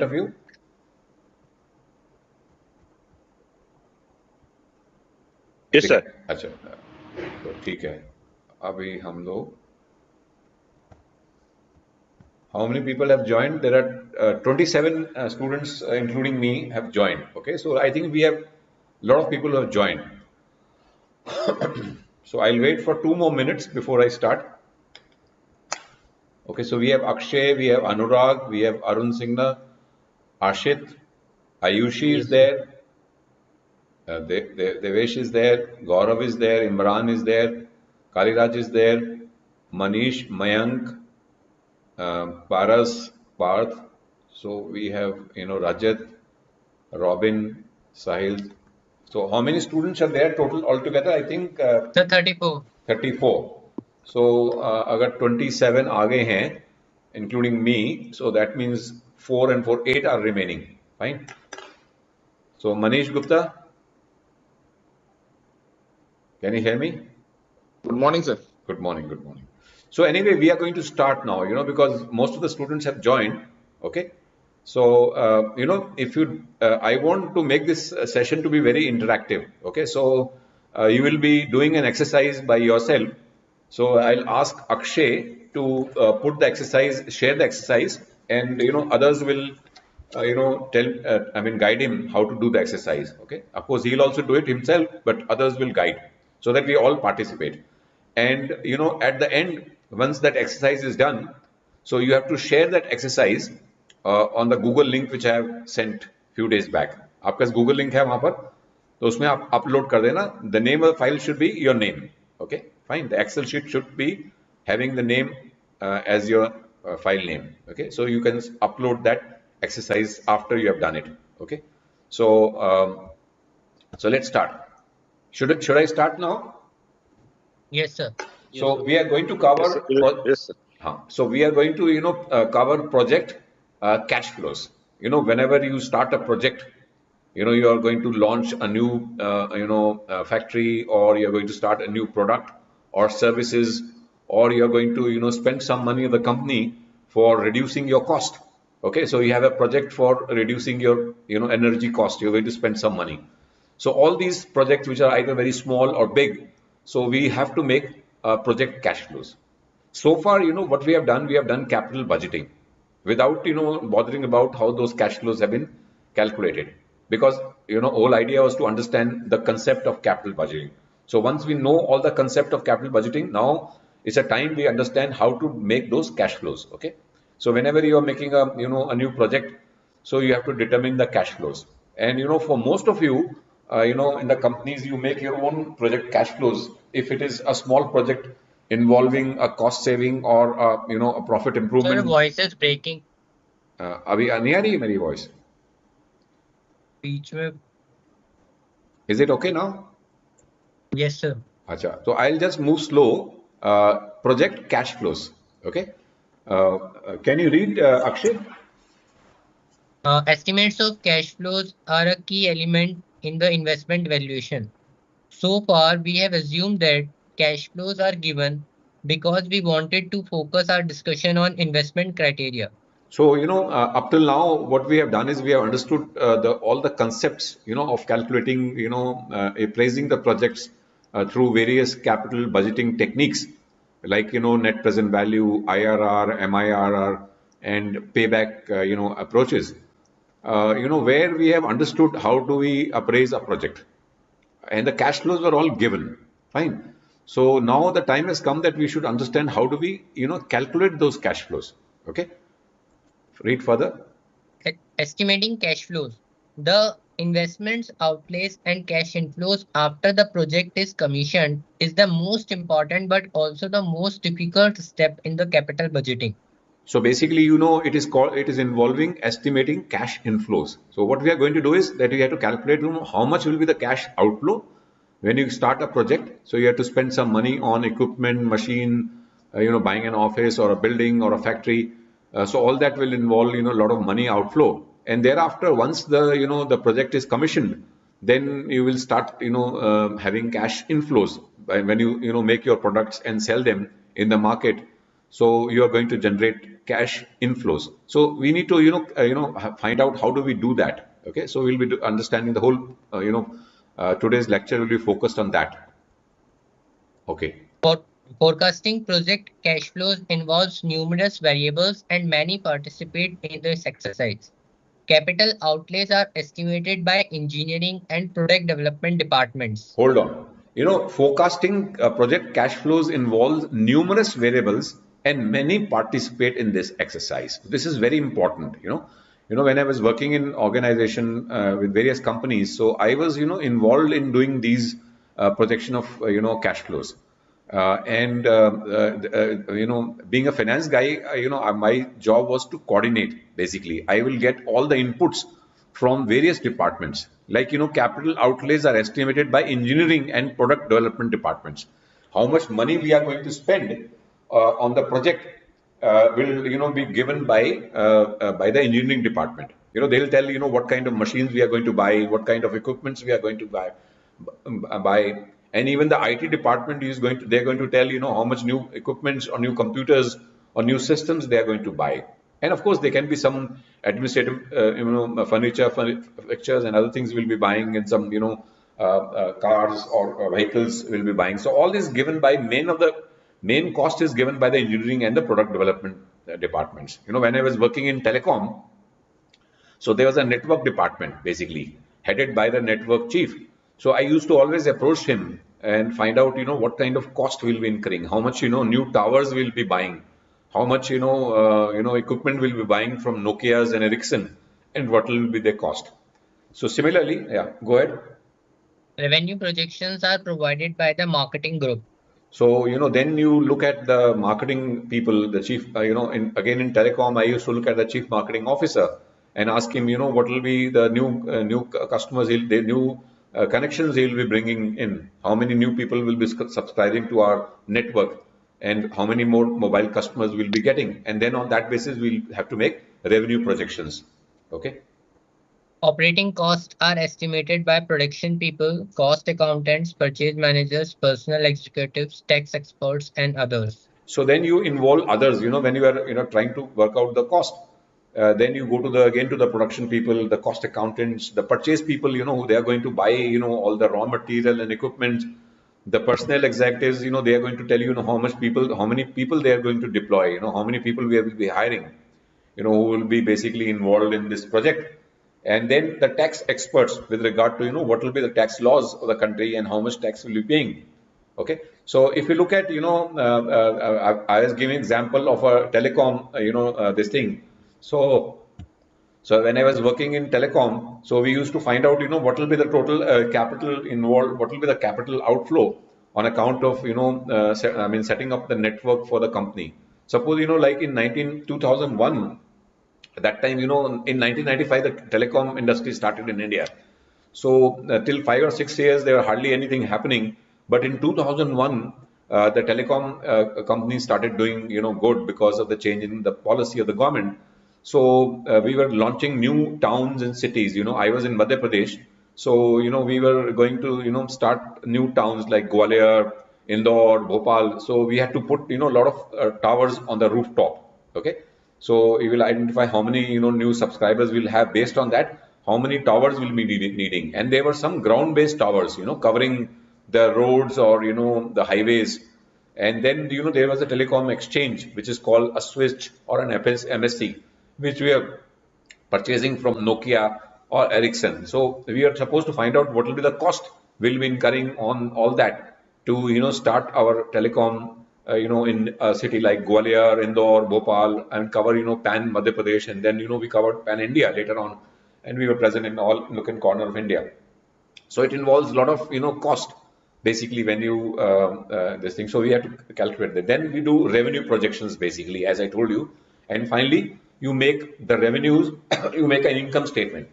of you? Yes, sir. अच्छा तो ठीक है अभी हम लोग how many people have joined? There are 27 students, including me, have joined. Okay, so I think we have a lot of people who have joined. So I'll wait for 2 more minutes before I start. Okay, so we have Akshay, we have Anurag, we have Arun Singha, Ashit, Ayushi is there, Devesh is there, Gaurav is there, Imran is there, Kaliraj is there, Manish, Mayank, Paras, Parth. So we have, Rajat, Robin, Sahil. So how many students are there total altogether? I think The 34. 34. So अगर 27 आ गए हैं, including me, so that means 4 and 4, 8 are remaining. Fine. So Manish Gupta, can you hear me? Good morning, sir. Good morning, good morning. So anyway, we are going to start now, because most of the students have joined, okay? So, if you, I want to make this session to be very interactive, okay? So, you will be doing an exercise by yourself. So, I'll ask Akshay to put the exercise, share the exercise, and, others will, guide him how to do the exercise, okay? Of course, he'll also do it himself, but others will guide so that we all participate. And at the end, once that exercise is done, so you have to share that exercise on the Google link which I have sent few days back. आपका पास Google link है वहां पर, तो उसमें आप upload कर देना. The name of the file should be your name. Okay, fine. The Excel sheet should be having the name as your file name. Okay, so you can upload that exercise after you have done it. Okay, so so let's start. Should I start now? Yes, sir. So we are going to cover. Yes, sir. So we are going to cover project cash flows. Whenever you start a project, you are going to launch a new factory, or you are going to start a new product or services, or you are going to spend some money in the company for reducing your cost. Okay, so you have a project for reducing your energy cost. You're going to spend some money. So all these projects which are either very small or big, so we have to make project cash flows. So far, what we have done capital budgeting without, bothering about how those cash flows have been calculated. Because, whole idea was to understand the concept of capital budgeting. So once we know all the concept of capital budgeting, now it's a time we understand how to make those cash flows. Okay. So whenever you are making a new project, so you have to determine the cash flows. And, for most of you, in the companies, you make your own project cash flows. If it is a small project involving a cost saving or a profit Sir, improvement. your voice is breaking. अभी नहीं आ रही है मेरी voice? बीच में. Is it okay now? Yes, sir. अच्छा, so I'll just move slow. Project cash flows. Okay. Can you read, Akshay? Estimates of cash flows are a key element in the investment valuation. So far, we have assumed that cash flows are given because we wanted to focus our discussion on investment criteria. So, up till now, what we have done is we have understood all the concepts, of calculating, appraising the projects through various capital budgeting techniques, like, net present value, IRR, MIRR, and payback, approaches. Where we have understood how do we appraise a project, and the cash flows were all given. Fine. So now the time has come that we should understand how do we, calculate those cash flows. Okay. Read further. Estimating cash flows. The investments, outlays, and cash inflows after the project is commissioned is the most important but also the most difficult step in the capital budgeting. So basically, it is involving estimating cash inflows. So what we are going to do is that we have to calculate, how much will be the cash outflow when you start a project. So you have to spend some money on equipment, machine, buying an office or a building or a factory. So all that will involve, a lot of money outflow. And thereafter, once the project is commissioned, then you will start, having cash inflows when you make your products and sell them in the market. So you are going to generate cash inflows. So we need to find out how do we do that. Okay, so we'll be understanding the whole today's lecture will be focused on that. Okay. For forecasting project cash flows involves numerous variables and many participate in this exercise. Capital outlays are estimated by engineering and product development departments. Hold on. Forecasting project cash flows involves numerous variables and many participate in this exercise. This is very important. When I was working in organization with various companies, so I was, involved in doing these projection of, cash flows. Being a finance guy, my job was to coordinate. Basically, I will get all the inputs from various departments. Like, capital outlays are estimated by engineering and product development departments. How much money we are going to spend on the project will, be given by the engineering department. They'll tell, what kind of machines we are going to buy, what kind of equipments we are going to buy. And even the IT department they're going to tell, how much new equipments or new computers or new systems they are going to buy. And of course, there can be some administrative, furniture, fixtures and other things we'll be buying, and some, cars or vehicles will be buying. So all this given by main cost is given by the engineering and the product development departments. When I was working in telecom, so there was a network department basically headed by the network chief. So I used to always approach him and find out, what kind of cost we'll be incurring, how much, new towers we'll be buying, how much, equipment we'll be buying from Nokia's and Ericsson, and what will be their cost. So similarly, yeah, go ahead. Revenue projections are provided by the marketing group. So, then you look at the marketing people, the chief, again in telecom, I used to look at the chief marketing officer and ask him, what will be the new customers, the new connections he'll be bringing in, how many new people will be subscribing to our network, and how many more mobile customers we'll be getting. And then on that basis, we'll have to make revenue projections. Okay. Operating costs are estimated by production people, cost accountants, purchase managers, personnel executives, tax experts, and others. So then you involve others, when you are, trying to work out the cost. Then you go to the production people, the cost accountants, the purchase people, who they are going to buy, all the raw material and equipment. The personnel executives, they are going to tell you, how many people they are going to deploy, how many people we will be hiring, who will be basically involved in this project. And then the tax experts with regard to, what will be the tax laws of the country and how much tax will you be paying. Okay. So if you look at, I was giving example of a telecom, this thing. So when I was working in telecom, so we used to find out, what will be the total capital involved, what will be the capital outflow on account of, setting up the network for the company. Suppose, like in 2001, at that time, in 1995, the telecom industry started in India. So till 5 or 6 years, there were hardly anything happening. But in 2001, the telecom companies started doing, good because of the change in the policy of the government. So we were launching new towns and cities. I was in Madhya Pradesh. So, we were going to, start new towns like Gwalior, Indore, Bhopal. So we had to put, a lot of towers on the rooftop. Okay. So you will identify how many, new subscribers we'll have. Based on that, how many towers will be needing. And there were some ground-based towers, covering the roads or, the highways. And then, there was a telecom exchange, which is called a switch or an MSC, which we are purchasing from Nokia or Ericsson. So we are supposed to find out what will be the cost we'll be incurring on all that to, start our telecom, in a city like Gwalior, Indore, Bhopal, and cover, pan Madhya Pradesh. And then, we covered pan India later on. And we were present in all nook and corner of India. So it involves a lot of, cost basically when you, this thing. So we have to calculate that. Then we do revenue projections basically, as I told you. And finally, you make the revenues, you make an income statement.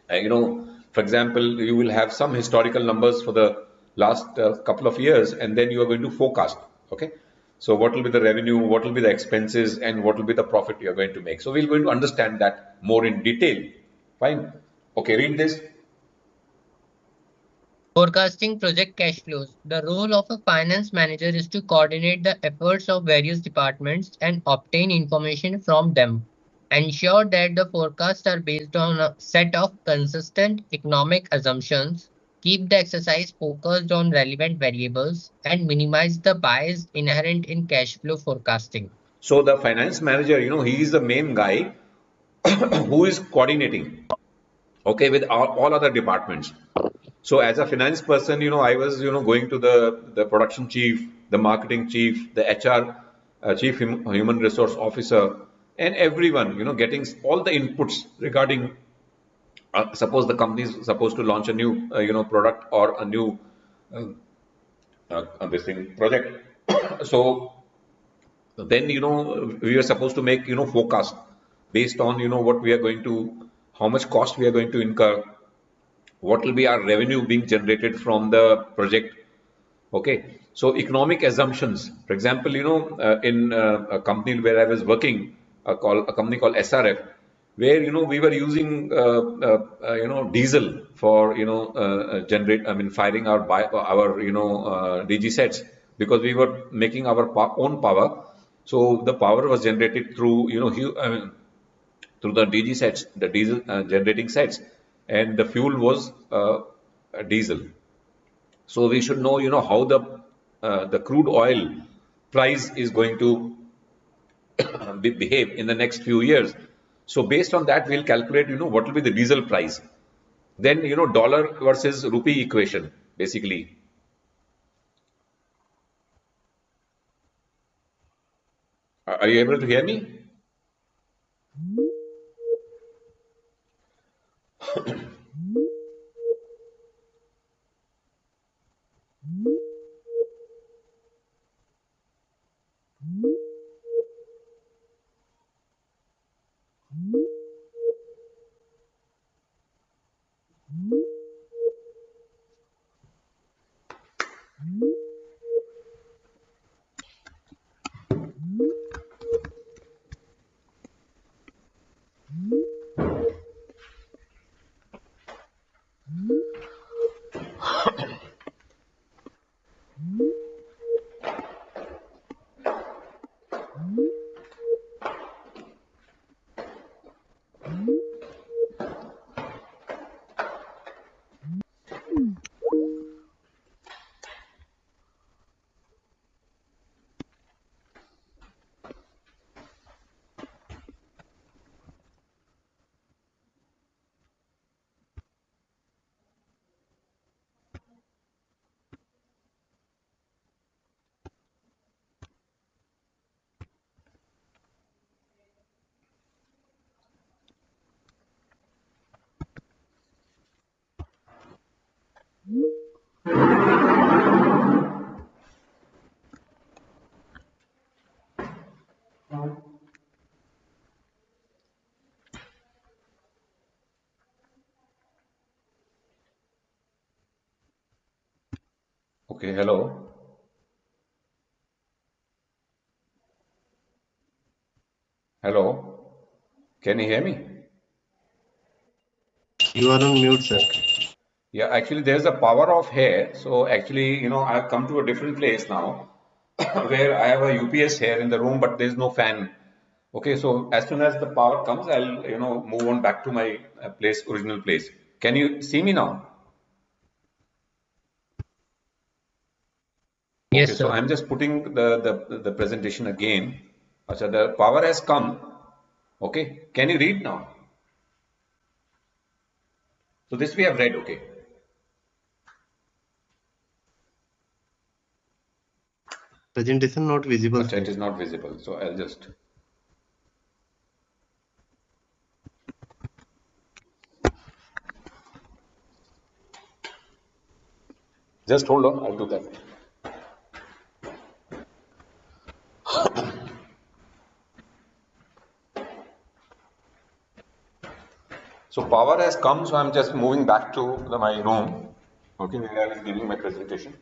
For example, you will have some historical numbers for the last couple of years, and then you are going to forecast. Okay. So what will be the revenue, what will be the expenses, and what will be the profit you are going to make. So we're going to understand that more in detail. Fine. Okay, read this. Forecasting project cash flows. The role of a finance manager is to coordinate the efforts of various departments and obtain information from them. Ensure that the forecasts are based on a set of consistent economic assumptions. Keep the exercise focused on relevant variables and minimize the bias inherent in cash flow forecasting. So the finance manager, he is the main guy who is coordinating, okay, with all other departments. So as a finance person, I was, going to the production chief, the marketing chief, the HR, chief human resource officer, and everyone, getting all the inputs regarding, suppose the company is supposed to launch a new, product or a new, this thing project. So then, we are supposed to make, forecast based on, what we are going to, how much cost we are going to incur, what will be our revenue being generated from the project. Okay, so economic assumptions. For example, in a company where I was working, a company called SRF, where we were using diesel for generate. I mean, firing our DG sets, because we were making our own power. So the power was generated through I mean, through the DG sets, the diesel generating sets, and the fuel was diesel. So we should know, how the crude oil price is going to behave in the next few years. So based on that, we'll calculate, what will be the diesel price. Then, dollar versus rupee equation, basically. Are you able to hear me? Okay, hello. Hello. Can you hear me? You are on mute, sir. Yeah, actually, there's a power off here. So actually, I've come to a different place now where I have a UPS here in the room, but there's no fan. Okay, so as soon as the power comes, I'll, move on back to my original place. Can you see me now? Okay, Yes, so sir. I'm just putting the presentation again. Acha, the power has come. Okay, can you read now? So this we have read. Okay. Presentation not visible, Acha, sir. it is not visible. So I'll just hold on. I'll do that. So power has come, so I'm just moving back to my room, okay, where I was giving my presentation.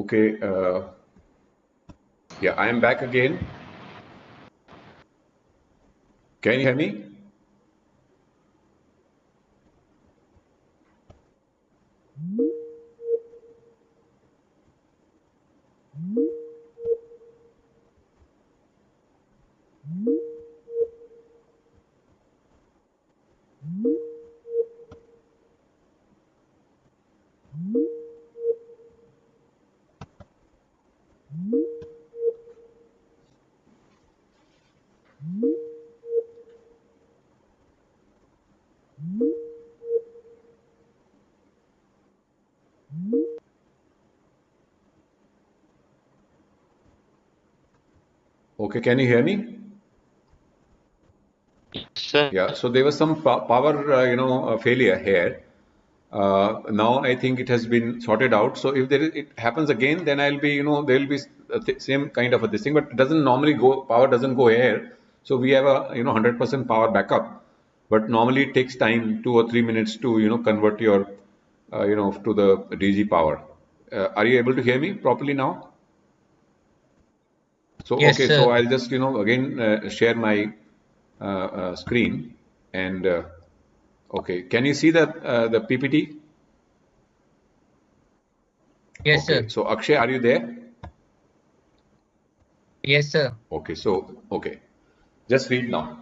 Okay. Yeah, I am back again. Can you hear me? Okay, can you hear me? Sir. Yeah, so there was some power, failure here. Now I think it has been sorted out. So if it happens again, then I'll be, there will be same kind of a this thing, but it doesn't normally go, power doesn't go here. So we have a, 100% power backup, but normally it takes time, 2 or 3 minutes to, convert your, to the DG power. Are you able to hear me properly now? So, Yes, okay, so sir. I'll just, again share my screen and, okay, can you see the PPT? Yes, Okay, sir. so Akshay, are you there? Yes, sir. Okay, so, okay, just read now.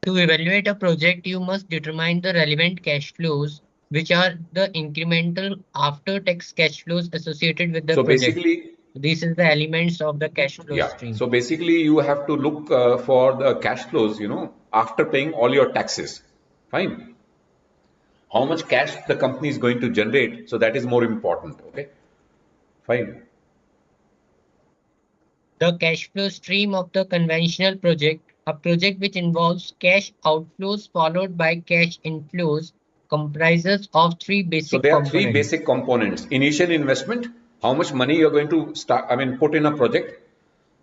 To evaluate a project, you must determine the relevant cash flows, which are the incremental after-tax cash flows associated with the So project. basically, These are the elements of the cash flow yeah, stream. so basically you have to look for the cash flows, after paying all your taxes. Fine. How much cash the company is going to generate, so that is more important, okay? Fine. The cash flow stream of the conventional project, a project which involves cash outflows followed by cash inflows, comprises of three So basic there are three components. basic components. Initial investment, how much money you're going to put in a project.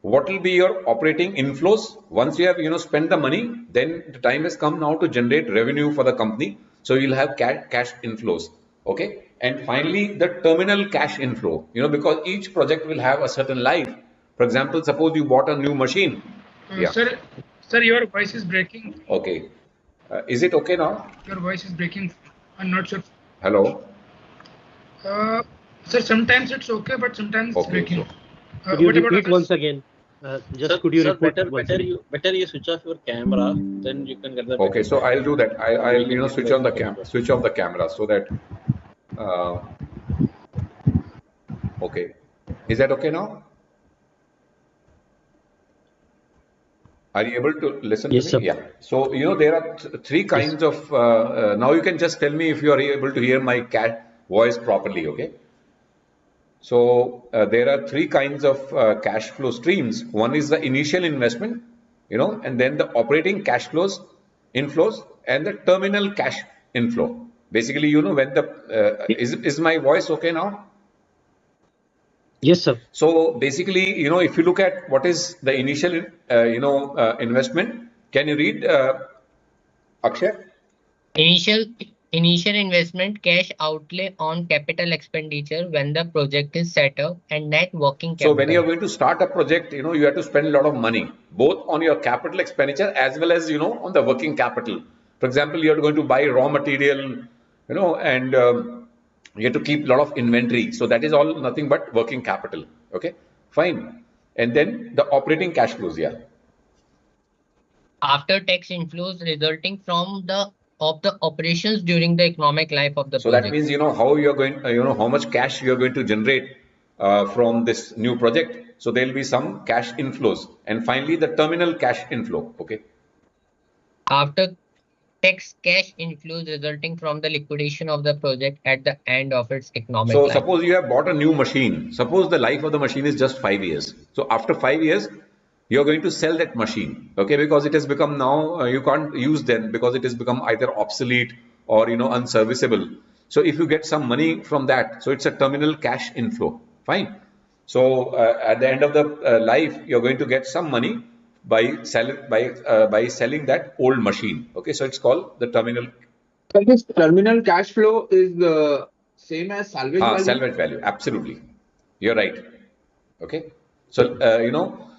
What will be your operating inflows? Once you have, spent the money, then the time has come now to generate revenue for the company. So you'll have cash inflows. Okay. And finally, the terminal cash inflow, because each project will have a certain life. For example, suppose you bought a new machine. Yeah. Sir, your voice is breaking. Okay. Is it okay now? Your voice is breaking. I'm not sure. Hello. Uh, Sir, sometimes it's okay, but sometimes it's Okay. breaking. So, Could you What about repeat others? once again? Just Sir, could you sir, repeat once again? better you switch off your camera, then you can get the okay. better So I'll clarity. do that. And we I'll, can switch visualize on the the cash flow. switch off the camera so that, uh, okay. Is that okay now? Are you able to listen to Yes, me? sir. Yeah. So, there are three Yes. kinds of, now you can just tell me if you are able to hear my voice properly, okay? So, there are three kinds of cash flow streams. One is the initial investment, and then the operating cash flows, inflows, and the terminal cash inflow. Basically, when is my voice okay now? Yes, sir. So basically, if you look at what is the initial, investment, can you read, Akshay? Initial initial investment cash outlay on capital expenditure when the project is set up and net working So when you capital. are going to start a project, you have to spend a lot of money, both on your capital expenditure as well as, on the working capital. For example, you are going to buy raw material, and you have to keep a lot of inventory. So that is all nothing but working capital. Okay, fine. And then the operating cash flows, yeah. After tax inflows resulting from the operations during the economic life of the So that project. means, how you're going, how much cash you're going to generate from this new project. So there'll be some cash inflows. And finally, the terminal cash inflow. Okay. After tax cash inflows resulting from the liquidation of the project at the end of its economic So life. suppose you have bought a new machine. Suppose the life of the machine is just 5 years. So after 5 years, you're going to sell that machine. Okay. Because it has become now, you can't use them because it has become either obsolete or, unserviceable. So if you get some money from that, so it's a terminal cash inflow. Fine. So at the end of the life, you're going to get some money by selling that old machine. Okay, so it's called the terminal. So this terminal cash flow is same as salvage value? Salvage value, absolutely. You're right. Okay. So,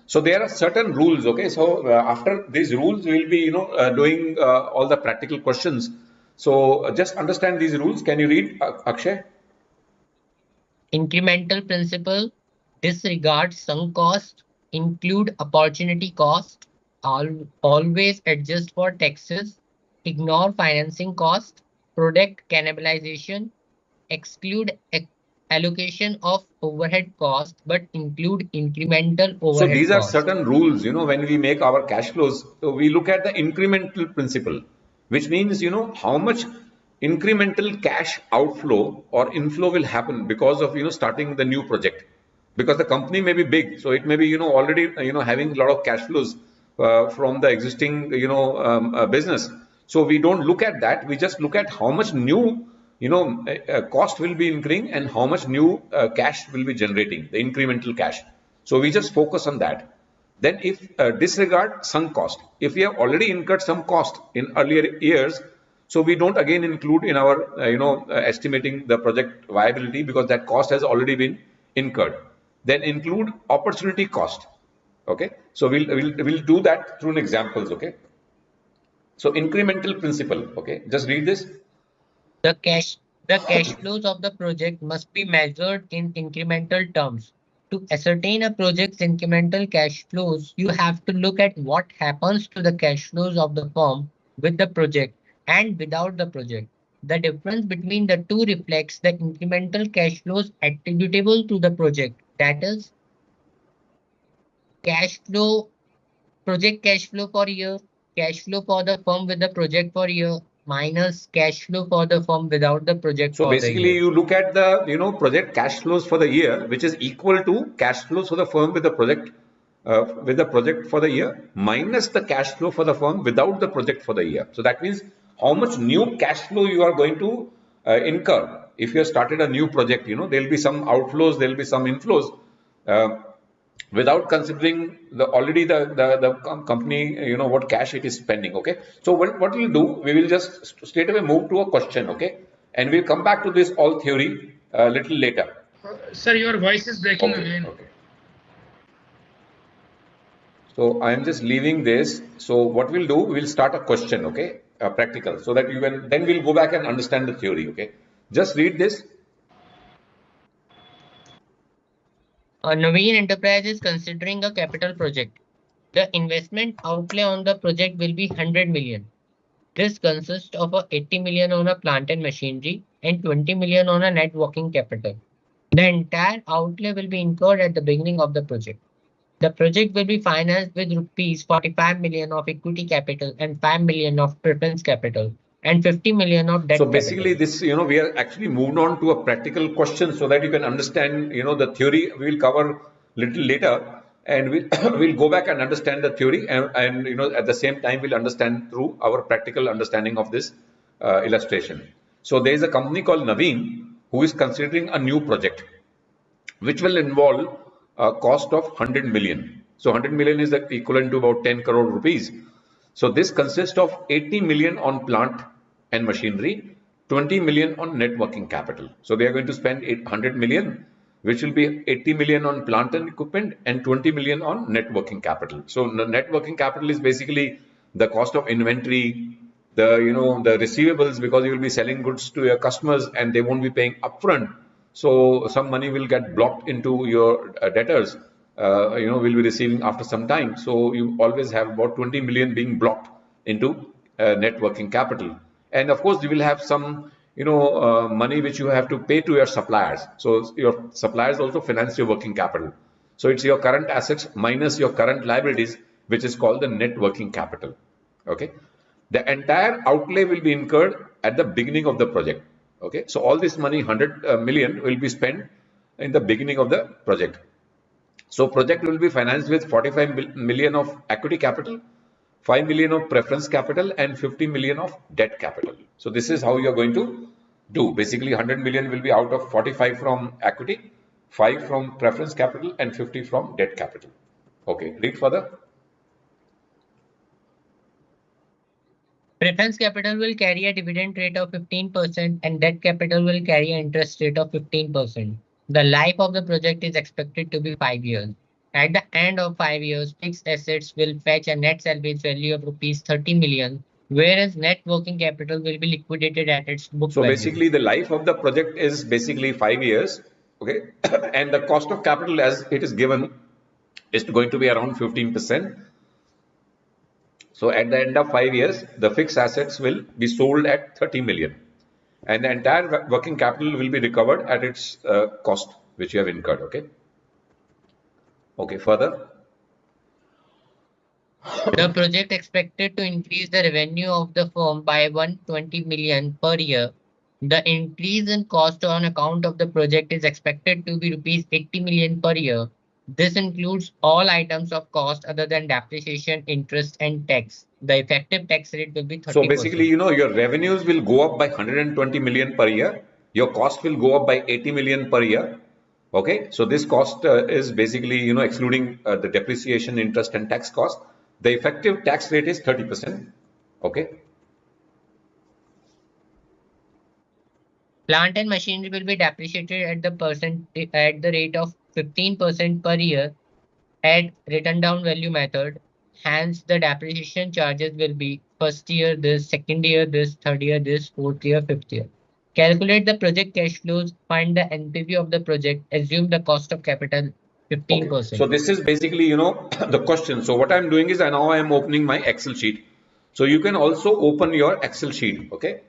so there are certain rules. Okay. So, after these rules, we'll be, doing all the practical questions. So, just understand these rules. Can you read, Akshay? Incremental principle, disregard sunk cost, include opportunity cost, always adjust for taxes, ignore financing cost, product cannibalization, exclude allocation of overhead cost but include incremental So overhead these are cost. certain rules, when we make our cash flows, so we look at the incremental principle, which means, how much incremental cash outflow or inflow will happen because of, starting the new project. Because the company may be big, so it may be, already, having a lot of cash flows from the existing, business. So we don't look at that. We just look at how much new, cost will be incurring and how much new cash will be generating, the incremental cash. So we just focus on that. Then if disregard sunk cost, if we have already incurred some cost in earlier years, so we don't again include in our, estimating the project viability because that cost has already been incurred. Then include opportunity cost. Okay. So we'll do that through an examples. Okay. So incremental principle. Okay. Just read this. The cash flows of the project must be measured in incremental terms. To ascertain a project's incremental cash flows, you have to look at what happens to the cash flows of the firm with the project and without the project. The difference between the two reflects the incremental cash flows attributable to the project. That is, cash flow, project cash flow for year, cash flow for the firm with the project for year, minus cash flow for the firm without the project So for the basically year. you look at the, project cash flows for the year, which is equal to cash flows for the firm with the project for the year minus the cash flow for the firm without the project for the year. So that means how much new cash flow you are going to incur. If you have started a new project, there'll be some outflows, there'll be some inflows. Without considering the company, what cash it is spending. Okay. So what we'll do, we will just straight away move to a question. Okay. And we'll come back to this all theory a little later. Sir, your voice is breaking Okay. again. Okay. So I am just leaving this. So what we'll do, we'll start a question. Okay. Practical, so that you can, then we'll go back and understand the theory. Okay. Just read this. A Naveen Enterprise is considering a capital project. The investment outlay on the project will be 100 million. This consists of a 80 million on a plant and machinery and 20 million on a net working capital. The entire outlay will be incurred at the beginning of the project. The project will be financed with rupees 45 million of equity capital and 5 million of preference capital and 50 million of So debt basically capital. this, we are actually moved on to a practical question so that you can understand, the theory we will cover little later, and we'll, we'll go back and understand the theory, and, at the same time we'll understand through our practical understanding of this illustration. So there is a company called Naveen who is considering a new project which will involve a cost of 100 million. So 100 million is the equivalent to about 10 crore rupees. So this consists of 80 million on plant and machinery, 20 million on net working capital. So they are going to spend 800 million, which will be 80 million on plant and equipment and 20 million on net working capital. So the net working capital is basically the cost of inventory, the receivables, because you will be selling goods to your customers and they won't be paying upfront. So some money will get blocked into your debtors, will be receiving after some time. So you always have about 20 million being blocked into net working capital. And of course, you will have some, money which you have to pay to your suppliers. So your suppliers also finance your working capital. So it's your current assets minus your current liabilities, which is called the net working capital. Okay. The entire outlay will be incurred at the beginning of the project. Okay. So all this money, 100 million, will be spent in the beginning of the project. So project will be financed with 45 million of equity capital, 5 million of preference capital and 50 million of debt capital. So this is how you are going to do. Basically 100 million will be out of 45 from equity, 5 from preference capital and 50 from debt capital. Okay, read further. Preference capital will carry a dividend rate of 15% and debt capital will carry an interest rate of 15%. The life of the project is expected to be 5 years. At the end of 5 years, fixed assets will fetch a net salvage value of rupees 30 million, whereas net working capital will be liquidated at its book So value. basically, the life of the project is basically 5 years, okay, and the cost of capital as it is given is going to be around 15%. So at the end of 5 years, the fixed assets will be sold at 30 million, and the entire working capital will be recovered at its cost which you have incurred. Okay. Okay. Further. The project expected to increase the revenue of the firm by 120 million per year. The increase in cost on account of the project is expected to be rupees 80 million per year. This includes all items of cost other than depreciation, interest, and tax. The effective tax rate will be 30%. So basically, your revenues will go up by 120 million per year. Your cost will go up by 80 million per year. Okay. So this cost is basically, excluding the depreciation, interest, and tax cost. The effective tax rate is 30%. Okay. Plant and machinery will be depreciated at the rate of 15% per year at written down value method. Hence, the depreciation charges will be first year this, second year this, third year this, fourth year, fifth year. Calculate the project cash flows, find the NPV of the project, assume the cost of capital 15%. Okay. So this is basically, the question. So what I'm doing is now I am opening my Excel sheet. So you can also open your Excel sheet. Okay.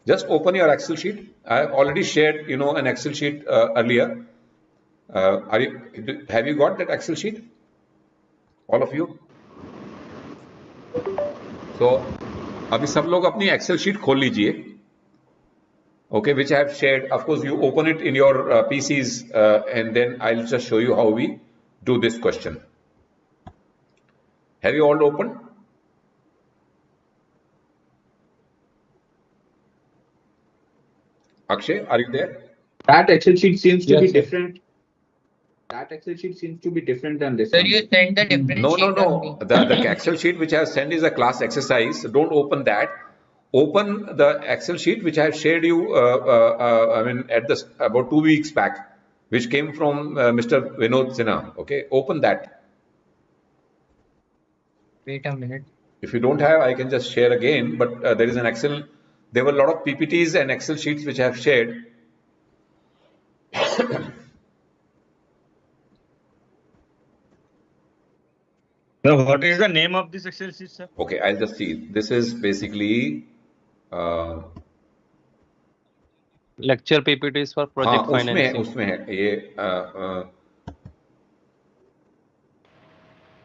Just open your Excel sheet. I have already shared, an Excel sheet earlier. Have you got that Excel sheet? All of you? So अभी सब लोग अपनी Excel sheet खोल लीजिए. Okay, which I have shared. Of course, you open it in your PCs and then I'll just show you how we do this question. Have you all opened? Akshay, are you there? That Excel sheet seems to be Yes, sir. different. That Excel sheet seems to be different than this So one. you send the different No, sheet on me. the Excel sheet which I have sent is a class exercise. Don't open that. Open the Excel sheet which I have shared you. At this about 2 weeks back, which came from Mr. Vinod Sinha. Okay, open that. Wait a minute. If you don't have, I can just share again. But there is an Excel. There were a lot of PPTs and Excel sheets which I have shared. So what is the name of this Excel sheet, sir? Okay, I'll just see. This is basically. Lecture PPTs for project financing. उसमें है ये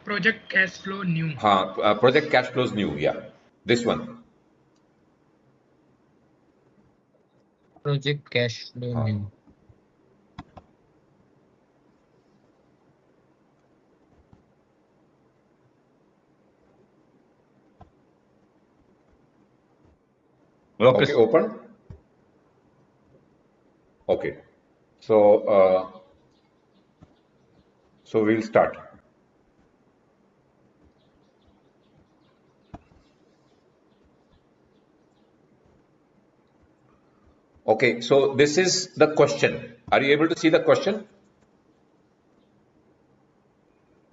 Project cash flow new. हाँ project cash flows new, yeah, this one. Project cash flow new. Okay, open. Okay, so we'll start. Okay, so this is the question. Are you able to see the question?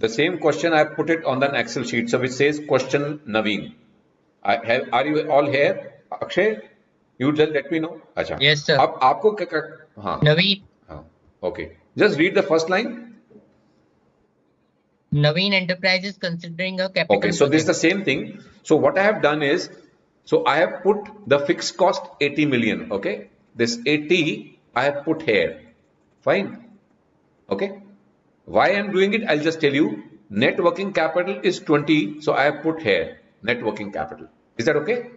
The same question I have put it on an Excel sheet. So it says question Naveen. Are you all here? Akshay, you just let me know. अच्छा. Yes, sir. अब आपको क्या हाँ. Naveen. हाँ. Okay. Just read the first line. Naveen Enterprises considering a capital. Okay, so this is the same thing. So what I have done is, so I have put the fixed cost 80 million. Okay, this 80 I have put here. Fine. Okay. Why I am doing it? I'll just tell you. Net working capital is 20, so I have put here net working capital. Is that okay?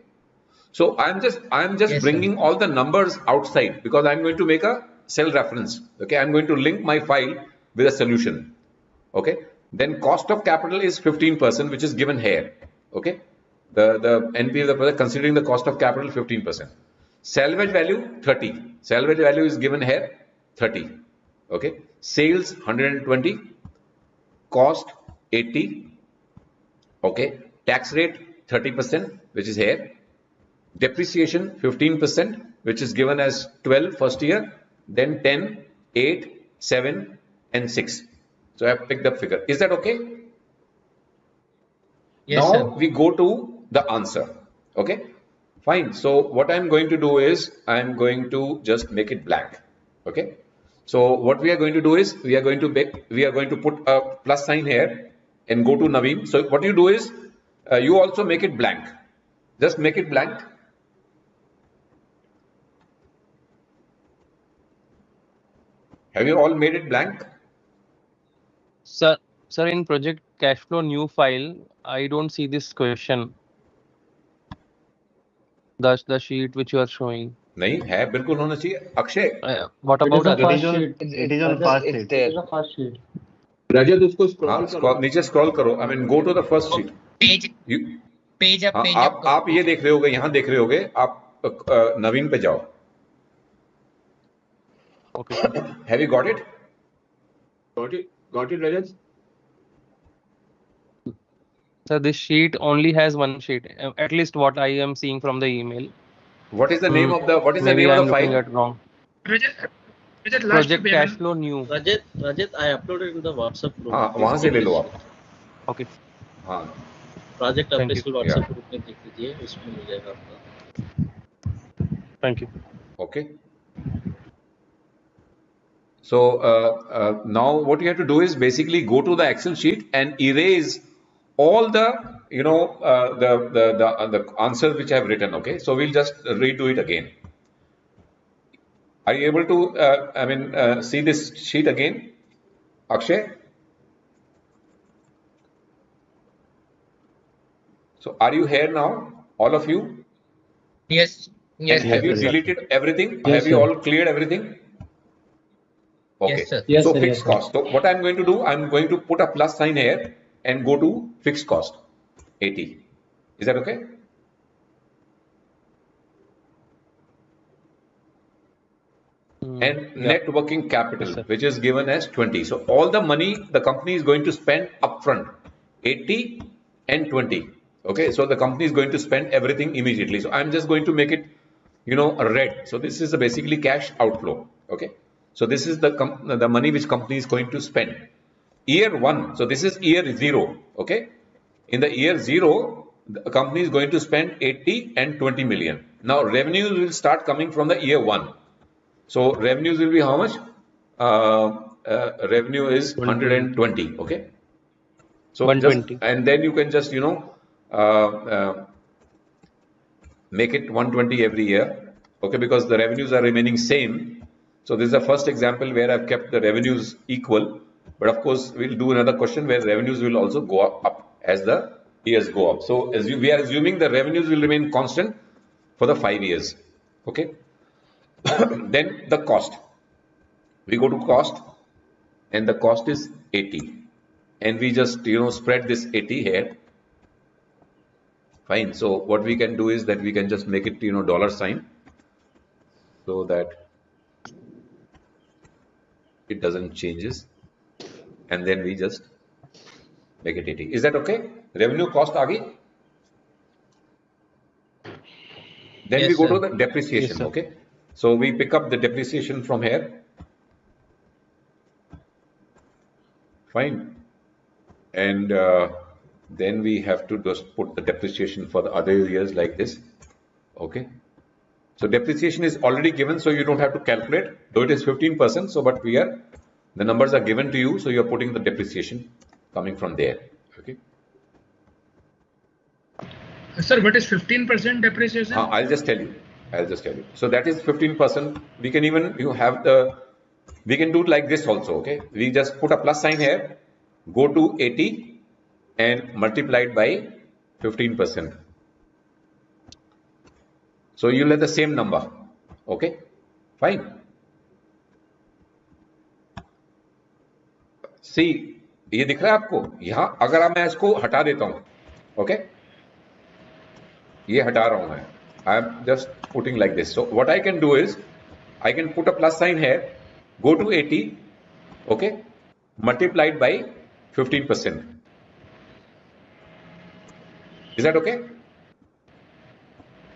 So I'm just yes, bringing all the numbers outside because I'm going to make a cell reference. Okay, I'm going to link my file with a solution. Okay, then cost of capital is 15%, which is given here. Okay, the NP of the project considering the cost of capital 15%. Salvage value 30. Salvage value is given here 30. Okay, sales 120, cost 80. Okay, tax rate 30%, which is here. Depreciation 15%, which is given as 12 first year, then 10, 8, 7 and 6. So I have picked the figure. Is that okay? Yes, Now sir. we go to the answer. Okay, fine. So what I'm going to do is I'm going to just make it blank. Okay, so what we are going to do is we are going to put a plus sign here and go to Naveen. So what you do is you also make it blank. Just make it blank. Have you all made it blank? Sir, in project cash flow new file, I don't see this question. The sheet which you are showing. नहीं है, बिल्कुल होना चाहिए. Akshay, What It about is a other? It is first on, sheet. it is on first It sheet. is a first sheet. रजत उसको हाँ, scroll करो. नीचे scroll करो. I mean, go to the first sheet. Page You, page up, हाँ, page up. आप ये देख रहे होगे, यहाँ देख रहे होगे. आप नवीन पे जाओ. Okay, sir. Have you got it? Got it, Rajat? So this sheet only has one sheet. At least what I am seeing from the email. What is the name of the Maybe I am looking file? at wrong. Rajat, last Project payment. cash flow new. Rajat, I uploaded in the WhatsApp group. हाँ, वहाँ से ले लो आप. Okay. हाँ. Project Thank you. Appraisal WhatsApp group में देख लीजिए, उसमें मिल जाएगा आपका. Thank you. Okay. So now what you have to do is basically go to the Excel sheet and erase all the the answers which I have written. Okay, so we'll just redo it again. Are you able to see this sheet again, Akshay? So are you here now, all of you? Yes. Yes. And have you sir. deleted everything? Yes, Have you sir. all cleared everything? Okay. Yes, sir. Yes, So sir, fixed yes, sir. cost. So what I'm going to do, I'm going to put a plus sign here and go to fixed cost, 80. Is that okay? And Yeah. net working capital, Yes, sir. which is given as 20. So all the money the company is going to spend upfront, 80 and 20. Okay. So the company is going to spend everything immediately. So I'm just going to make it, red. So this is basically cash outflow. Okay. So this is the money which company is going to spend. Year 1. So this is year 0. Okay. In the year 0, the company is going to spend 80 and 20 million. Now revenues will start coming from the year 1. So revenues will be how much? Revenue is 120. Okay. So 120. and then you can just make it 120 every year. Okay, because the revenues are remaining same. So this is the first example where I've kept the revenues equal. But of course, we'll do another question where revenues will also go up as the years go up. So we are assuming the revenues will remain constant for the 5 years. Okay. Then the cost. We go to cost and the cost is 80. And we just, spread this 80 here. Fine. So what we can do is that we can just make it, dollar sign so that it doesn't changes. And then we just make it 80. Is that okay? Revenue cost agi. Then Yes, we go sir. to the depreciation. Yes, sir. Okay. So we pick up the depreciation from here. Fine. And then we have to just put the depreciation for the other years like this. Okay. So depreciation is already given, so you don't have to calculate, though it is 15%. So, but the numbers are given to you, so you are putting the depreciation coming from there. Okay. Sir, what is 15% depreciation? I'll just tell you. So that is 15%. We can even we can do it like this also. Okay. We just put a plus sign here, go to 80 and multiply it by 15%. So you'll have the same number. Okay. Fine. सी ये दिख रहा है आपको यहां अगर मैं इसको हटा देता हूं ओके ये हटा रहा हूं मैं I am just putting like this so what I can do is I can put a plus sign here go to 80 okay multiplied by 15%. Is that okay?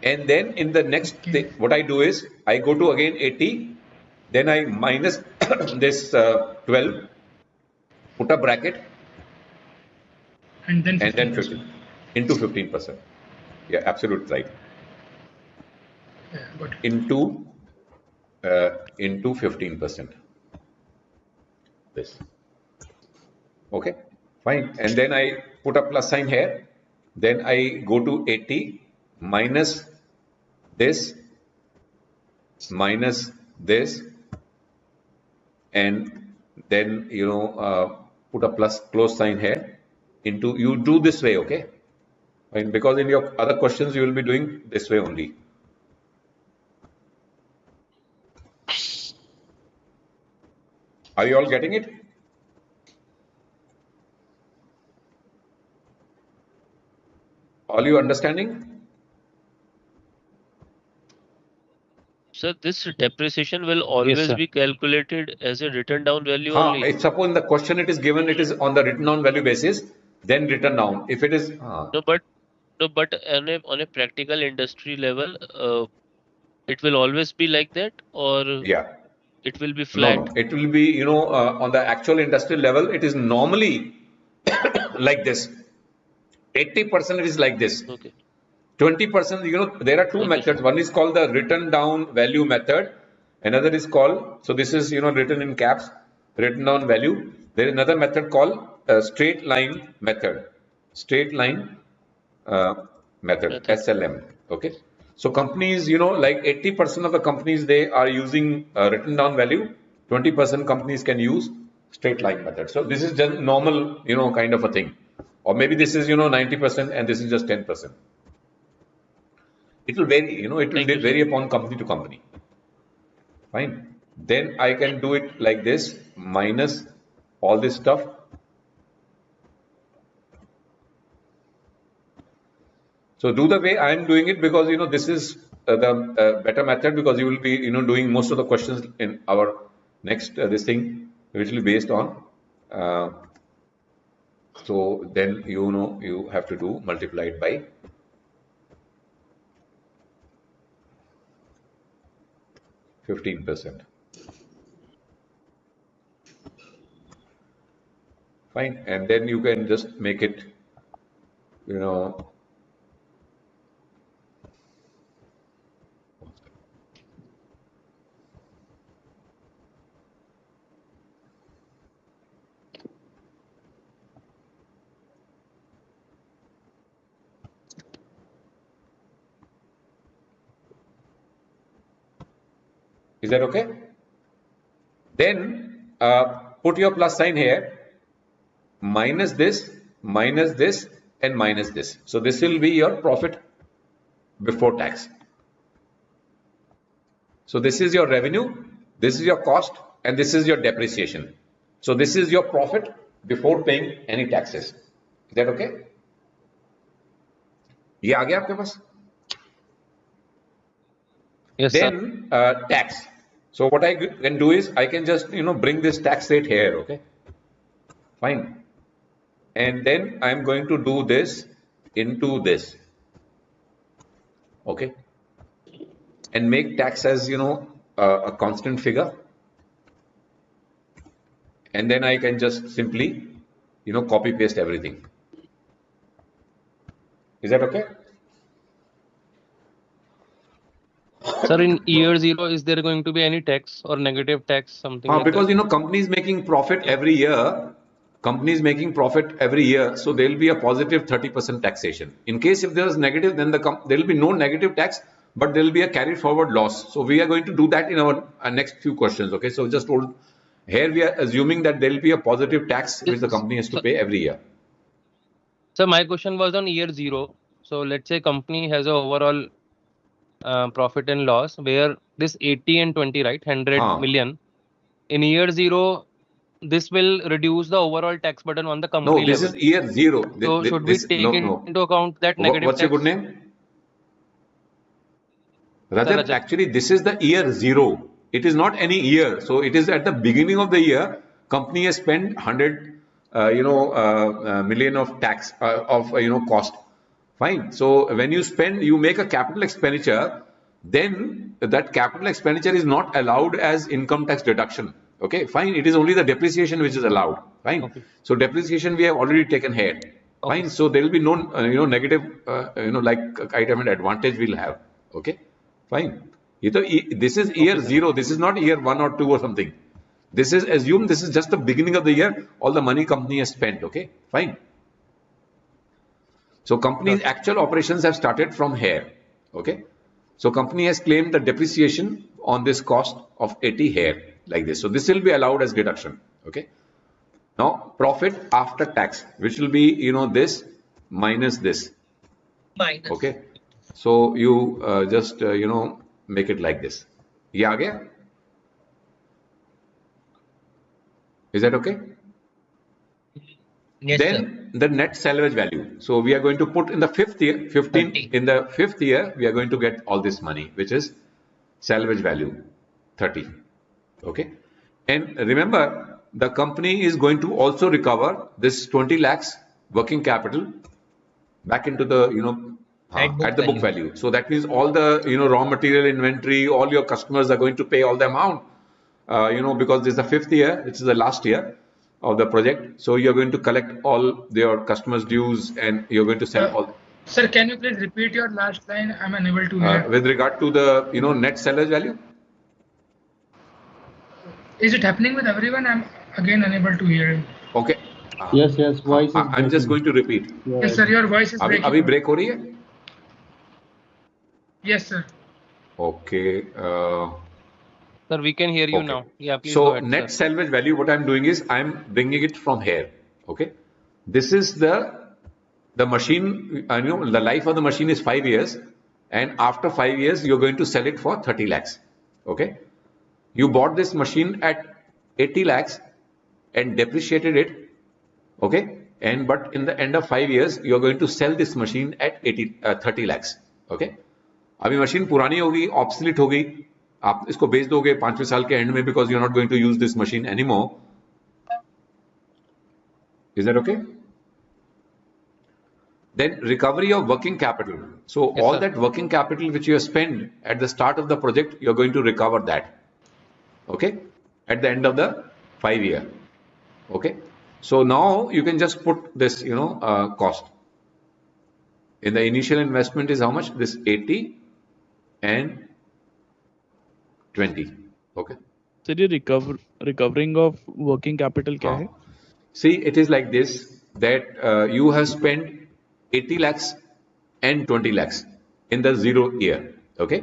And then in the next thing, what I do is I go to again 80, then I minus this 12, put a bracket, And then and then 15%. 15 into 15%. Yeah, absolute right. Yeah, got it. Into 15%. This. Okay, fine. And then I put a plus sign here. Then I go to 80 minus this minus this, and then put a plus close sign here. Into you do this way, okay? Fine. Because in your other questions you will be doing this way only. Are you all getting it? All you understanding? Sir, this depreciation will always sir. be calculated as a written down value only. If suppose in the question it is given, it is on the written down value basis, then written down. If it is, No, but on a practical industry level, it will always be like that, or yeah, it will be no, flat. no, it will be, on the actual industrial level, it is normally like this. 80% is like this. Okay. 20%, there are two Okay, methods. sir. One is called the written down value method. Another is called, so this is, written in caps, written down value. There is another method called straight line method. Straight line method, Method. SLM. Okay. So companies, like 80% of the companies, they are using written down value. 20% companies can use straight line method. So this is just normal, kind of a thing. Or maybe this is, 90% and this is just 10%. It will vary, it will Thank you, sir. vary upon company to company. Fine. Then I can do it like this, minus all this stuff. So do the way I am doing it, because this is the better method, because you will be doing most of the questions in our next this thing, which will be based on. So then you have to do multiplied by 15%. Fine, and then you can just make it, is that okay? Then put your plus sign here, minus this, and minus this. So this will be your profit before tax. So this is your revenue, this is your cost, and this is your depreciation. So this is your profit before paying any taxes. Is that okay? ये आ गया आपके पास? Yes, sir. Then tax. So what I can do is I can just bring this tax rate here. Okay, fine. And then I'm going to do this into this. Okay, and make tax as a constant figure. And then I can just simply copy paste everything. Is that okay? Sir, in year 0, is there going to be any tax or negative tax, something like Because that? companies making profit every year. Companies making profit every year, so there will be a positive 30% taxation. In case if there is negative, then there will be no negative tax, but there will be a carried forward loss. So we are going to do that in our next few questions. Okay, so just hold. Here we are assuming that there will be a positive tax which the company has to pay every year. So my question was on year 0. So let's say company has a overall profit and loss where this 80 and 20, right, 100 million. In year 0, this will reduce the overall tax burden on the company No, this level. is year 0. So should we take into account that negative What's your tax? good name? Rajat, actually this is the year 0. It is not any year. So it is at the beginning of the year, company has spent 100 million of tax of cost. Fine. So when you spend, you make a capital expenditure, then that capital expenditure is not allowed as income tax deduction. Okay, fine. It is only the depreciation which is allowed. Fine. Okay. So depreciation we have already taken here. Okay. Fine. So there will be no negative like item and advantage we'll have. Okay. Fine. This is year zero. This is not year 1 or 2 or something. This is assume this is just the beginning of the year. All the money company has spent. Okay. Fine. So company's actual operations have started from here. Okay. So company has claimed the depreciation on this cost of 80 here like this. So this will be allowed as deduction. Okay. Now profit after tax, which will be this minus this. Minus. Okay. So you just make it like this. Ye aa gaya? Is that okay? Yes, Then the net salvage value. So we are going to put in the fifth year, 15. 30. In the fifth year, we are going to get all this money, which is salvage value 30. Okay. And remember, the company is going to also recover this 20 lakhs working capital back into the at the book value. So that means all the raw material inventory, all your customers are going to pay all the amount. Because this is the fifth year, which is the last year of the project. So you're going to collect all your customers' dues and you're going to send all. Sir, can you please repeat your last line? I'm unable to hear. With regard to the net salvage value. Is it happening with everyone? I'm again unable to hear him. Okay. Yes, voice is I'm just going to repeat. Yes, sir, your voice is breaking. अभी break हो रही है? Yes, sir. Okay. Sir, we can hear you now. Yeah, please so go ahead, net sir. salvage value, what I'm doing is I'm bringing it from here. Okay. This is the machine, the life of the machine is 5 years, and after 5 years you're going to sell it for 30 lakhs. Okay. You bought this machine at 80 lakhs and depreciated it. Okay. But in the end of 5 years you're going to sell this machine at 30 lakhs. Okay. अभी machine पुरानी होगी, obsolete होगी, आप इसको बेच दोगे 5वें साल के एंड में because you are not going to use this machine anymore. Is that okay? Then recovery of working capital. So Yes, all sir. that working capital which you have spent at the start of the project, you're going to recover that. Okay? At the end of the 5 year. Okay? So now you can just put this, cost. In the initial investment is how much? This 80 and 20. Okay. So the recovering of working capital क्या है? See, it is like this, that you have spent 80 lakhs and 20 lakhs in the 0 year. Okay.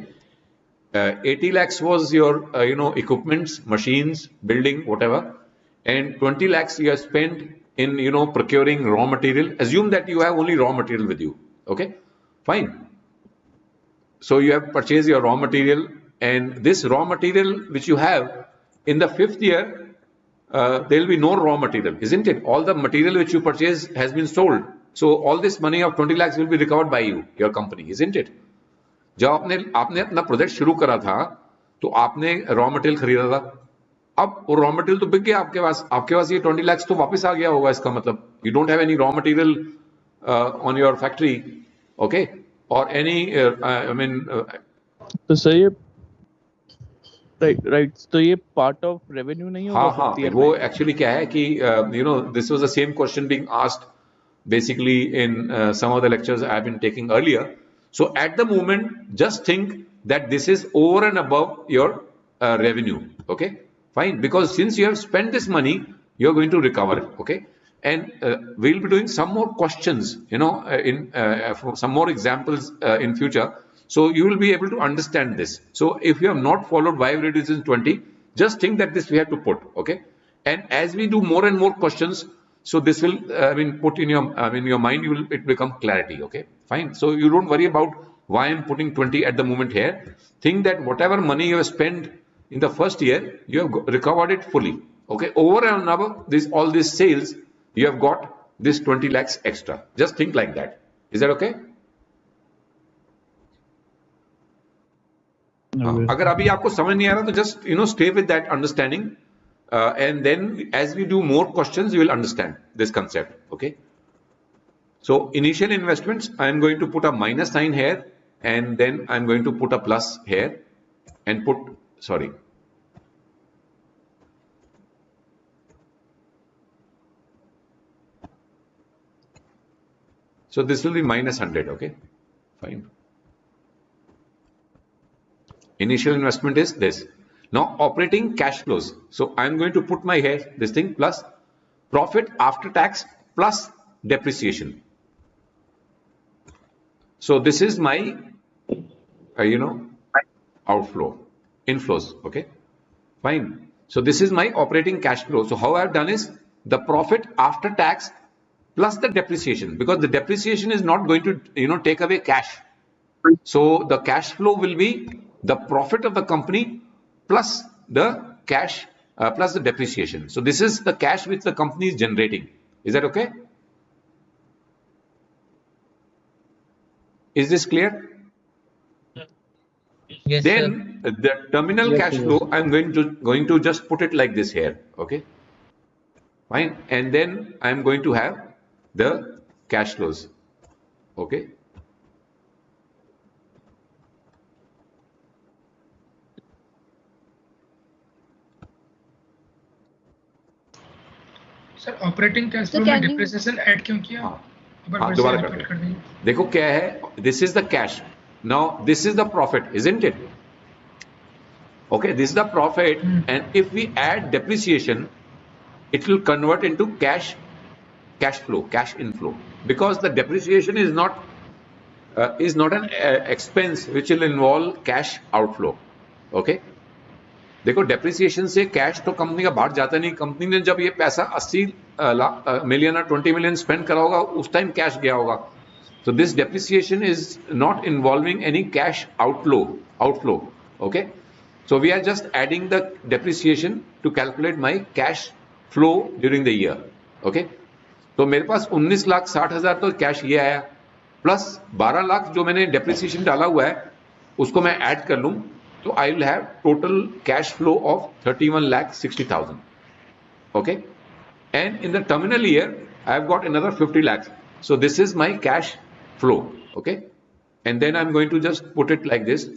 80 lakhs was your, equipments, machines, building, whatever. And 20 lakhs you have spent in, procuring raw material. Assume that you have only raw material with you. Okay. Fine. So you have purchased your raw material, and this raw material which you have in the 5th year, there will be no raw material, isn't it? All the material which you purchased has been sold. So all this money of 20 lakhs will be recovered by you, your company, isn't it? जब आपने अपना project शुरू करा था तो आपने raw material खरीदा था. अब वो रॉ मटेरियल तो बिक गया आपके पास ये 20 lakhs तो वापस आ गया होगा. इसका मतलब you don't have any raw material on your factory, okay, or any तो सर ये राइट तो ये पार्ट ऑफ रेवेन्यू नहीं होगा? हाँ, वो एक्चुअली क्या है कि this was the same question being asked basically in some of the lectures I have been taking earlier. So at the moment, just think that this is over and above your revenue. Okay, fine, because since you have spent this money, you are going to recover it. Okay, and we'll be doing some more questions, some more examples in future. So you will be able to understand this. So if you have not followed why we reduce 20, just think that this we have to put. Okay, and as we do more and more questions, so this will, put in your mind, it become clarity. Okay, fine. So you don't worry about why I'm putting 20 at the moment here. Think that whatever money you have spent in the first year, you have recovered it fully. Okay, over and above all these sales, you have got this 20 lakhs extra. Just think like that. Is that okay? अगर अभी आपको समझ नहीं आ रहा तो just stay with that understanding. And then as we do more questions, you will understand this concept. Okay. So initial investments, I'm going to put a minus sign here, and then I'm going to put a plus here and put, sorry. So this will be minus 100, okay? Fine. Initial investment is this. Now operating cash flows. So I'm going to put my here, this thing plus profit after tax plus depreciation. So this is my, outflow, inflows, okay? Fine. So this is my operating cash flow. So how I've done is the profit after tax plus the depreciation, because the depreciation is not going to, take away cash. So the cash flow will be the profit of the company plus the cash plus the depreciation. So this is the cash which the company is generating. Is that okay? Is this clear? Yes, then the terminal Yes, cash sir, flow, yes, sir. I'm going to just put it like this here. Okay. Fine. And then I'm going to have the cash flows. Okay. Sir operating cash So flow में can you depreciation add क्यों किया? एक बार फिर से दोबारा repeat करते कर दीजिए. हैं. देखो क्या है, this is the cash. Now this is the profit, isn't it? Okay, this is the profit, and if we add depreciation, it will convert into cash flow, cash inflow, because the depreciation is not an expense which will involve cash outflow. Okay. देखो depreciation से cash तो company का बाहर जाता नहीं. Company ने जब ये पैसा 80 मिलियन और 20 मिलियन स्पेंड करा होगा, उस टाइम कैश गया होगा. So this depreciation is not involving any cash outflow. Okay. So we are just adding the depreciation to calculate my cash flow during the year. Okay. तो मेरे पास 19,60,000 तो cash ये आया, प्लस 12 लाख जो मैंने डेप्रिसिएशन डाला हुआ है उसको मैं ऐड कर लूं, तो I will have total cash flow of 31,60,000. Okay. And in the terminal year, I have got another 50 lakhs. So this is my cash flow. Okay. And then I'm going to just put it like this.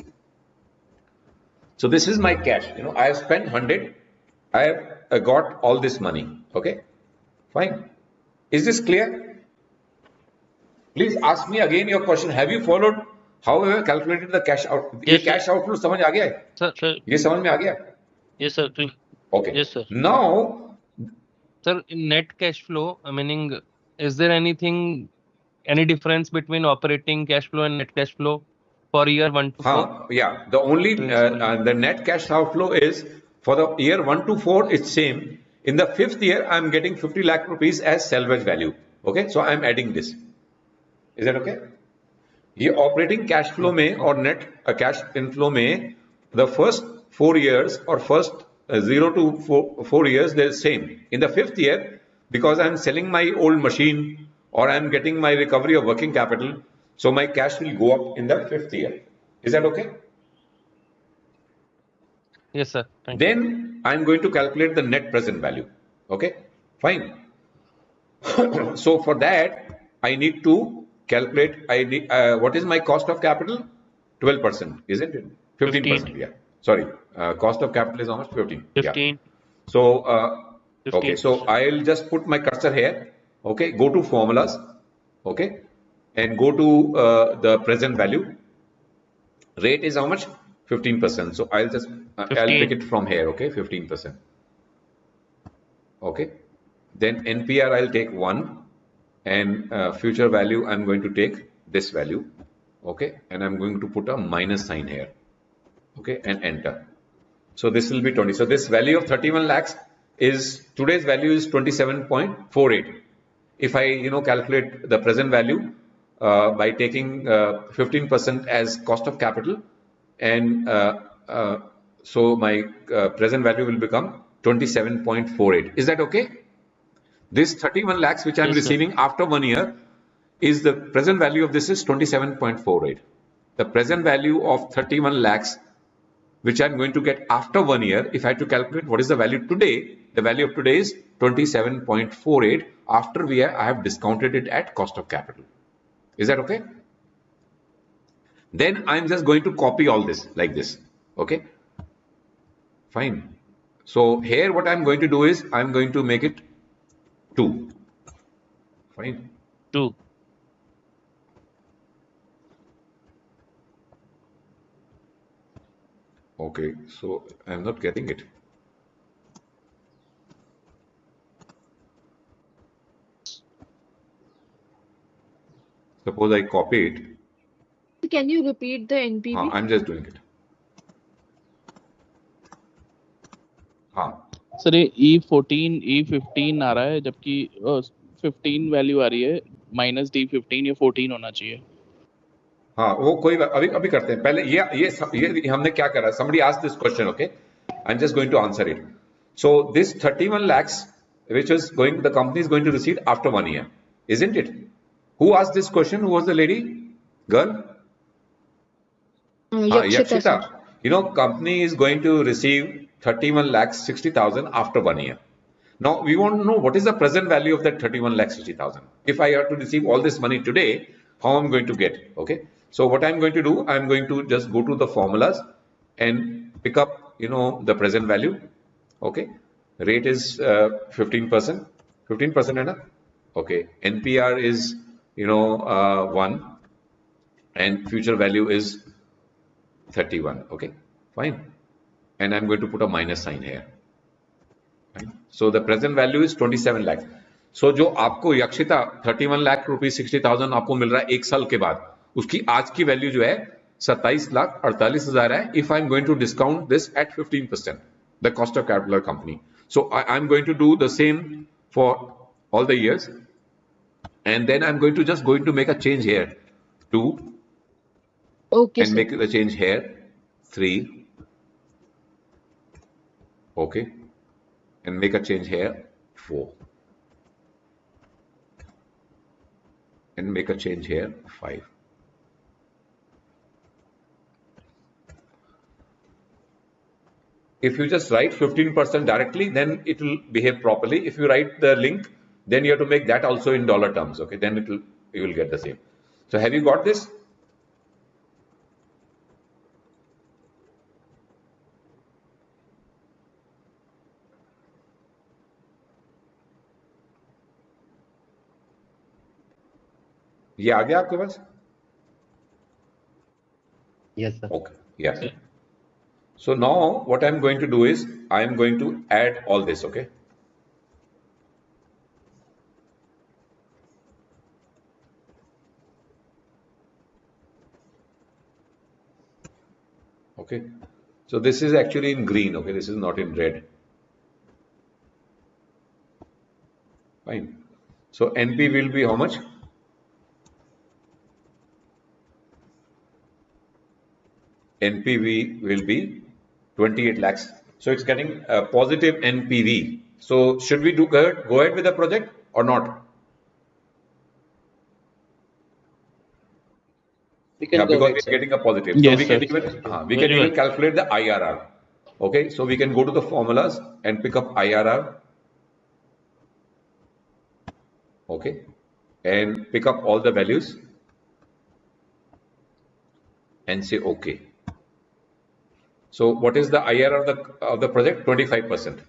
So this is my cash. I have spent 100. I have got all this money. Okay. Fine. Is this clear? Please ask me again your question. Have you followed how we have calculated the cash out? Yes, ये cash outflow समझ आ गया है? Sir. ये समझ में आ गया? Yes, sir. Okay. Yes, sir. Now, Sir, in net cash flow, meaning, is there any difference between operating cash flow and net cash flow for year 1 to 4? Yeah. The only the net cash outflow is for the year 1 to 4. It's same. In the 5th year, I'm getting 50 lakh rupees as salvage value. Okay. So I'm adding this. Is that okay? ये operating cash flow में और net cash inflow में the first 4 years or first 0 to 4 years they're same. In the 5th year, because I'm selling my old machine or I'm getting my recovery of working capital, so my cash will go up in the 5th year. Is that okay? Yes, sir. Thank Then I'm going to calculate the net present value. Okay, fine. So for that, I need to calculate. What is my cost of capital? 12%, isn't it? 15%. Yeah. Sorry. Cost of capital is how much? 15. 15. Yeah. So okay. So I'll just put my cursor here. Okay. Go to formulas. Okay. And go to the present value. Rate is how much? 15%. So I'll just I'll pick it from here. Okay. 15%. Okay. Then NPR I'll take 1, and future value I'm going to take this value. Okay. And I'm going to put a minus sign here. Okay. And enter. So this will be 20. So this value of 31 lakhs is, today's value is 27.48. If I calculate the present value by taking 15% as cost of capital, and so my present value will become 27.48. Is that okay? This 31 lakhs which I'm receiving after 1 year is the present value of this is 27.48. The present value of 31 lakhs which I'm going to get after 1 year, if I had to calculate what is the value today, the value of today is 27.48 after I have discounted it at cost of capital. Is that okay? Then I'm just going to copy all this like this. Okay, fine. So here what I'm going to do is I'm going to make it 2. Fine. 2. Okay, so I'm not getting it. Suppose I copy it. Can you repeat the NPV? I'm just doing it. हाँ. Sir ये E14 E15 आ रहा है जबकि 15 value आ रही है minus D15 ये 14 होना चाहिए. हाँ वो कोई अभी करते हैं पहले ये हमने क्या करा somebody asked this question okay I'm just going to answer it so this 31 lakhs which is going the company is going to receive after 1 year isn't it who asked this question who was the lady girl Yakshita you know company is going to receive 31 lakhs 60,000 after 1 year now we want to know what is the present value of that 31 lakhs 60,000 if I have to receive all this money today how I'm going to get okay so what I'm going to do I'm going to just go to the formulas and pick up you know the present value okay rate is 15% है ना okay NPR is you know 1 and future value is 31 okay fine and I'm going to put a minus sign here so the present value is 27 lakhs so जो आपको यक्षिता 31 lakh rupees 60,000 आपको मिल रहा है 1 साल के बाद उसकी आज की वैल्यू जो है 27 लाख 48,000 है if I'm going to discount this at 15% the cost of capital of company so I'm going to do the same for all the years and then I'm going to make a change here 2 okay and sir. make the change here 3 okay and make a change here 4 and make a change here 5 if you just write 15% directly then it will behave properly if you write the link then you have to make that also in dollar terms okay then you will get the same so have you got this ये आ गया आपके पास Yes, sir. okay yes so now what I'm going to do is I'm going to add all this okay okay so this is actually in green okay this is not in red fine so NP will be how much NPV will be 28 lakhs so it's getting a positive NPV so should we go ahead with the project or not We can go because ahead, we are sir. getting a positive Yes, so we can sir. even we can even calculate the IRR okay so we can go to the formulas and pick up IRR okay and pick up all the values and say okay so what is the IRR of the project 25%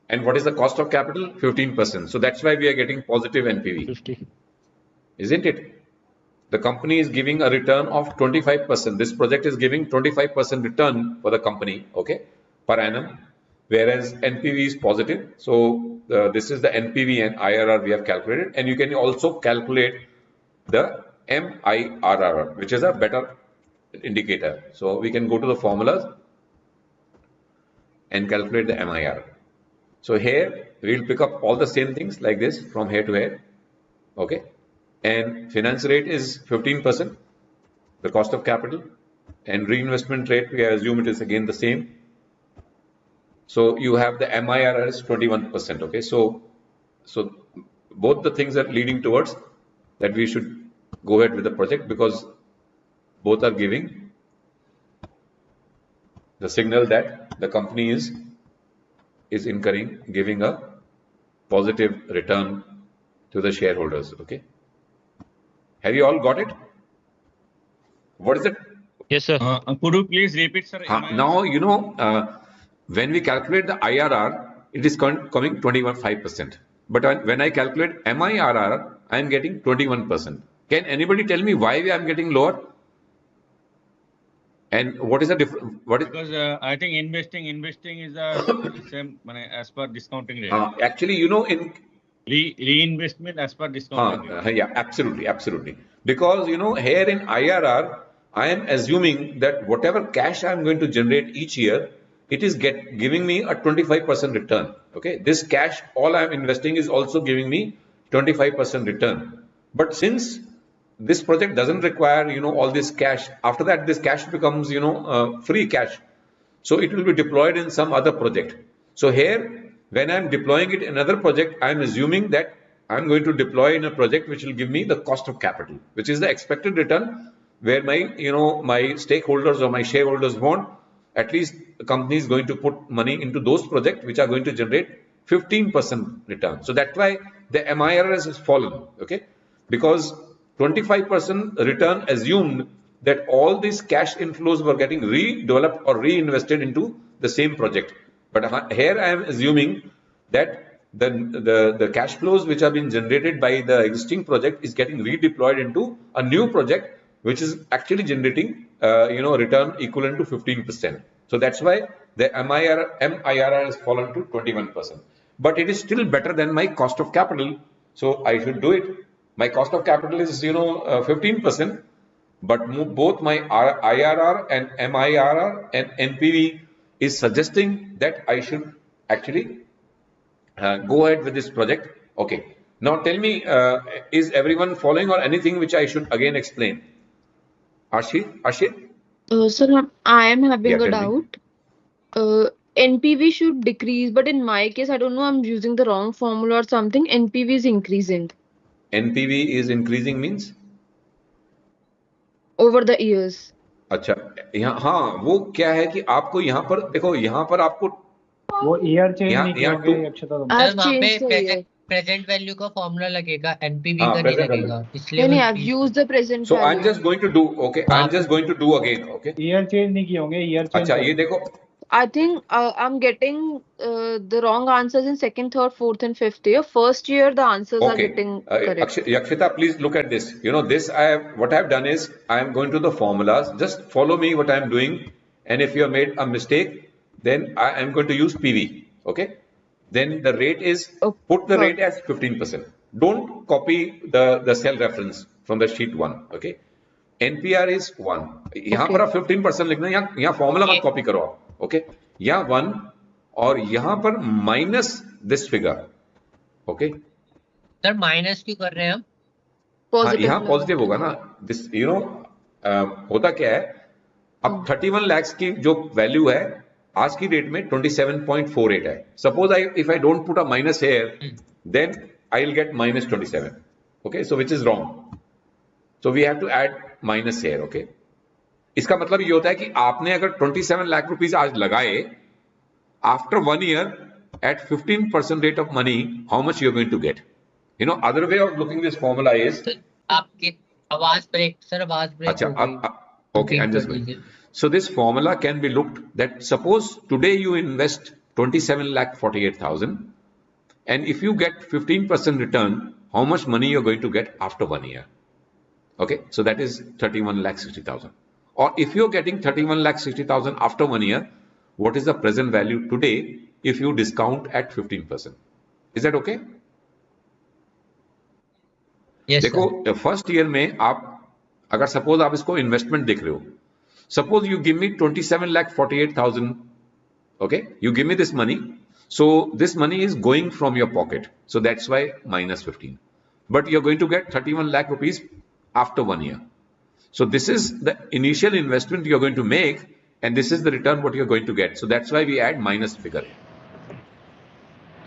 and what is the cost of capital 15% so that's why we are getting positive NPV 50. isn't it the company is giving a return of 25% this project is giving 25% return for the company okay per annum whereas NPV is positive so this is the NPV and IRR we have calculated and you can also calculate the MIRR which is a better indicator so we can go to the formulas and calculate the MIR so here we will pick up all the same things like this from here to here okay and finance rate is 15% the cost of capital and reinvestment rate we assume it is again the same so you have the MIR as 21% okay so both the things are leading towards that we should go ahead with the project because both are giving the signal that the company is giving a positive return to the shareholders. Okay. Have you all got it? What is it? Yes, sir. Could you please repeat, sir? Now, you know, when we calculate the IRR, it is coming 21.5%. But when I calculate MIRR, I am getting 21%. Can anybody tell me why I am getting lower? And what is the difference? Because I think investing is the same as per discounting rate. Actually, you know, in reinvestment as per discounting rate. Yeah, absolutely. Because, you know, here in IRR, I am assuming that whatever cash I am going to generate each year, it is giving me a 25% return. Okay, this cash, all I am investing is also giving me 25% return. But since this project doesn't require, you know, all this cash, after that, this cash becomes, you know, free cash. So it will be deployed in some other project. So here, when I'm deploying it in another project, I'm assuming that I'm going to deploy in a project which will give me the cost of capital, which is the expected return, where my, you know, my stakeholders or my shareholders want at least the company is going to put money into those projects which are going to generate 15% return. So that's why the MIR has fallen, okay? Because 25% return assumed that all these cash inflows were getting redeveloped or reinvested into the same project. But here I am assuming that the cash flows which have been generated by the existing project is getting redeployed into a new project which is actually generating you know, return equivalent to 15%. So that's why the MIRR has fallen to 21%. But it is still better than my cost of capital, so I should do it. My cost of capital is, you know, 15%, but both my IRR and MIRR and NPV is suggesting that I should actually go ahead with this project. Okay. Now tell me, is everyone following or anything which I should again explain? Ashit? Sir, I am having Yeah, a tell me. doubt. NPV should decrease, but in my case, I don't know, I'm using the wrong formula or something. NPV is increasing NPV is increasing means? over the years. अच्छा, यहाँ हाँ, वो क्या है कि आपको यहाँ पर देखो, यहाँ पर आपको वो ईयर चेंज नहीं किए यहाँ होंगे टू अक्षता तुम। I सर have वहाँ पे changed the year. Present value का फॉर्मूला लगेगा, एनपीवी हाँ का नहीं present value. लगेगा, इसलिए नहीं, वो I've increase used the present So I'm value. just going to do, okay, I'm just going to do again, okay. Year change नहीं किए होंगे, ईयर चेंज अच्छा, ये करो। देखो, I think I'm getting the wrong answers in second, third, fourth, and fifth year. First year, the answers are okay. getting correct. Yakshita, please look at this. You know, this what I've done is I am going to the formulas. Just follow me what I am doing, and if you have made a mistake, then I am going to use PV. Okay. Then the rate is put the rate as 15%. Don't copy the cell reference from the sheet 1. Okay. NPR is 1. यहाँ पर आप 15% लिखना, यहाँ formula मत copy करो आप. Okay, यहाँ 1 और यहाँ पर minus this figure. Okay sir minus क्यों कर रहे हैं हम? Positive यहाँ लगा पॉजिटिव के। होगा ना. दिस यू नो होता क्या है, अब 31 lakhs की जो वैल्यू है आज की डेट में 27.48 है. Suppose if I don't put a minus here, then I will get minus 27. Okay, so which is wrong. So we have to add minus here. Okay, इसका मतलब ये होता है कि आपने अगर 27 लाख रुपीस आज लगाए, after 1 year at 15% rate of money, how much you're going to get? You know, other way of looking this formula is. आपकी आवाज ब्रेक, सर आवाज ब्रेक हो गई. Okay, I'm just going. So this formula can be looked that suppose today you invest 27,48,000, and if you get 15% return, how much money you're going to get after 1 year? Okay, so that is 31,60,000. Or if you're getting 31,60,000 after 1 year, what is the present value today if you discount at 15%? Is that okay? Yes, देखो first year में आप अगर suppose आप इसको investment देख रहे हो, suppose you give me 27,48,000. okay, you give me this money, so this money is going from your pocket, so that's why minus 15. But you're going to get 31 lakh rupees after 1 year. So this is the initial investment you're going to make, and this is the return what you're going to get. So that's why we add minus figure.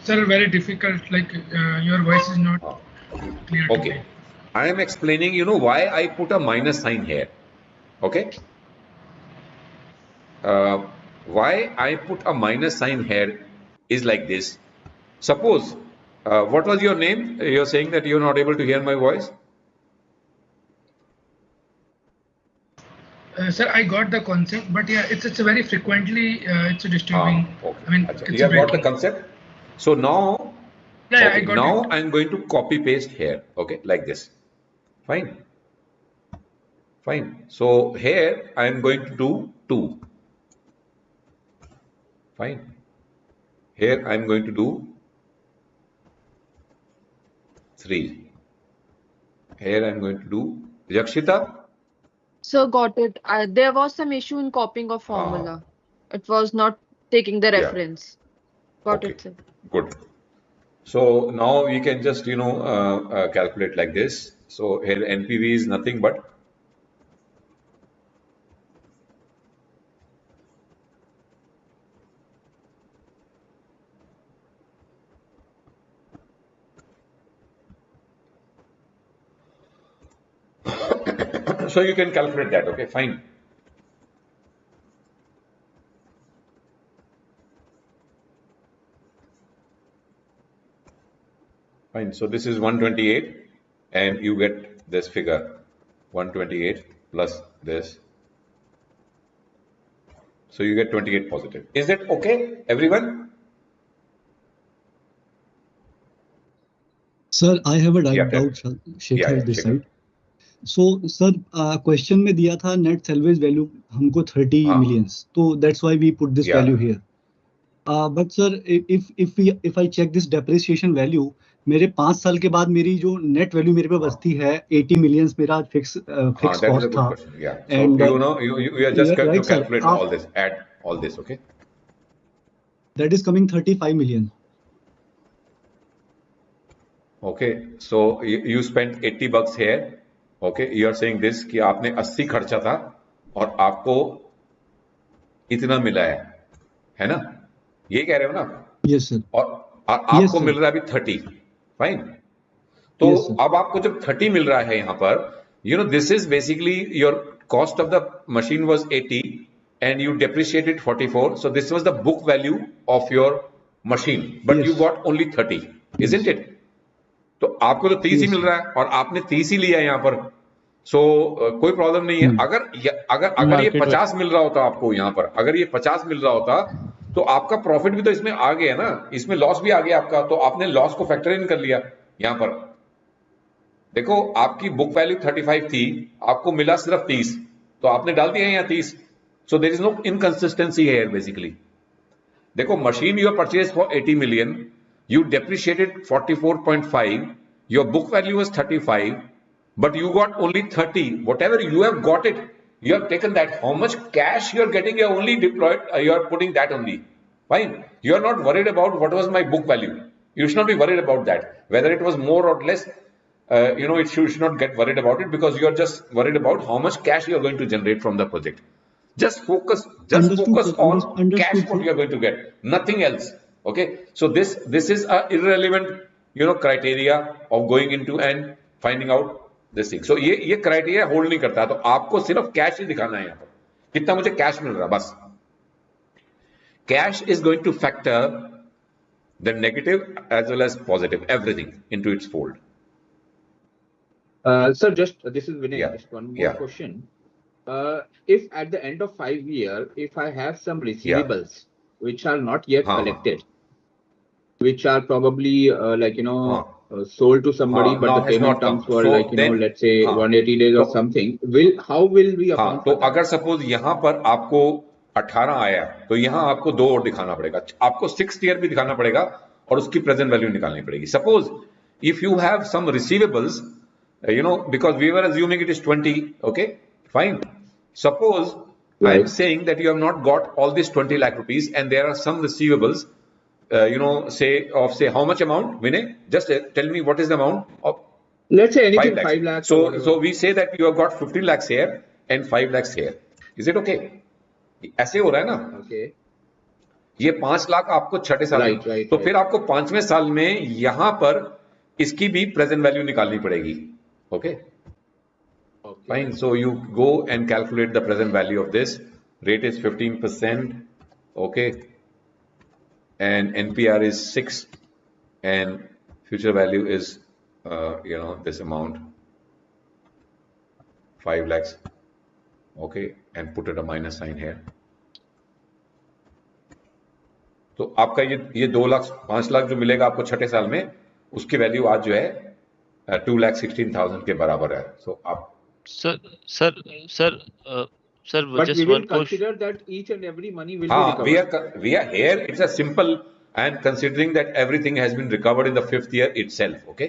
Sir, very difficult, like your voice is not clear to Okay, me. I am explaining, you know, why I put a minus sign here. Okay, why I put a minus sign here is like this. Suppose What was your name? You're saying that you're not able to hear my voice? Sir, I got the concept, but yeah, it's a very frequently it's a disturbing. Okay. I mean, Achha, it's you a have got the breaking. concept. So now, Yeah, I okay, got now it. I'm going to copy paste here. Okay, like this. Fine. Fine. So here I'm going to do 2. Fine. Here I'm going to do 3. Here I'm going to do Yakshita. So got it. There was some issue in copying of formula. It was not taking the Yeah. reference. Got Okay. it, sir. Good. So now we can just calculate like this. So here NPV is nothing but so you can calculate that. Okay, fine. Fine. So this is 128 and you get this figure 128 plus this. So you get 28 positive. Is that okay, everyone? Sir, I have a Yeah, doubt, Shekhar this Shekhar. side. So, sir, question में दिया था net salvage value हमको 30 millions. So that's why we put this value here. But sir, if I check this depreciation value, मेरे 5 साल के बाद मेरी जो net value मेरे पे बचती है 80 millions मेरा fixed That is a cost good था. question. Yeah. So And you are just going to right, sir. calculate all this, add all this, okay? That is coming 35 million. Okay. So you spent 80 bucks here. Okay. You are saying this कि आपने 80 खर्चा था और आपको इतना मिला है ना? ये कह रहे हो ना? Yes, sir. और आपको मिल रहा है अभी 30. फाइन. तो अब आपको जब 30 मिल रहा है यहां पर, this is basically your cost of the machine was 80 and you depreciated 44. So this was the book value of your machine, but you got only 30, isn't it? तो आपको तो 30 ही मिल रहा है और आपने 30 ही लिया है यहां पर. सो कोई प्रॉब्लम नहीं है. अगर ये 50 मिल रहा होता आपको यहां पर, अगर ये 50 मिल रहा होता तो आपका प्रॉफिट भी तो इसमें आ गया ना, इसमें लॉस भी आ गया आपका, तो आपने लॉस को फैक्टर इन कर लिया यहां पर. देखो आपकी बुक वैल्यू 35 थी, आपको मिला सिर्फ 30, तो आपने डाल दिया यहाँ 30. So there is no inconsistency here basically. देखो machine you purchase for 80 million, you depreciated 44.5, your book value was 35, but you got only 30. Whatever you have got it, you have taken that. How much cash you are getting, you are only deployed, you are putting that only. Fine. You are not worried about what was my book value. You should not be worried about that. Whether it was more or less, it should not get worried about it, because you are just worried about how much cash you are going to generate from the project. Just focus on cash what you are going to get, nothing else. Okay, so this is a irrelevant criteria of going into and finding out this thing. So ये criteria hold नहीं करता, तो आपको सिर्फ cash ही दिखाना है यहाँ पर, कितना मुझे कैश मिल रहा, बस. Cash is going to factor the negative as well as positive, everything into its fold. Sir, this is Vinay. Just one more question. If at the end of 5 years, if I have some receivables which are not yet collected, which are probably sold to somebody, but the payment comes for let's say 180 days or something, how will we account? तो अगर suppose यहाँ पर आपको 18 आया, तो यहाँ आपको 2 और दिखाना पड़ेगा, आपको 6th year भी दिखाना पड़ेगा और उसकी प्रेजेंट वैल्यू निकालनी पड़ेगी. Suppose if you have some receivables, because we were assuming it is 20, okay, fine. Suppose I am saying that you have not got all this 20 lakh rupees and there are some receivables, say how much amount, Vinay? Just tell me what is the amount of. Let's say anything 5 lakhs. So we say that you have got 15 lakhs here and 5 lakhs here. Is it okay? ऐसे हो रहा है ना? Okay. ये 5 लाख आपको छठे साल में, तो फिर आपको 5वें साल में यहां पर इसकी भी प्रेजेंट वैल्यू निकालनी पड़ेगी. Okay. Fine. So you go and calculate the present value of this. Rate is 15%. Okay. And NPR is 6. And future value is this amount 5 lakhs, okay, and put it a minus sign here. तो आपका ये 2 लाख 5 लाख जो मिलेगा आपको छठे साल में, उसकी वैल्यू आज जो है 2,16,000 के बराबर है. सो आप Sir, but just we will one question. consider that each and every money will be recovered. We are here. It's a simple, and considering that everything has been recovered in the 5th year itself. Okay.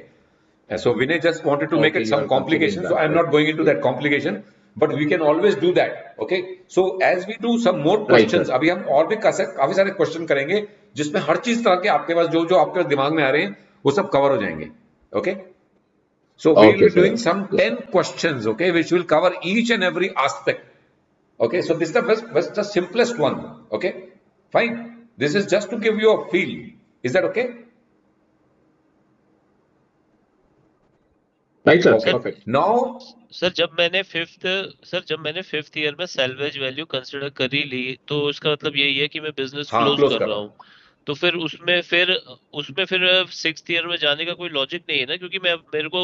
So Vinay just wanted to make it some complication. So I'm not going into that complication, but we can always do that. Okay. So as we do some more questions, अभी हम और भी काफी सारे question करेंगे जिसमें हर चीज तरह के आपके पास जो आपके दिमाग में आ रहे हैं वो सब कवर हो जाएंगे. Okay. So we will be doing some 10 questions. Okay, which will cover each and every aspect. Okay, so this is the simplest one. Okay, fine. This is just to give you a feel. Is that okay? Right, sir. Okay. Perfect. Now, sir जब मैंने fifth year में salvage value consider कर ही ली, तो इसका मतलब यही है कि मैं बिजनेस क्लोज कर रहा हूँ. तो फिर उसमें फिर 6th ईयर में जाने का कोई लॉजिक नहीं है ना, क्योंकि मेरे को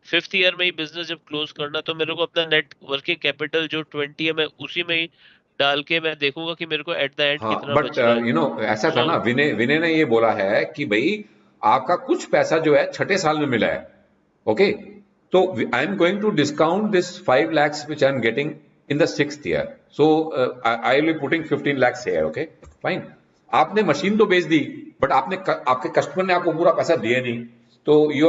5th ईयर में ही बिजनेस जब क्लोज करना, तो मेरे को अपना नेट वर्किंग कैपिटल जो 20 है मैं उसी में ही डाल के मैं देखूंगा कि मेरे को एट द एंड कितना बच रहा है. ऐसा था ना, विनय ने ये बोला है कि भाई आपका कुछ पैसा जो है छठे साल में मिला है. ओके, तो I am going to discount this 5 lakhs which I am getting in the 6th year. So I will be putting 15 lakhs here. Okay, fine. आपने मशीन तो बेच दी, बट आपके कस्टमर ने आपको पूरा पैसा दिया नहीं, तो you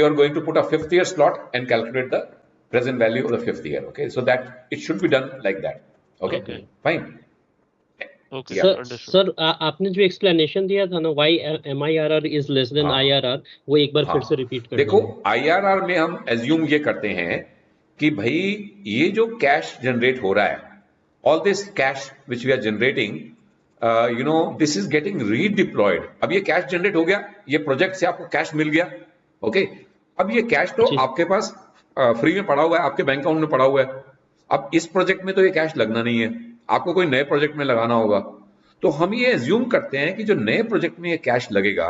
are going to put a 5th year slot and calculate the present value of the 5th year. Okay, so that it should be done like that. Okay, fine. Okay, sir आपने जो explanation दिया था ना, why MIRR is less than IRR, वो एक बार फिर से repeat कर देखो. IRR में हम एज्यूम ये करते हैं कि भाई ये जो कैश जनरेट हो रहा है, all this cash which we are generating, this is getting redeployed. अब ये कैश जनरेट हो गया, ये प्रोजेक्ट से आपको कैश मिल गया. ओके, अब ये कैश तो आपके पास फ्री में पड़ा हुआ है, आपके बैंक अकाउंट में पड़ा हुआ है. अब इस प्रोजेक्ट में तो ये कैश लगना नहीं है, आपको कोई नए प्रोजेक्ट में लगाना होगा. तो हम ये एज्यूम करते हैं कि जो नए प्रोजेक्ट में ये कैश लगेगा,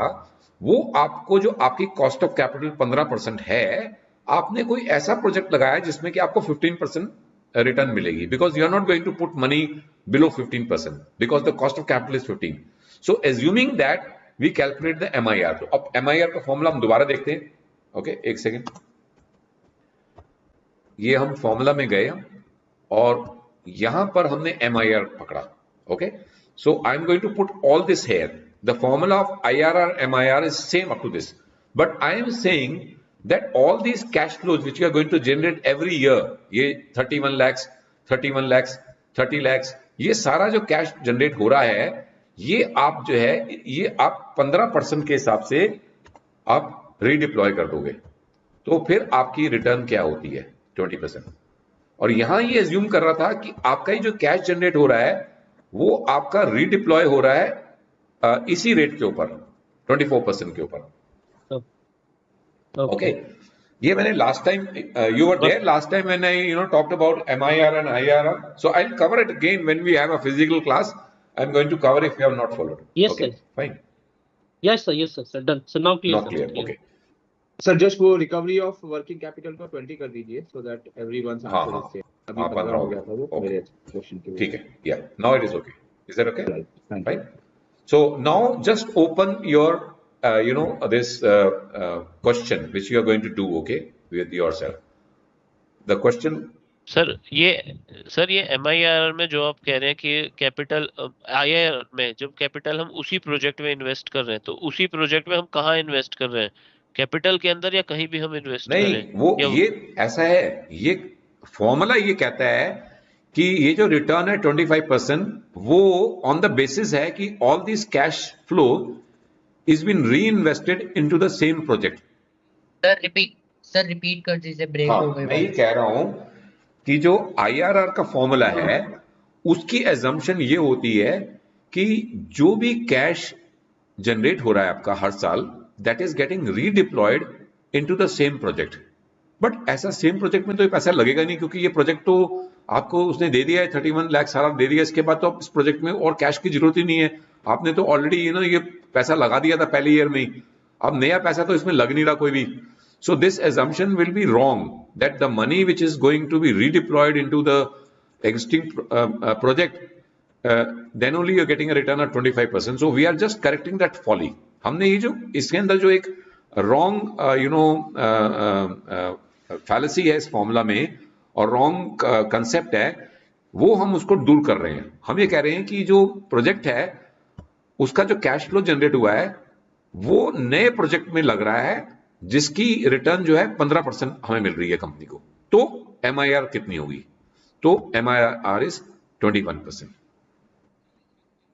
वो आपको जो आपकी कॉस्ट ऑफ कैपिटल 15% है, आपने कोई ऐसा प्रोजेक्ट लगाया जिसमें कि आपको 15% रिटर्न मिलेगी, because you are not going to put money below 15%, because the cost of capital is 15. So assuming that we calculate the MIR. तो अब MIR का फॉर्मूला हम दोबारा देखते हैं. ओके, एक सेकेंड. ये हम फॉर्मूला में गए और यहां पर हमने MIR पकड़ा. Okay, so I am going to put all this here. The formula of IRR MIR is same up to this, but I am saying that all these cash flows which you are going to generate every year, ये 31 lakhs, 31 lakhs, 30 lakhs, ये सारा जो cash generate हो रहा है, ये आप जो है ये आप 15% के हिसाब से आप रीडिप्लॉय कर दोगे, तो फिर आपकी रिटर्न क्या होती है 20%. और यहां ये एज्यूम कर रहा था कि आपका ही जो कैश जनरेट हो रहा है वो आपका रीडिप्लॉय हो रहा है इसी रेट के ऊपर 24% के ऊपर. Okay. ये मैंने last time you were there last time when I talked about MIR and IRR. So I'll cover it again when we have a physical class. I'm going to cover if you have not followed. Yes, okay, sir. Fine. Yes, sir. Done. So now clear. Not clear. Okay. Sir, just वो recovery of working capital को 20 कर दीजिए, so that everyone's answer is same. अभी 15 हो गया था वो मेरे question के लिए. ठीक है. Yeah. Now it is okay. Is that okay? Right. Thank Fine. So now just open your this question which you are going to do, okay, with yourself. The question. Sir ये MIR में जो आप कह रहे हैं कि capital IRR में जब कैपिटल हम उसी प्रोजेक्ट में इन्वेस्ट कर रहे हैं, तो उसी प्रोजेक्ट में हम कहाँ इन्वेस्ट कर रहे हैं, कैपिटल के अंदर या कहीं भी हम इन्वेस्ट कर रहे हैं? नहीं, वो ये ऐसा है, ये फॉर्मूला ये कहता है कि ये जो रिटर्न है 25% वो ऑन द बेसिस है कि all this cash flow is been reinvested into the same project. Sir repeat कर दीजिए, ब्रेक हो गए. मैं ये कह रहा हूं कि जो IRR का फॉर्मूला है उसकी एजम्पशन ये होती है कि जो भी कैश जनरेट हो रहा है आपका हर साल, that is getting redeployed into the same project. But ऐसा सेम प्रोजेक्ट में तो ये पैसा लगेगा नहीं, क्योंकि ये प्रोजेक्ट तो आपको उसने दे दिया है, 31 लाख सारा दे दिया. इसके बाद तो इस प्रोजेक्ट में और कैश की जरूरत ही नहीं है. आपने तो ऑलरेडी ये पैसा लगा दिया था पहले ईयर में ही. अब नया पैसा तो इसमें लग नहीं रहा कोई भी. So this assumption will be wrong that the money which is going to be redeployed into the existing project, then only you're getting a return of 25%. So we are just correcting that folly. हमने ये जो इसके अंदर जो एक wrong fallacy है इस formula में और wrong concept है, वो हम उसको दूर कर रहे हैं. हम ये कह रहे हैं कि जो प्रोजेक्ट है उसका जो कैश फ्लो जनरेट हुआ है वो नए प्रोजेक्ट में लग रहा है जिसकी रिटर्न जो है 15% हमें मिल रही है कंपनी को. तो MIR कितनी होगी? तो MIR इज 21%.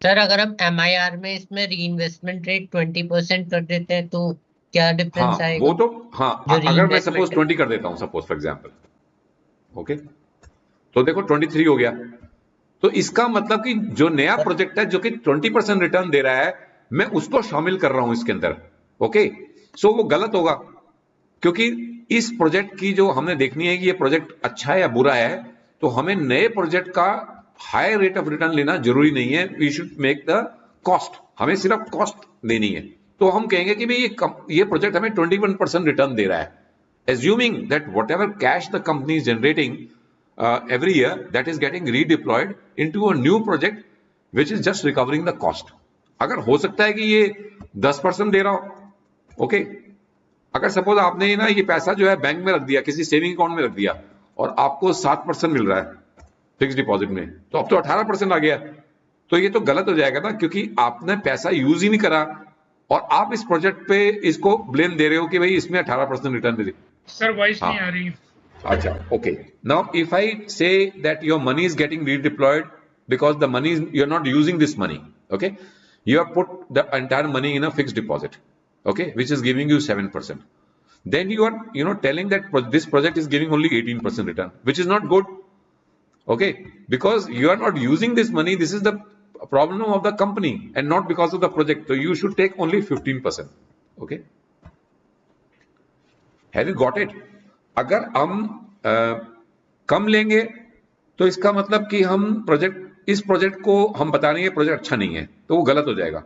सर अगर हम MIR में इसमें रीइन्वेस्टमेंट रेट 20% कर देते हैं तो क्या डिफरेंस आएगा? वो तो अगर मैं सपोज 20 कर देता हूं सपोज फॉर एग्जांपल, ओके, तो देखो 23 हो गया. तो इसका मतलब कि जो नया प्रोजेक्ट है जो कि 20% रिटर्न दे रहा है, मैं उसको शामिल कर रहा हूं इसके अंदर. ओके, सो वो गलत होगा क्योंकि इस प्रोजेक्ट की जो हमने देखनी है कि ये प्रोजेक्ट अच्छा है या बुरा है, तो हमें नए प्रोजेक्ट का हाई रेट ऑफ रिटर्न लेना जरूरी नहीं है. We should make the cost, हमें सिर्फ कॉस्ट लेनी है. तो हम कहेंगे कि भाई ये प्रोजेक्ट हमें 21% रिटर्न दे रहा है, assuming that whatever cash the company is generating every year, that is getting redeployed into a new project which is just recovering the cost. अगर हो सकता है कि ये 10% दे रहा हो, ओके, अगर सपोज आपने ना ये पैसा जो है बैंक में रख दिया, किसी सेविंग अकाउंट में रख दिया और आपको 7% मिल रहा है फिक्स डिपॉजिट में, तो अब तो 18% आ गया. तो ये तो गलत हो जाएगा ना, क्योंकि आपने पैसा यूज ही नहीं करा और आप इस प्रोजेक्ट पे इसको ब्लेम दे रहे हो कि भाई इसमें 18% रिटर्न दे. सर वॉइस नहीं आ रही. अच्छा, okay. Now, if I say that your money is getting redeployed because the money is, you're not using this money, okay? You have put the entire money in a fixed deposit, okay, which is giving you 7%. Then you are, telling that this project is giving only 18% return, which is not good, okay? Because you are not using this money. This is the problem of the company and not because of the project. So you should take only 15%, okay? Have you got it? अगर हम कम लेंगे तो इसका मतलब कि हम इस project को हम बता रहे हैं प्रोजेक्ट अच्छा नहीं है, तो वो गलत हो जाएगा.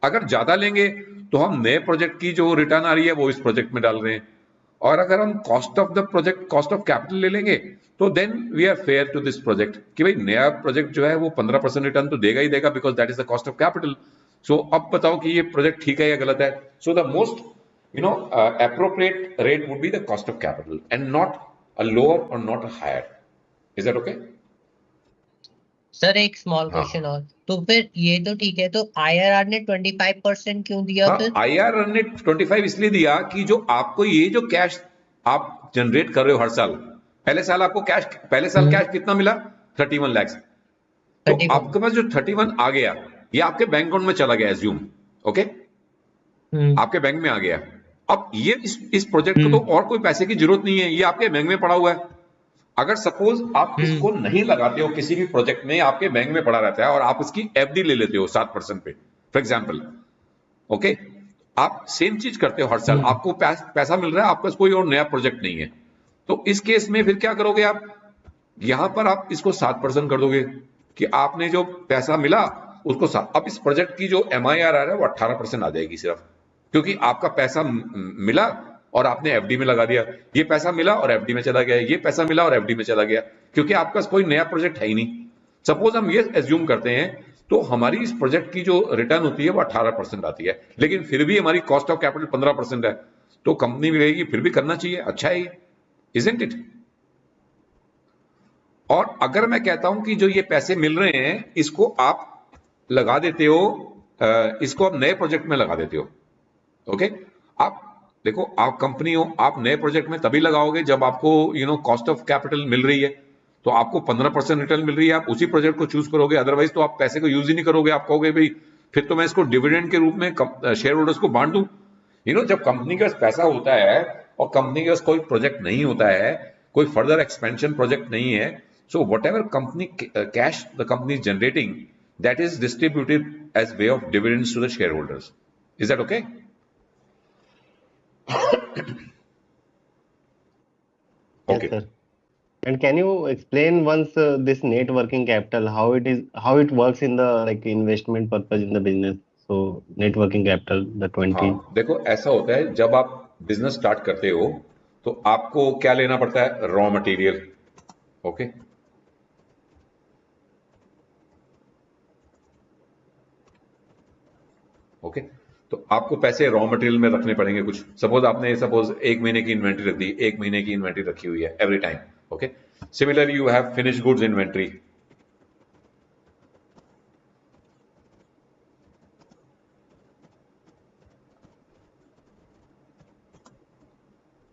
अगर ज्यादा लेंगे तो हम नए प्रोजेक्ट की जो रिटर्न आ रही है वो इस प्रोजेक्ट में डाल रहे हैं. और अगर हम cost of the project, cost of capital ले लेंगे तो then we are fair to this project कि भाई नया प्रोजेक्ट जो है वो 15% रिटर्न तो देगा ही देगा, because that is the cost of capital. So अब बताओ कि ये प्रोजेक्ट ठीक है या गलत है. So the most appropriate rate would be the cost of capital and not a lower or not a higher. Is that okay? Sir एक स्मॉल क्वेश्चन और, तो फिर ये तो ठीक है, तो IRR ने 25% क्यों दिया? फिर IRR ने 25 इसलिए दिया कि जो आपको ये जो कैश आप जनरेट कर रहे हो हर साल, पहले साल आपको कैश, पहले साल कैश कितना मिला? 31 लाख. तो आपके पास जो 31 आ गया ये आपके बैंक अकाउंट में चला गया, एज्यूम, ओके, आपके बैंक में आ गया. अब ये इस प्रोजेक्ट को तो और कोई पैसे की जरूरत नहीं है, ये आपके बैंक में पड़ा हुआ है. अगर सपोज आप इसको नहीं लगाते हो किसी भी प्रोजेक्ट में, आपके बैंक में पड़ा रहता है और आप उसकी FD ले लेते हो 7% पे फॉर एग्जांपल, ओके, आप सेम चीज करते हो हर साल, आपको पैसा मिल रहा है, आपका कोई और नया प्रोजेक्ट नहीं है, तो इस केस में फिर क्या करोगे आप? यहां पर आप इसको 7% कर दोगे कि आपने जो पैसा मिला उसको 7. अब इस प्रोजेक्ट की जो MIR आ रहा है वो 18% आ जाएगी सिर्फ, क्योंकि आपका पैसा मिला और आपने FD में लगा दिया. ये पैसा मिला और FD में चला गया, ये पैसा मिला और FD में चला गया, क्योंकि आपका कोई नया प्रोजेक्ट है ही नहीं. सपोज हम ये एज्यूम करते हैं तो हमारी इस प्रोजेक्ट की जो रिटर्न होती है वो 18% आती है, लेकिन फिर भी हमारी कॉस्ट ऑफ कैपिटल 15% है, तो कंपनी भी रहेगी फिर भी करना चाहिए, अच्छा है, इजंट इट? और अगर मैं कहता हूं कि जो ये पैसे मिल रहे हैं इसको आप लगा देते हो, इसको आप नए प्रोजेक्ट में लगा देते हो, ओके, आप देखो, आप कंपनी हो, आप नए प्रोजेक्ट में तभी लगाओगे जब आपको कॉस्ट ऑफ कैपिटल मिल रही है, तो आपको 15% रिटर्न मिल रही है, आप उसी प्रोजेक्ट को चूज करोगे. अदरवाइज तो आप पैसे को यूज ही नहीं करोगे, आप कहोगे भाई फिर तो मैं इसको डिविडेंड के रूप में शेयर होल्डर्स को बांट दूं. जब कंपनी के पास पैसा होता है और कंपनी के पास कोई प्रोजेक्ट नहीं होता है, कोई फर्दर एक्सपेंशन प्रोजेक्ट नहीं है, so whatever company cash the company is generating, that is distributed as way of dividends to the shareholders. Is that okay? Yes, sir. And can you explain once this net working capital, how it works in the investment purpose in the business? So net working capital, the 20. हाँ, देखो ऐसा होता है जब आप business start करते हो तो आपको क्या लेना पड़ता है? Raw material. ओके, ओके, तो आपको पैसे रॉ मटेरियल में रखने पड़ेंगे कुछ। सपोज एक महीने की इन्वेंट्री रख दी, एक महीने की इन्वेंट्री रखी हुई है every time. Okay, similarly you have finish goods inventory.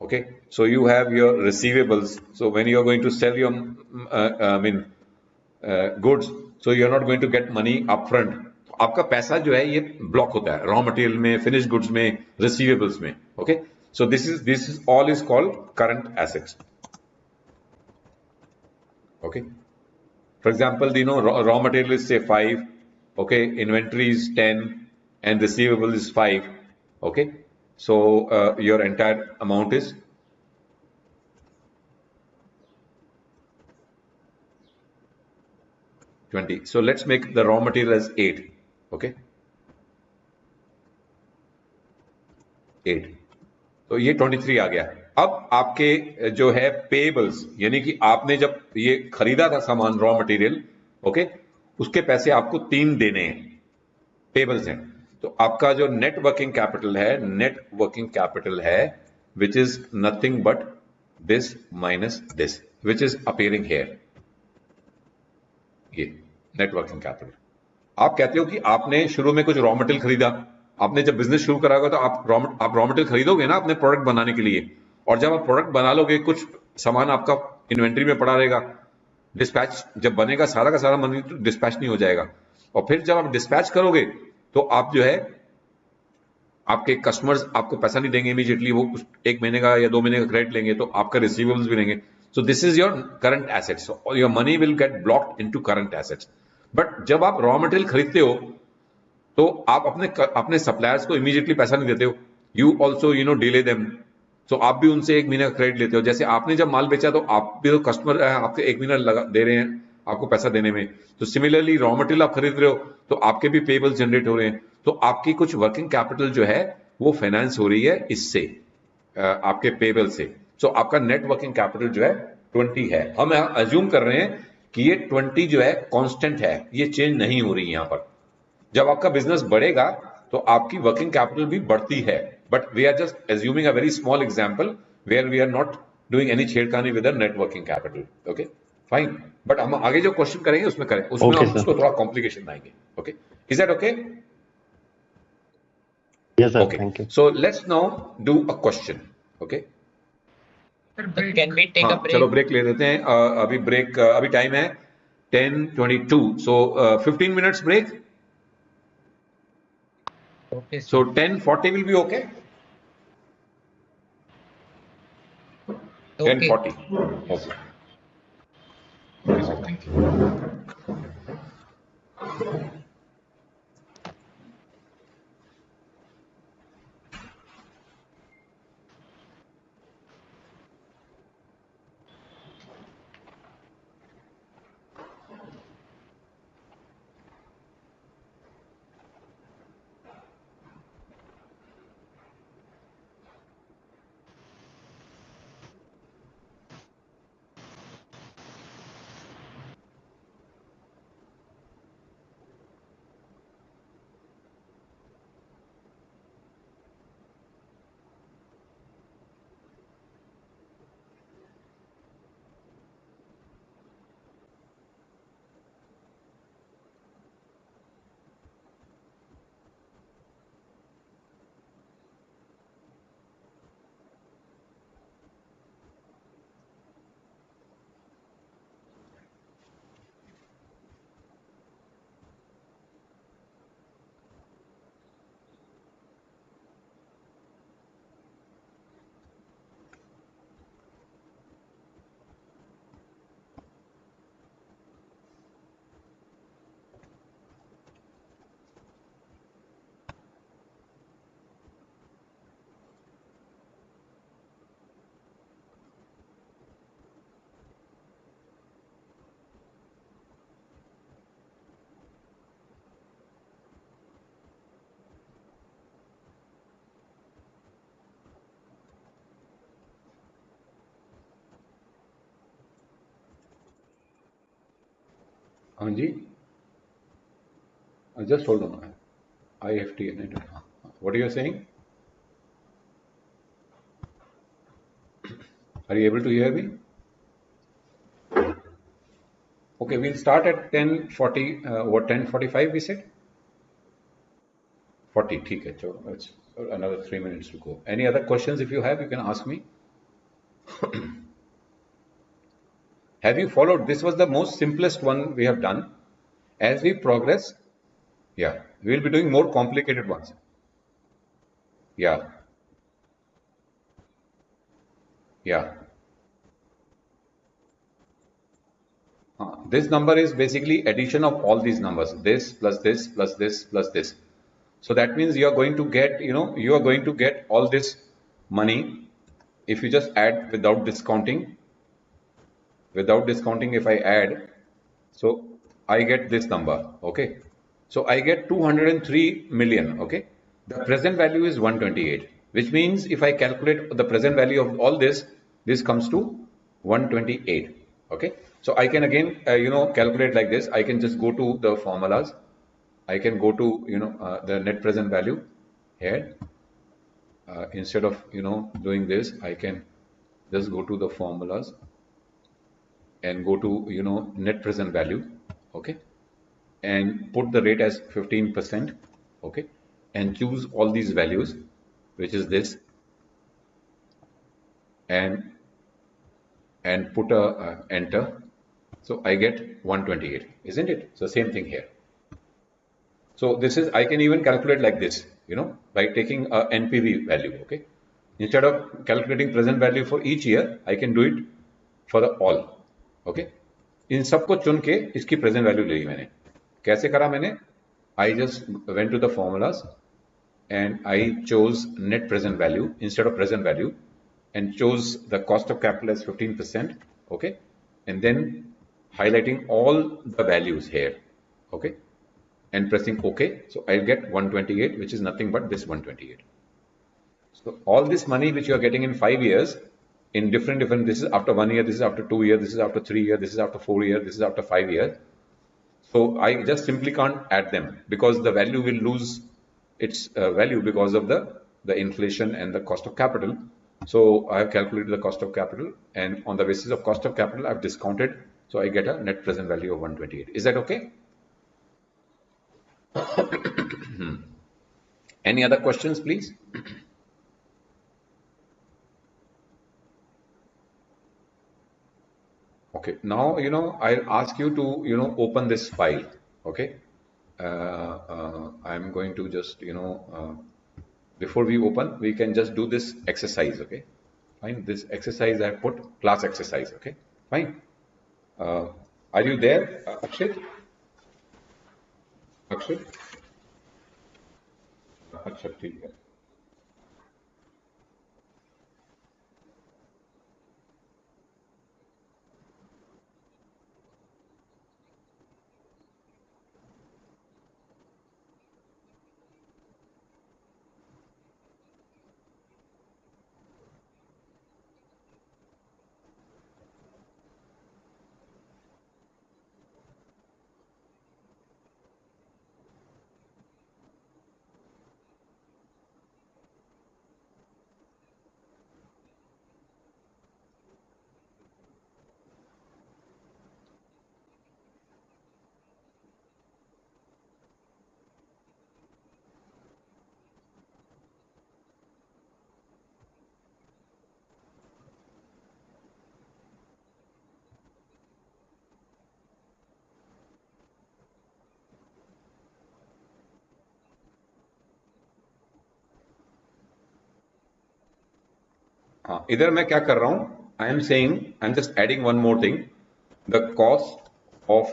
Okay, so you have your receivables. So when you are going to sell your goods, so you are not going to get money upfront. तो आपका पैसा जो है ये block होता है raw material में, finish goods में, रिसीवेबल्स में। Okay, so this is all is called current assets. Okay, for example, raw material is say 5, okay, inventory is 10, and receivable is 5. Okay, so your entire amount is 20. So let's make the raw material as 8. Okay, 8, तो ये 23 आ गया। अब आपके जो है pebbles, यानी कि आपने जब ये खरीदा था सामान रॉ मटेरियल, ओके, उसके पैसे आपको 3 देने हैं, पेबल्स हैं। तो आपका जो नेट वर्किंग कैपिटल है which is nothing but this minus this, which is appearing here. ये नेट वर्किंग कैपिटल। आप कहते हो कि आपने शुरू में कुछ रॉ मटेरियल खरीदा, आपने जब बिजनेस शुरू करा होगा तो आप रॉ मटेरियल खरीदोगे ना अपने प्रोडक्ट बनाने के लिए, और जब आप प्रोडक्ट बना लोगे कुछ सामान आपका इन्वेंट्री में पड़ा रहेगा, डिस्पैच जब बनेगा सारा का सारा मनी तो डिस्पैच नहीं हो जाएगा, और फिर जब आप डिस्पैच करोगे तो आप जो है आपके कस्टमर्स आपको पैसा नहीं देंगे इमीडिएटली, वो एक महीने का या 2 महीने का क्रेडिट लेंगे, तो आपका रिसीवेबल्स भी लेंगे। So this is your current assets, your money will get blocked into current assets. But जब आप रॉ मटेरियल खरीदते हो तो आप अपने सप्लायर्स को इमीडिएटली पैसा नहीं देते हो, यू ऑल्सो डिले देम। तो आप भी उनसे एक महीने का क्रेडिट लेते हो। जैसे आपने जब माल बेचा तो आप भी तो कस्टमर आपके एक महीना लगा दे रहे हैं आपको पैसा देने में, तो सिमिलरली रॉ मटेरियल आप खरीद रहे हो तो आपके भी पेबल्स जनरेट हो रहे हैं, तो आपकी कुछ वर्किंग कैपिटल जो है वो फाइनेंस हो रही है इससे, आपके पेबल से। सो आपका नेट वर्किंग कैपिटल जो है 20 है। हम अज्यूम कर रहे हैं कि ये 20 जो है कांस्टेंट है, ये चेंज नहीं हो रही यहां पर। जब आपका बिजनेस बढ़ेगा तो आपकी वर्किंग कैपिटल भी बढ़ती है, but we are just assuming a very small example where we are not doing any छेड़खानी with net working capital. Okay, fine, but हम आगे जो क्वेश्चन करेंगे उसमें करें, उसमें Okay, हम sir. उसको थोड़ा कॉम्प्लिकेशन लाएंगे। Okay, is that okay? Yes, sir. Okay, Thank you. So let's now do a question. Okay, Sir, break. Can we take a हाँ break? चलो ब्रेक ले लेते हैं। अभी ब्रेक, अभी टाइम है 10:22, so 15 minutes break. Okay, So sir. 10:40 will be okay? Okay. 10:40. Okay. Okay, sir. Thank you. हाँ जी, just hold on. IFT. What are you saying? Are you able to hear me? Okay, we'll start at 10:40. What 10:45 we said? 40. ठीक है, so it's another 3 minutes to go. Any other questions? If you have, you can ask me. Have you followed? This was the most simplest one we have done. As we progress, yeah, we will be doing more complicated ones. Yeah, yeah. This number is basically addition of all these numbers. This plus this plus this plus this. So that means you are going to get, you are going to get all this money if you just add without discounting. Without discounting, if I add, so I get this number, okay? So I get 203 million, okay? The present value is 128, which means if I calculate the present value of all this, this comes to 128, okay? So I can again, calculate like this. I can just go to the formulas. I can go to, the net present value here. Instead of, doing this, I can just go to the formulas and go to, net present value, okay? And put the rate as 15%, okay? And choose all these values, which is this, and put a enter. So I get 128, isn't it? So same thing here. So this is, I can even calculate like this, by taking a NPV value, okay? Instead of calculating present value for each year, I can do it for the all, okay? इन सबको चुन के इसकी present value ली मैंने. कैसे करा मैंने? I just went to the formulas and I chose net present value instead of present value and chose the cost of capital as 15%, okay? And then highlighting all the values here, okay? And pressing OK. So I'll get 128, which is nothing but this 128. So all this money which you are getting in 5 years, in different, this is after 1 year, this is after 2 years, this is after 3 years, this is after 4 years, this is after 5 years. So I just simply can't add them because the value will lose its value because of the inflation and the cost of capital. So I have calculated the cost of capital, and on the basis of cost of capital, I've discounted. So I get a net present value of 128. Is that okay? Any other questions, please? Okay, now, I'll ask you to, open this file, okay? I'm going to just, before we open, we can just do this exercise, okay? Fine, this exercise I put class exercise, okay? Fine. Are you there, Akshay? Akshay? Akshay, ठीक है. हाँ, इधर मैं क्या कर रहा हूं? I am saying, I'm just adding one more thing. The cost of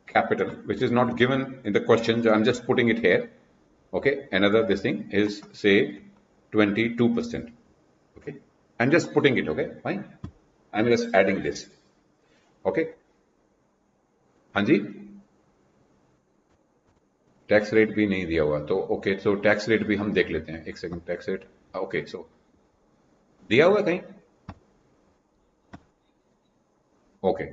capital, which is not given in the questions, I'm just putting it here. Okay, another this thing is say 22%. Okay, I'm just putting it. Okay, fine. I'm just adding this. Okay. हाँ जी. Tax rate भी नहीं दिया हुआ तो okay, तो tax rate भी हम देख लेते हैं. एक सेकंड. टैक्स रेट ओके, सो दिया हुआ कहीं? ओके,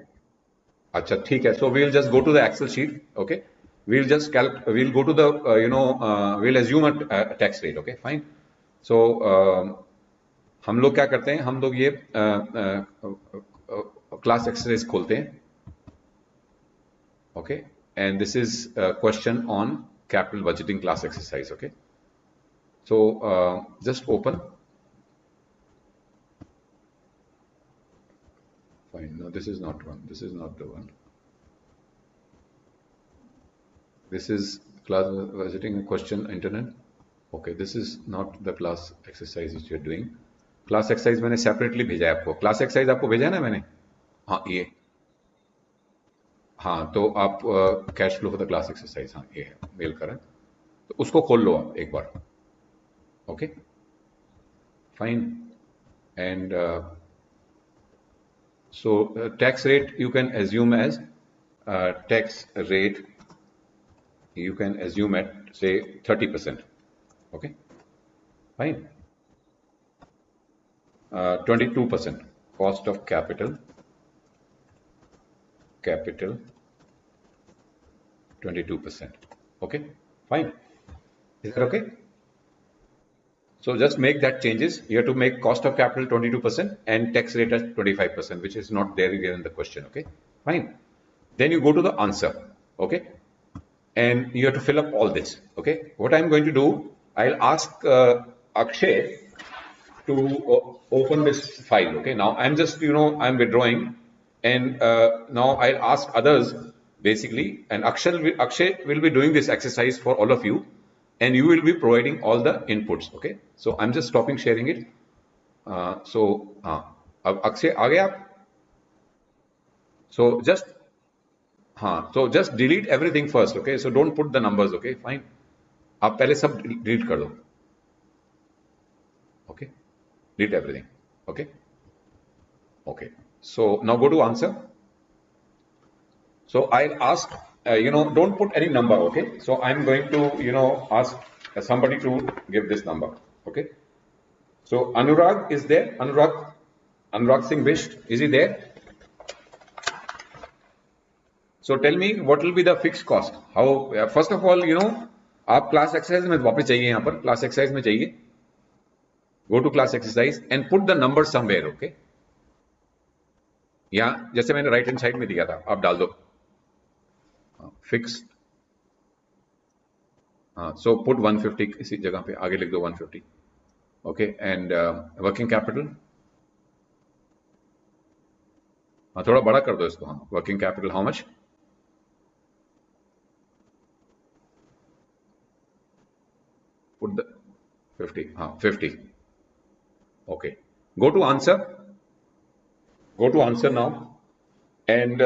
अच्छा ठीक है. So we'll just go to the Excel sheet. Okay. We'll just we'll go to the we'll assume a tax rate. Okay, fine. So हम लोग क्या करते हैं, हम लोग ये क्लास एक्सरसाइज खोलते हैं. Okay, and this is a question on capital budgeting class exercise. Okay, so just open. Fine. No, this is not one. This is not the one. This is class budgeting question internet. Okay, this is not the class exercise which you are doing. Class exercise मैंने separately भेजा है आपको. Class exercise आपको भेजा है ना मैंने. हाँ ये. हाँ तो आप cash flow for the class exercise, हाँ ये है, मेल करें तो उसको खोल लो आप एक बार. Okay fine. And so tax rate you can assume as tax rate you can assume at say 30%. Okay, fine. 22% cost of capital 22%. Okay, fine. Is that okay? So just make that changes. You have to make cost of capital 22% and tax rate at 25%, which is not there here in the question. Okay, fine. Then you go to the answer. Okay, and you have to fill up all this. Okay, what I'm going to do, I'll ask Akshay to open this file. Okay, now I'm just I'm withdrawing, and now I'll ask others basically, and Akshay will be doing this exercise for all of you, and you will be providing all the inputs. Okay, so I'm just stopping sharing it. So Akshay आ गए आप? So just delete everything first. Okay, so don't put the numbers. Okay, fine. आप पहले सब delete कर दो. Okay, delete everything. Okay. Okay. So now go to answer. So I'll ask, don't put any number. Okay. So I'm going to, ask somebody to give this number. Okay. So Anurag is there. Anurag Singh Bisht, is he there? So tell me what will be the fixed cost. How first of all, आप class exercise में वापस जाइए. यहाँ पर class exercise में जाइए. Go to class exercise and put the number somewhere. Okay. यहाँ जैसे मैंने राइट हैंड साइड में दिया था, आप डाल दो फिक्स. So put 150 इसी जगह पे आगे लिख दो 150. Okay, and working capital. थोड़ा बड़ा कर दो इसको. Working capital how much? Put the 50. 50. Okay. Go to answer. Go to answer now. And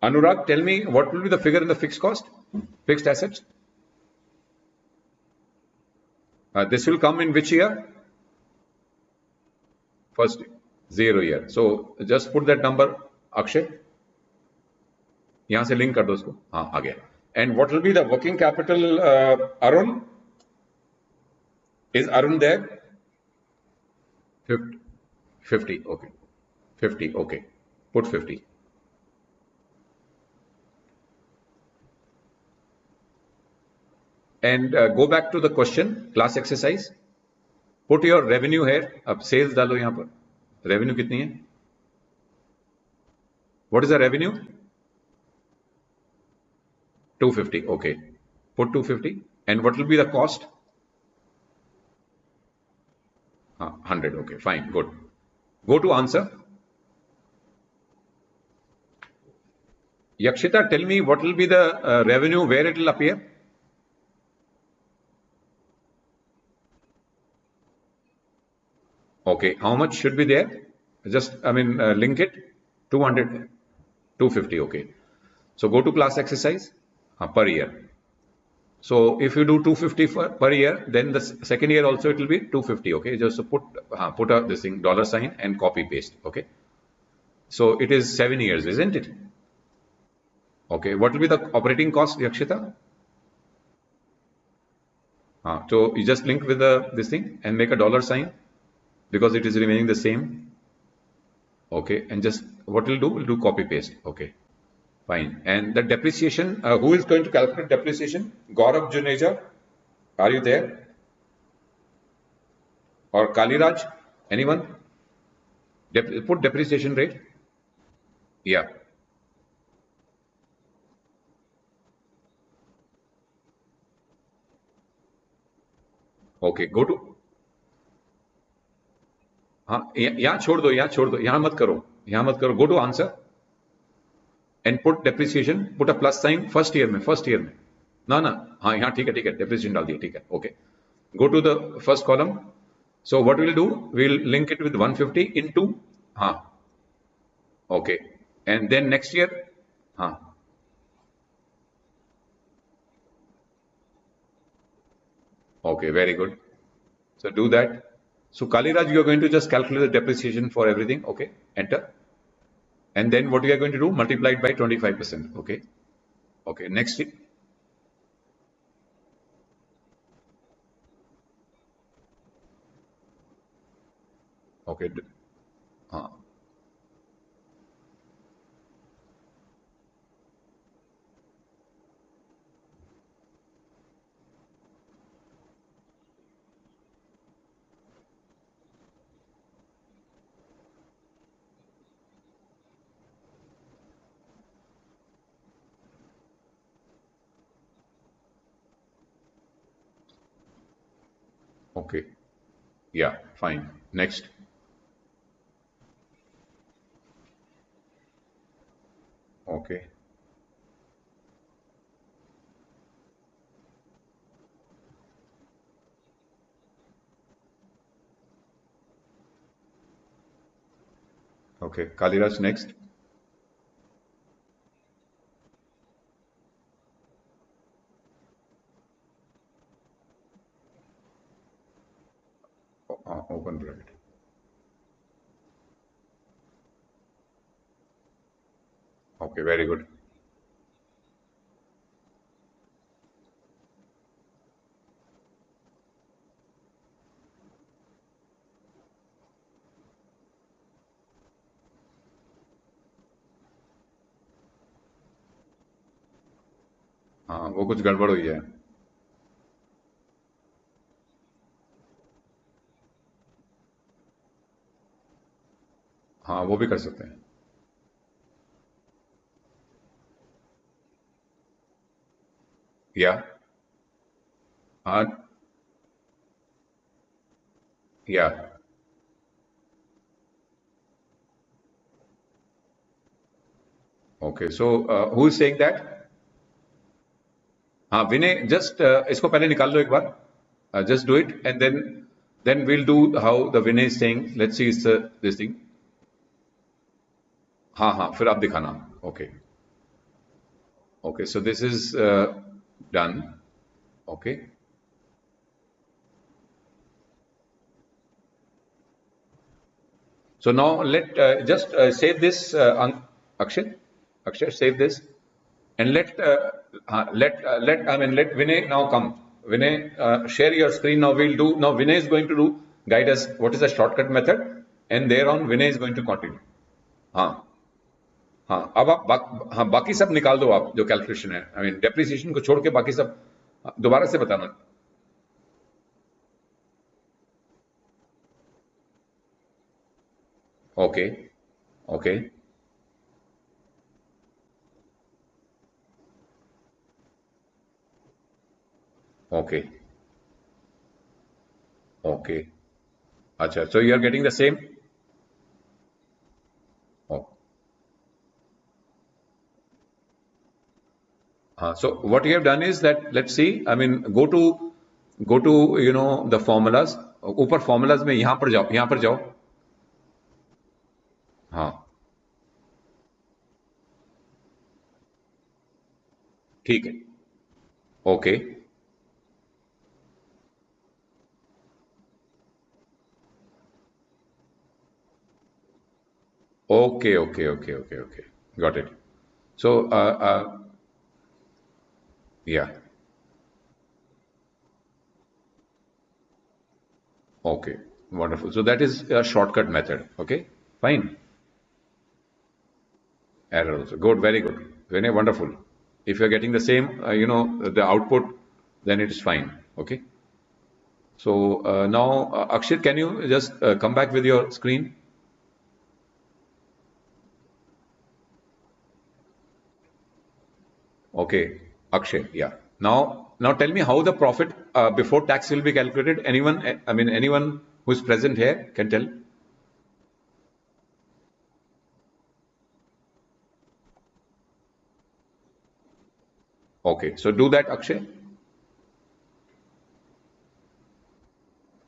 Anurag, tell me what will be the figure in the fixed cost, fixed assets. This will come in which year? First 0 year. So just put that number, Akshay. यहाँ से link कर दो उसको. हाँ आ गया. And what will be the working capital, Arun? Is Arun there? 50. Okay. 50. Okay. Put 50. And go back to the question, class exercise. Put your revenue here. अब sales डालो यहाँ पर. Revenue कितनी है? What is the revenue? 250. Okay. Put 250. And what will be the cost? 100. Okay. Fine. Good. Go to answer. Yakshita, tell me what will be the revenue, where it will appear? Okay. How much should be there? Just, link it. 200. 250. Okay. So go to class exercise per year. So if you do 250 per year, then the second year also it will be 250. Okay, just put this thing $sign and copy paste. Okay, so it is 7 years, isn't it? Okay, what will be the operating cost, Yakshita? So you just link with this thing and make a $sign because it is remaining the same. Okay, and just what we'll do copy paste. Okay, fine. And the depreciation, who is going to calculate depreciation? Gaurav Juneja, are you there? Or Kaliraj? Anyone? Put depreciation rate. Yeah. Okay, go to. हाँ यहाँ छोड़ दो, यहाँ छोड़ दो, यहाँ मत करो, यहाँ मत करो. Go to answer and put depreciation. Put a plus sign first year में. ना ना, हाँ यहाँ ठीक है, depreciation डाल दिया, ठीक है. Okay. Go to the first column. So what we'll do? We'll link it with 150 into. हाँ. Okay. And then next year. हाँ. Okay, very good. So do that. So Kaliraj, you are going to just calculate the depreciation for everything. Okay, enter. And then what we are going to do? Multiply it by 25%. Okay. Okay, next. Okay. Okay. Yeah, fine. Next. Okay. Okay. Kaliraj, next. Open bracket. Okay, very good. हाँ, वो कुछ गड़बड़ हुई है. हाँ, वो भी कर सकते हैं. Yeah. Yeah. Okay. So who is saying that? हाँ, विनय, just इसको पहले निकाल लो एक बार. Just do it, and then we'll do how the Vinay is saying. Let's see this thing. हाँ, फिर आप दिखाना. Okay. Okay. So this is done. Okay. So now let just save this, Akshay, save this, and let Vinay now come. Vinay, share your screen now. Now Vinay is going to guide us what is the shortcut method, and thereon Vinay is going to continue. अब आप बाकी सब निकाल दो, आप जो calculation है. I mean depreciation को छोड़ के बाकी सब दोबारा से बताना. Okay. Okay. Okay. Okay. Acha. So you are getting the same. Oh. So what you have done is that, let's see. I mean, go to the formulas. ऊपर formulas में यहाँ पर जाओ. हाँ. ठीक है. Okay. Okay. Got it. So yeah. Okay. Wonderful. So that is a shortcut method. Okay. Fine. Error also. Good, very good. Very wonderful. If you're getting the same, the output, then it is fine. Okay. So now, Akshit, can you just come back with your screen? Okay, Akshay, yeah. Now tell me how the profit before tax will be calculated. Anyone, I mean, anyone who is present here can tell. Okay, so do that, Akshay.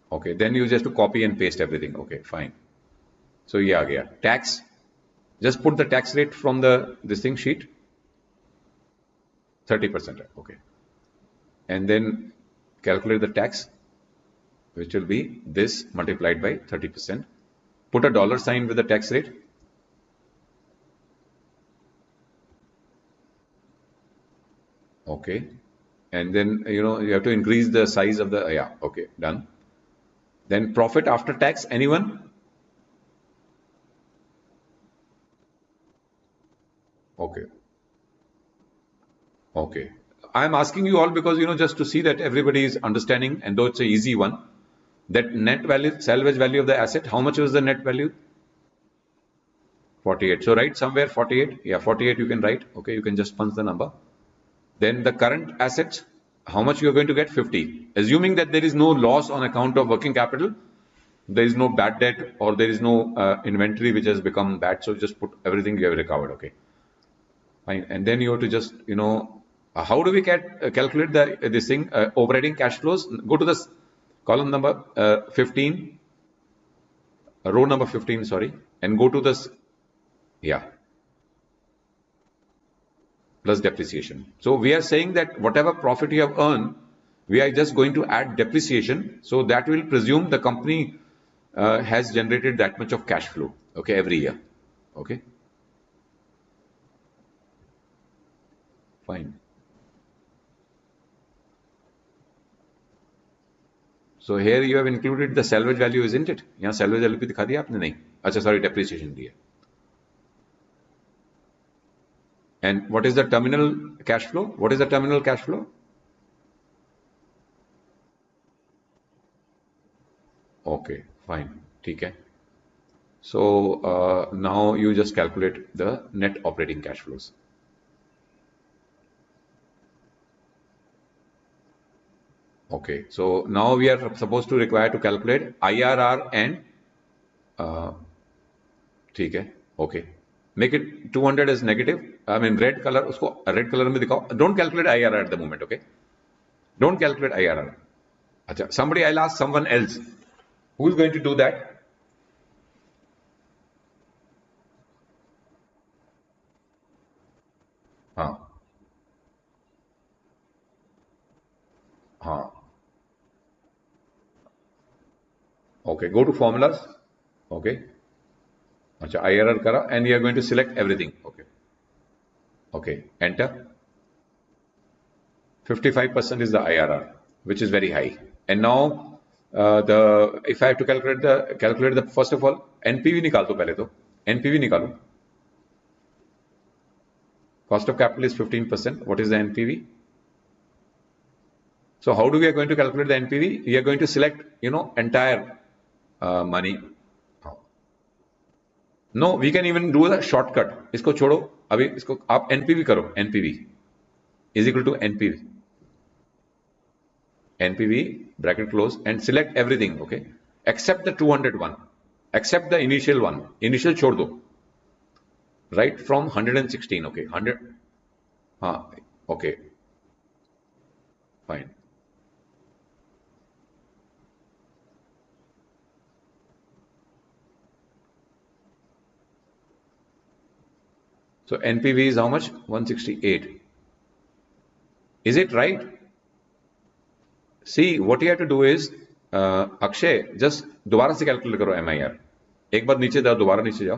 Okay, then you just to copy and paste everything. Okay, fine. So yeah, tax. Just put the tax rate from this thing sheet. 30%. Okay, and then calculate the tax, which will be this multiplied by 30%. Put a dollar sign with the tax rate. Okay, and then you have to increase the size of the okay, done. Then profit after tax, anyone? Okay. Okay. I'm asking you all because just to see that everybody is understanding, and though it's an easy one, that net value, salvage value of the asset, how much was the net value? 48. So write somewhere 48. Yeah, 48 you can write. Okay, you can just punch the number. Then the current assets, how much you are going to get? 50. Assuming that there is no loss on account of working capital, there is no bad debt, or there is no inventory which has become bad. So just put everything you have recovered. Okay. Fine. And then you have to just, how do we calculate this thing, operating cash flows? Go to this column number 15, row number 15, sorry, and go to this, plus depreciation. So we are saying that whatever profit you have earned, we are just going to add depreciation. So that will presume the company has generated that much of cash flow, okay, every year. Okay. Fine. So here you have included the salvage value, isn't it? यहाँ salvage value भी दिखा दिया आपने नहीं? अच्छा, sorry, depreciation दिया. And what is the terminal cash flow? What is the terminal cash flow? Okay, fine. ठीक है. So now you just calculate the net operating cash flows. Okay, so now we are supposed to require to calculate IRR and ठीक है. Okay, make it 200 as negative. I mean red color, उसको red color में दिखाओ. Don't calculate IRR at the moment. Okay, don't calculate IRR. अच्छा, somebody, I'll ask someone else. Who is going to do that? हाँ हाँ. Okay, go to formulas. Okay. अच्छा, IRR करा, and you are going to select everything. Okay. Okay, enter. 55% is the IRR, which is very high. And now if I have to calculate the first of all NPV निकाल दो पहले तो. NPV निकालो. Cost of capital is 15%. What is the NPV? So how do we are going to calculate the NPV? We are going to select entire money. No, we can even do the shortcut. इसको छोड़ो, अभी इसको आप NPV करो. NPV is equal to NPV. NPV bracket close and select everything. Okay, except the 201, except the initial one. Initial छोड़ दो. Right from 116. Okay, 100. Okay, fine. So NPV is how much? 168. Is it right? See, what you have to do is, Akshay, just दोबारा से calculate करो MIR. एक बार नीचे जाओ, दोबारा नीचे जाओ.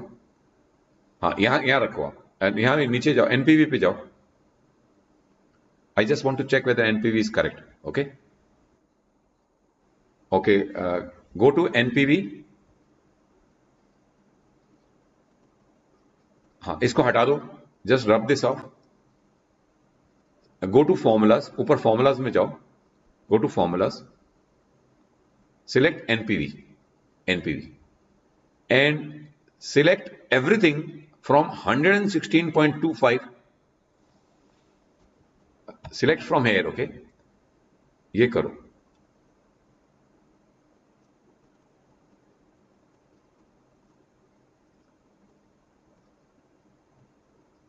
हाँ, यहाँ रखो आप. यहाँ नीचे जाओ, NPV पे जाओ. I just want to check whether NPV is correct. Okay. Okay. Go to NPV. हाँ, इसको हटा दो, just rub this off, go to formulas, ऊपर फॉर्मूलाज में जाओ, go to formulas, select NPV and select everything from 116.25, select from here, okay, ये करो।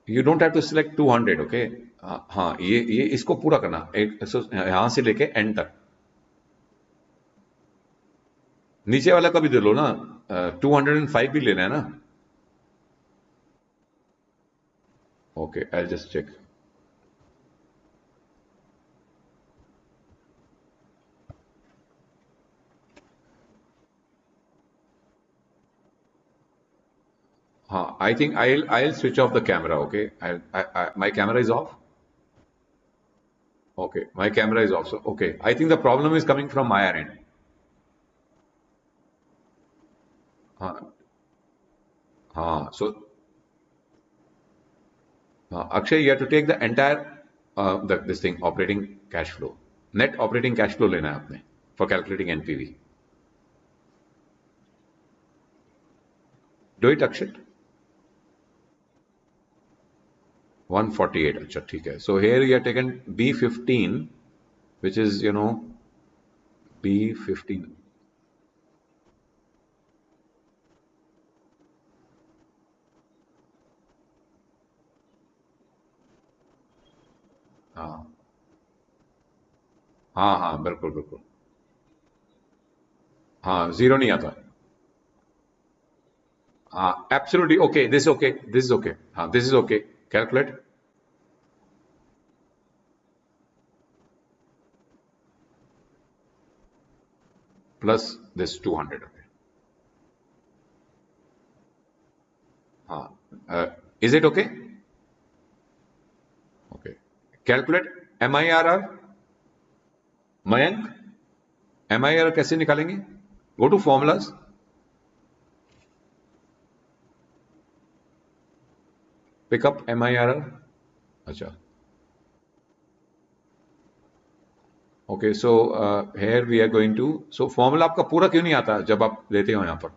You don't have to select 200, okay. हाँ, ये इसको पूरा करना, यहां से लेके एंड तक, नीचे वाला का भी दे लो ना, 205 भी लेना है ना। Okay, I just check. हाँ, I think I'll switch off the camera, okay? My camera is off. Okay, my camera is off. So okay, I think the problem is coming from my end. So Akshay, you have to take the entire this thing, operating cash flow, net operating cash flow लेना है आपने for calculating NPV. Do it, Akshay. 148. अच्छा, ठीक है. So here you have taken B15, which is B15. हाँ हाँ हाँ, बिल्कुल बिल्कुल, हाँ, जीरो नहीं आता। Absolutely okay. This is okay. This is okay. This is okay. Calculate. Plus this 200. Okay. Is it okay? Okay. Calculate MIRR. Mayank, MIRR कैसे निकालेंगे? Go to formulas. Pick up MIRR. अच्छा. Okay, so here we are going to, so formula आपका पूरा क्यों नहीं आता जब आप लेते हो यहाँ पर?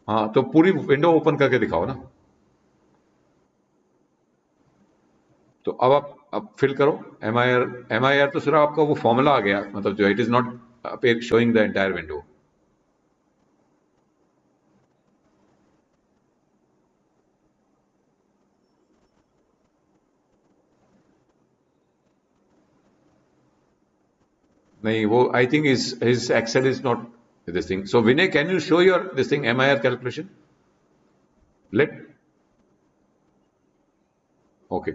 हाँ, तो पूरी विंडो ओपन करके दिखाओ ना। तो अब फिल करो MIR तो सिर्फ आपका वो फॉर्मूला आ गया, मतलब जो it is not showing the entire window. नहीं, वो I think his Excel is not this thing. So Vinay, can you show your this thing MIR calculation? Let, okay,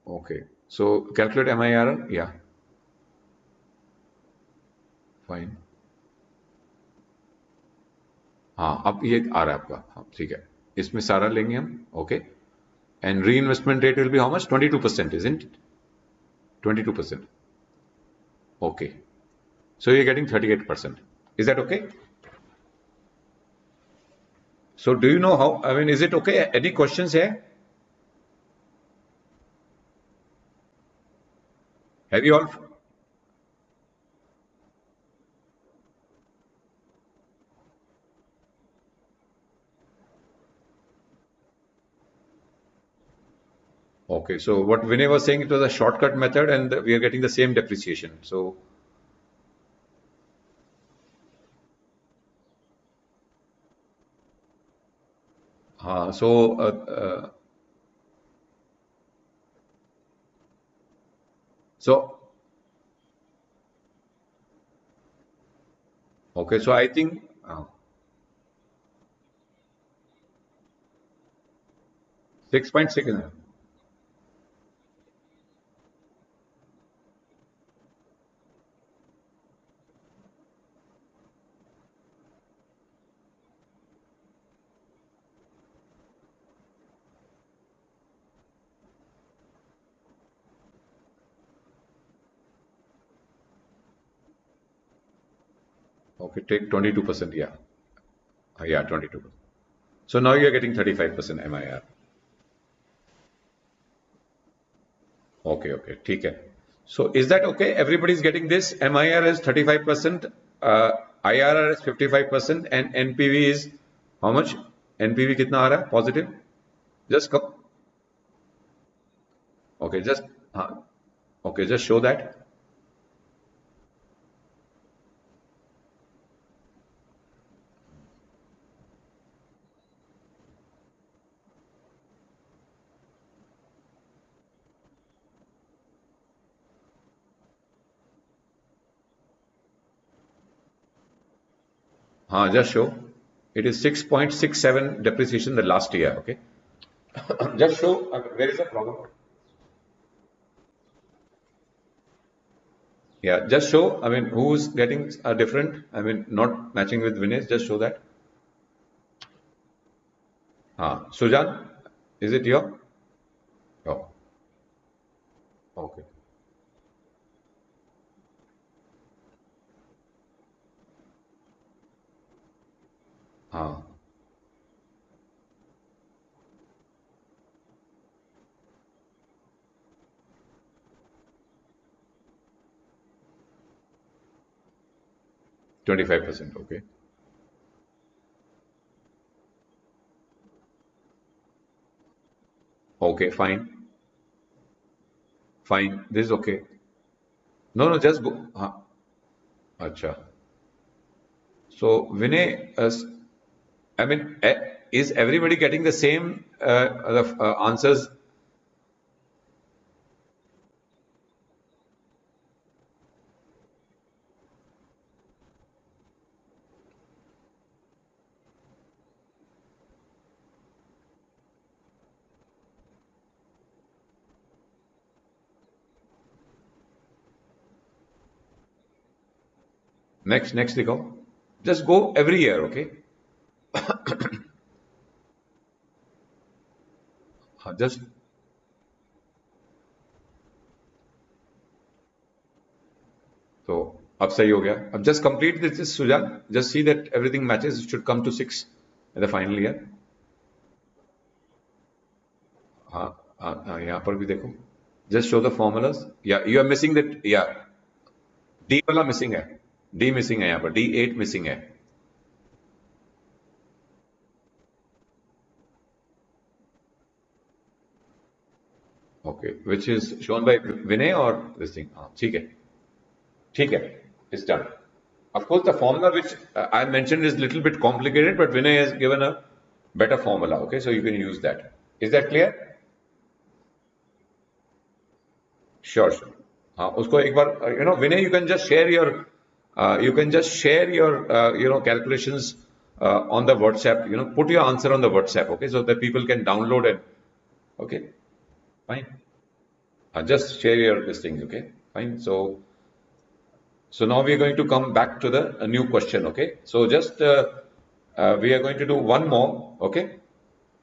okay, so calculate MIR, yeah fine. हाँ, अब ये आ रहा है आपका, हाँ ठीक है, इसमें सारा लेंगे हम, okay. And re investment rate will be how much? 22%, isn't it? 22%. Okay. So you're getting 38%. Is that okay? So do you know how, I mean, is it okay? Any questions here? Have you all? Okay, so what Vinay was saying, it was a shortcut method and we are getting the same depreciation. So, so so okay, so I think 6.6. Okay, take 22%. Yeah. Yeah, 22%. So now you're getting 35% MIR. Okay, okay. ठीक है. So is that okay? Everybody's getting this. MIR is 35%, IRR is 55%, and NPV is how much? NPV कितना आ रहा है? Positive? Just come. Okay, okay, just show that. Just show. It is 6.67 depreciation the last year. Okay. Just show. Where is the problem? Yeah, just show. I mean, who's getting different? I mean, not matching with Vinay. Just show that. Sujan, is it your? Oh, okay. 25%. Okay. Okay, fine. Fine. This is okay. No, no, just go. Acha. So, Vinay, I mean, is everybody getting the same answers? Next, Nico. Just go every year, okay? Just so अब सही हो गया. अब just complete this, Sujan. Just see that everything matches. It should come to 6 in the final year. यहाँ पर भी देखो. Just show the formulas. Yeah, you are missing that. Yeah, D वाला missing है. D missing है यहाँ पर. D8 missing है. Okay, which is shown by Vinay or this thing? ठीक है. ठीक है. It's done. Of course, the formula which I mentioned is a little bit complicated, but Vinay has given a better formula. Okay, so you can use that. Is that clear? Sure, sure. उसको एक बार Vinay, you can just share your calculations on the WhatsApp. Put your answer on the WhatsApp. Okay, so that people can download it. Okay, fine. Just share your these things. Okay, fine. So now we are going to come back to the new question. Okay, so just we are going to do one more. Okay,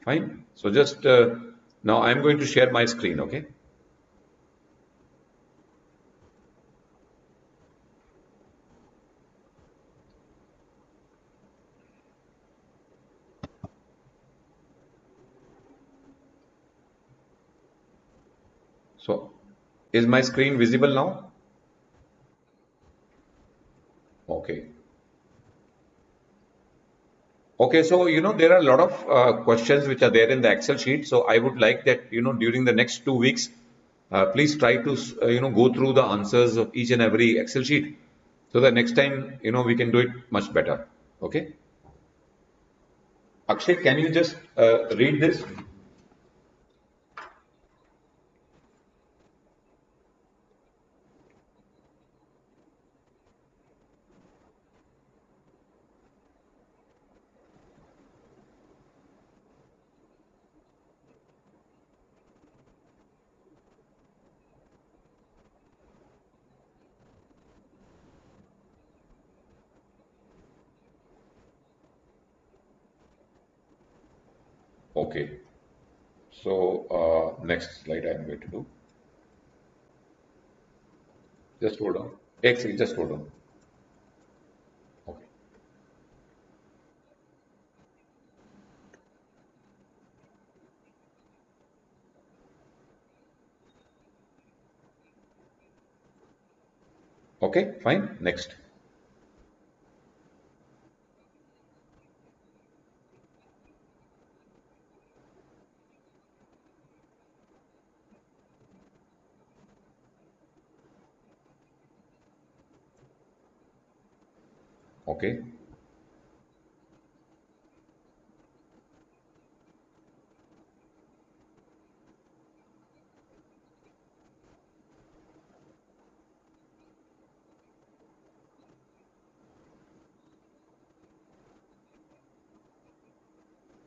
fine. So just now I'm going to share my screen. Okay. So is my screen visible now? Okay. Okay, so there are a lot of questions which are there in the Excel sheet. So I would like that during the next 2 weeks, please try to go through the answers of each and every Excel sheet, so that next time we can do it much better. Okay. Akshay, can you just read this? Okay. So next slide I'm going to do. Just hold on. Just hold on. Okay. Okay, fine. Next. Okay.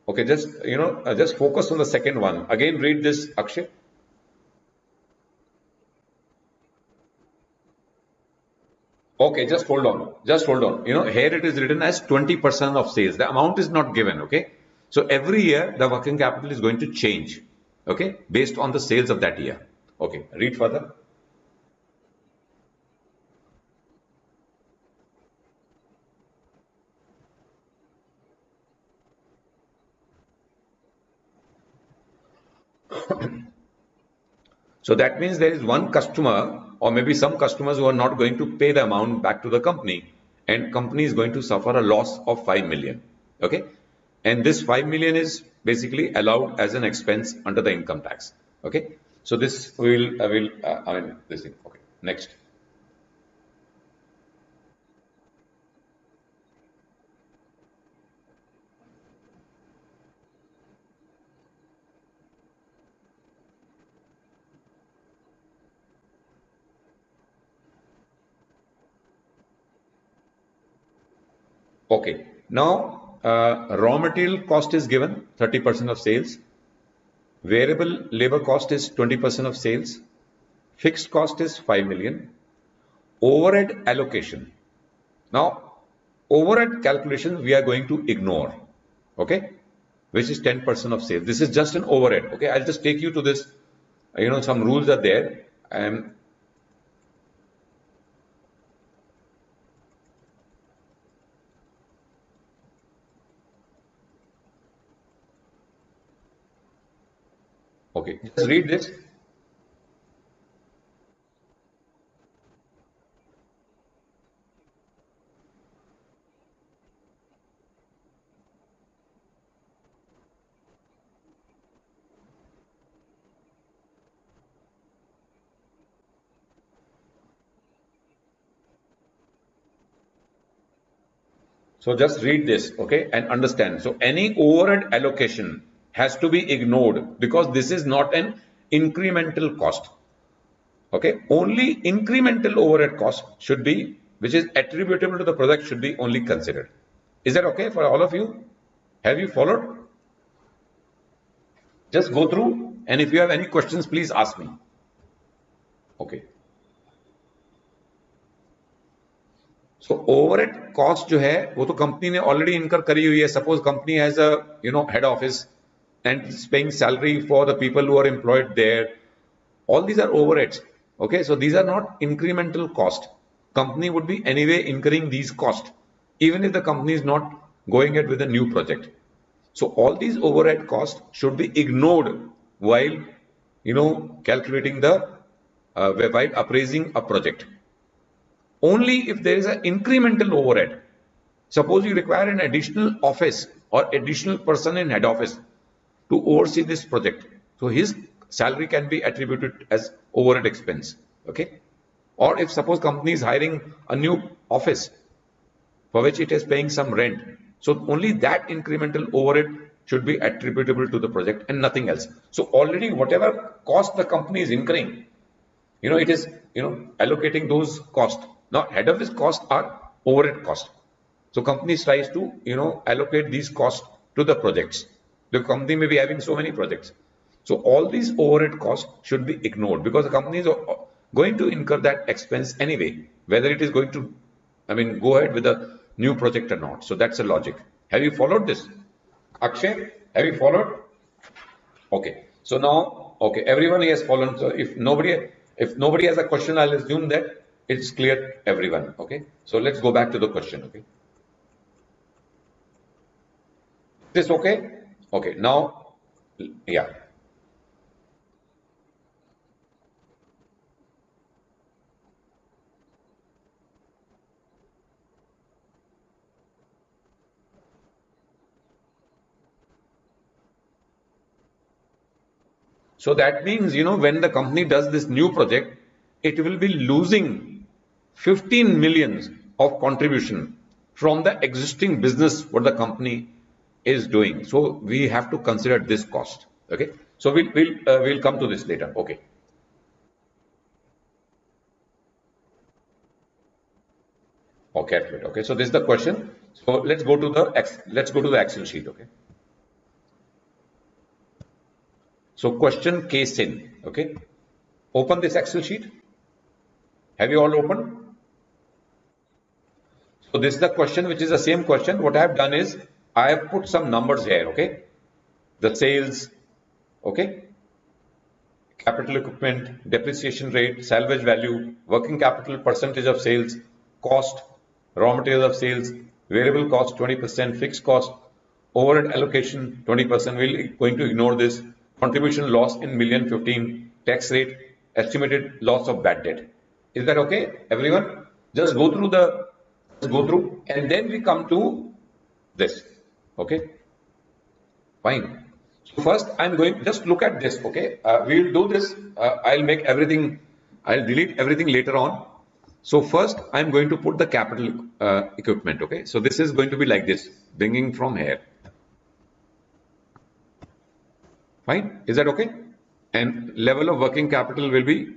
Okay, just just focus on the second one. Again, read this, Akshay. Okay, just hold on. Just hold on. Here it is written as 20% of sales. The amount is not given. Okay. So every year the working capital is going to change. Okay, based on the sales of that year. Okay, read further. So that means there is one customer or maybe some customers who are not going to pay the amount back to the company, and company is going to suffer a loss of 5 million. Okay. And this 5 million is basically allowed as an expense under the income tax. Okay. So this this thing. Okay. Next. Okay. Now, raw material cost is given 30% of sales. Variable labor cost is 20% of sales. Fixed cost is 5 million. Overhead allocation. Now, overhead calculation we are going to ignore. Okay. Which is 10% of sales. This is just an overhead. Okay. I'll just take you to this. Some rules are there. Okay, just read this. So just read this, okay, and understand. So any overhead allocation has to be ignored because this is not an incremental cost. Okay, only incremental overhead cost should be, which is attributable to the project, should be only considered. Is that okay for all of you? Have you followed? Just go through, and if you have any questions, please ask me. Okay. So overhead cost जो है वो तो company ने already इनकर करी हुई है. Suppose company has a head office and is paying salary for the people who are employed there. All these are overheads. Okay, so these are not incremental cost. Company would be anyway incurring these costs even if the company is not going ahead with a new project. So all these overhead costs should be ignored while calculating the while appraising a project. Only if there is an incremental overhead. Suppose you require an additional office or additional person in head office to oversee this project. So his salary can be attributed as overhead expense. Okay. Or if suppose company is hiring a new office for which it is paying some rent. So only that incremental overhead should be attributable to the project and nothing else. So already whatever cost the company is incurring, it is, allocating those costs. Now, head office costs are overhead costs. So companies tries to, allocate these costs to the projects. The company may be having so many projects. So all these overhead costs should be ignored because the company is going to incur that expense anyway, whether it is going to, go ahead with a new project or not. So that's the logic. Have you followed this? Akshay, have you followed? Okay. So now, okay, everyone has followed. So if nobody has a question, I'll assume that it's clear everyone. Okay. So let's go back to the question. Okay. Is this okay? Okay. Now, yeah. So that means, when the company does this new project, it will be losing 15 millions of contribution from the existing business what the company is doing. So we have to consider this cost. Okay. So we'll come to this later. Okay. Okay. Okay. So this is the question. So let's go to the Excel sheet. Okay. So question case in. Okay. Open this Excel sheet. Have you all opened? So this is the question, which is the same question. What I have done is I have put some numbers here. Okay. The sales. Okay. Capital equipment, depreciation rate, salvage value, working capital, percentage of sales, cost, raw materials of sales, variable cost 20%, fixed cost, overhead allocation 20%. We're going to ignore this. Contribution loss in million 15, tax rate, estimated loss of bad debt. Is that okay, everyone? Just go through, and then we come to this. Okay, fine. So first, I'm going, just look at this, okay? We'll do this, I'll delete everything later on. So first, I'm going to put the capital equipment, okay? So this is going to be like this, bringing from here. Fine, is that okay? And level of working capital will be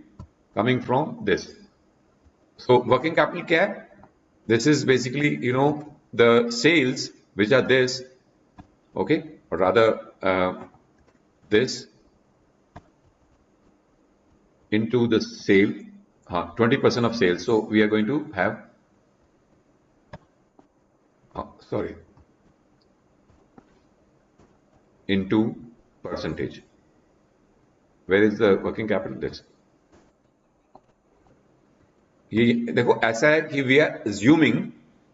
coming from this. So working capital क्या? This is basically, the sales, which are this, okay? Or rather, this into the sale, 20% of sales. So we are going to have, into percentage. Where is the working capital? This. ये देखो ऐसा है कि we are assuming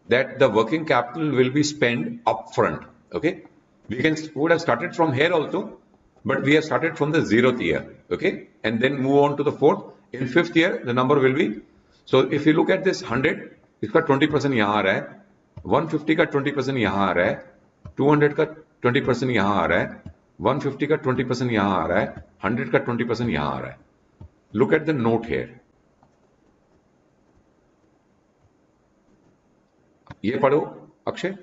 that the working capital will be spent upfront. Okay, we would have started from here also, but we have started from the 0th year. Okay, and then move on to the 4th. In 5th year, the number will be. So if you look at this 100, इसका 20% यहाँ आ रहा है, 150 का 20% यहाँ आ रहा है, 200 का 20% यहाँ आ रहा है, 150 का 20% यहाँ आ रहा है, 100 का 20% यहाँ आ रहा है. Look at the note here. ये पढ़ो Akshay.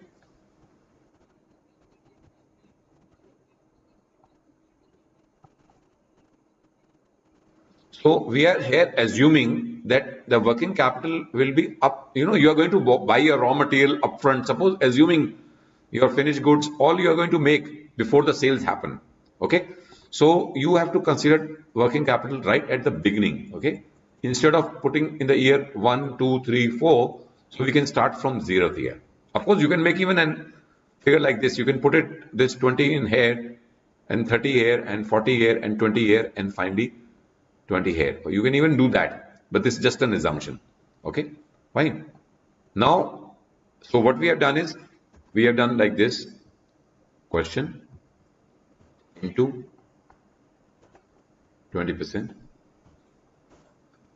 So we are here assuming that the working capital will be up. You are going to buy your raw material upfront. Suppose assuming your finished goods, all you are going to make before the sales happen. Okay. So you have to consider working capital right at the beginning. Okay. Instead of putting in the year 1, 2, 3, 4. So we can start from 0th year. Of course, you can make even a figure like this. You can put it this 20 in here and 30 here and 40 here and 20 here and finally 20 here. You can even do that, but this is just an assumption. Okay, fine. Now, so what we have done is, we have done like this, question into 20%.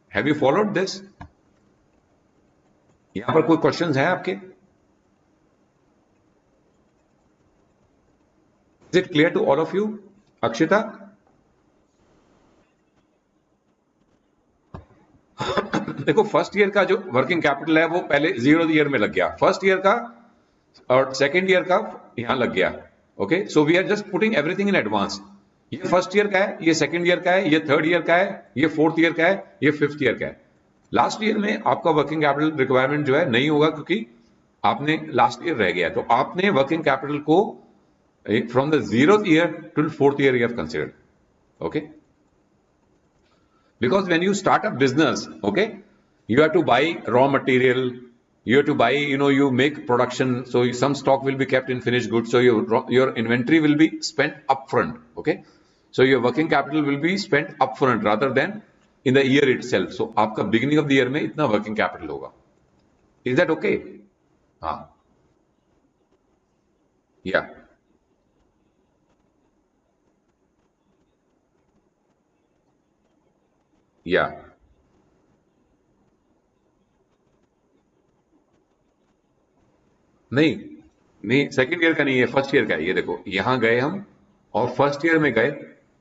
Have you followed this? यहाँ पर कोई questions हैं आपके? Is it clear to all of you? Akshita? देखो first year का जो working capital है वो पहले 0th ईयर में लग गया, फर्स्ट ईयर का और सेकेंड ईयर का यहां लग गया. Okay, so we are just putting everything in advance. ये फर्स्ट ईयर का है, ये सेकेंड ईयर का है, ये थर्ड ईयर का है, ये फोर्थ ईयर का है, ये फिफ्थ ईयर का है. लास्ट ईयर में आपका वर्किंग कैपिटल रिक्वायरमेंट जो है नहीं होगा क्योंकि आपने लास्ट ईयर रह गया, तो आपने वर्किंग कैपिटल को from the 0th year to 4th year you have considered. Okay, because when you start a business, okay, you have to buy raw material, you have to buy, you make production, so some stock will be kept in finished goods, so your inventory will be spent upfront. Okay, so your working capital will be spent upfront rather than in the year itself. So आपका beginning of the year में इतना working capital होगा. Is that okay? हाँ, yeah, yeah. नहीं नहीं, second year का नहीं है, फर्स्ट ईयर का है. ये देखो यहां गए हम और फर्स्ट ईयर में गए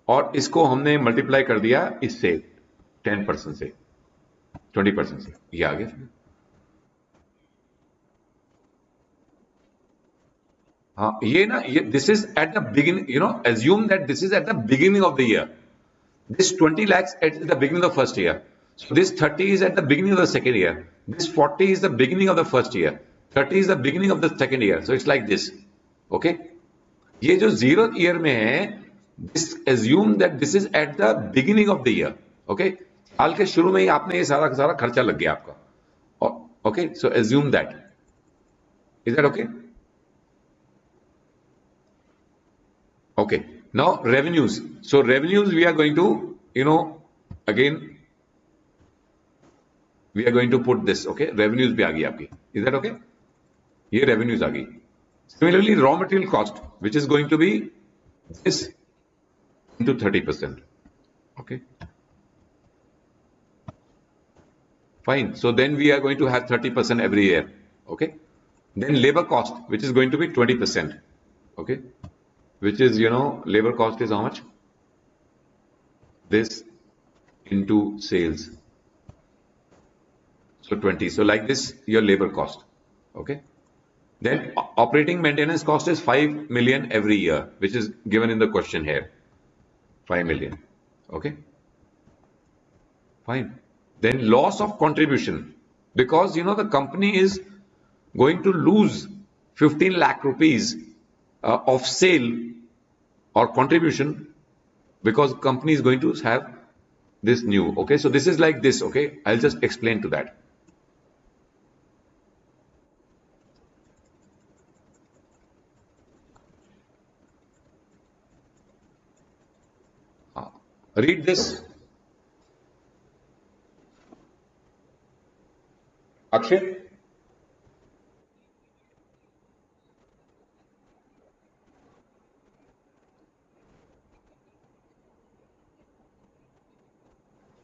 और इसको हमने मल्टीप्लाई कर दिया इससे 10% से 20% से, ये आ गया। हाँ ये ना, ये this is at the beginning, you know, assume that this is at the beginning of the year, this 20 lakhs at the beginning of the first year, so this 30 is at the beginning of the second year, this 40 is the beginning of the first year, 30 is the beginning of the second year, so it's like this, okay? ये जो 0th year में है, this assume that this is at the beginning of the year, okay? साल के शुरू में ही आपने ये सारा खर्चा लग गया आपका, okay? So assume that, is that okay? Okay, now revenues. So revenues we are going to, you know, again we are going to put this, okay? Revenues भी आ गई आपकी, is that okay? ये revenues आ गई. Similarly, raw material cost, which is going to be this into 30%, okay? Fine. So then we are going to have 30% every year, okay? Then labor cost, which is going to be 20%, okay? Which is, you know, labor cost is how much? This into sales. So 20. So like this, your labor cost, okay? Then operating maintenance cost is 5 million every year, which is given in the question here. 5 million, okay? Fine. Then loss of contribution, because, you know, the company is going to lose 15 lakh rupees of sale or contribution, because company is going to have this new, okay? So this is like this, okay? I'll just explain to that. Read this. Akshay?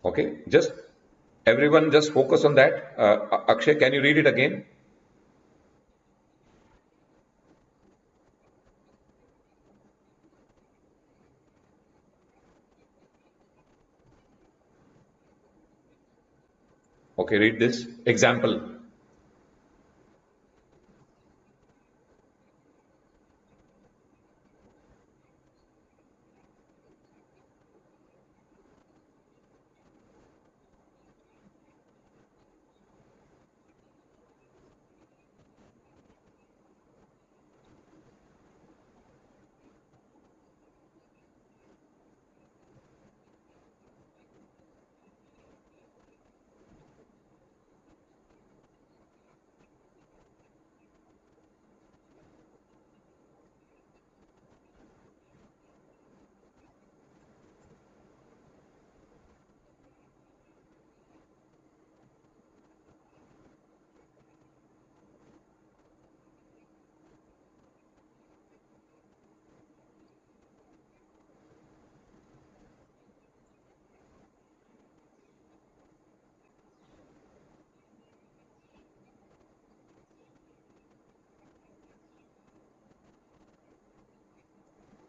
Okay, just everyone just focus on that. Akshay, can you read it again? Okay, read this example.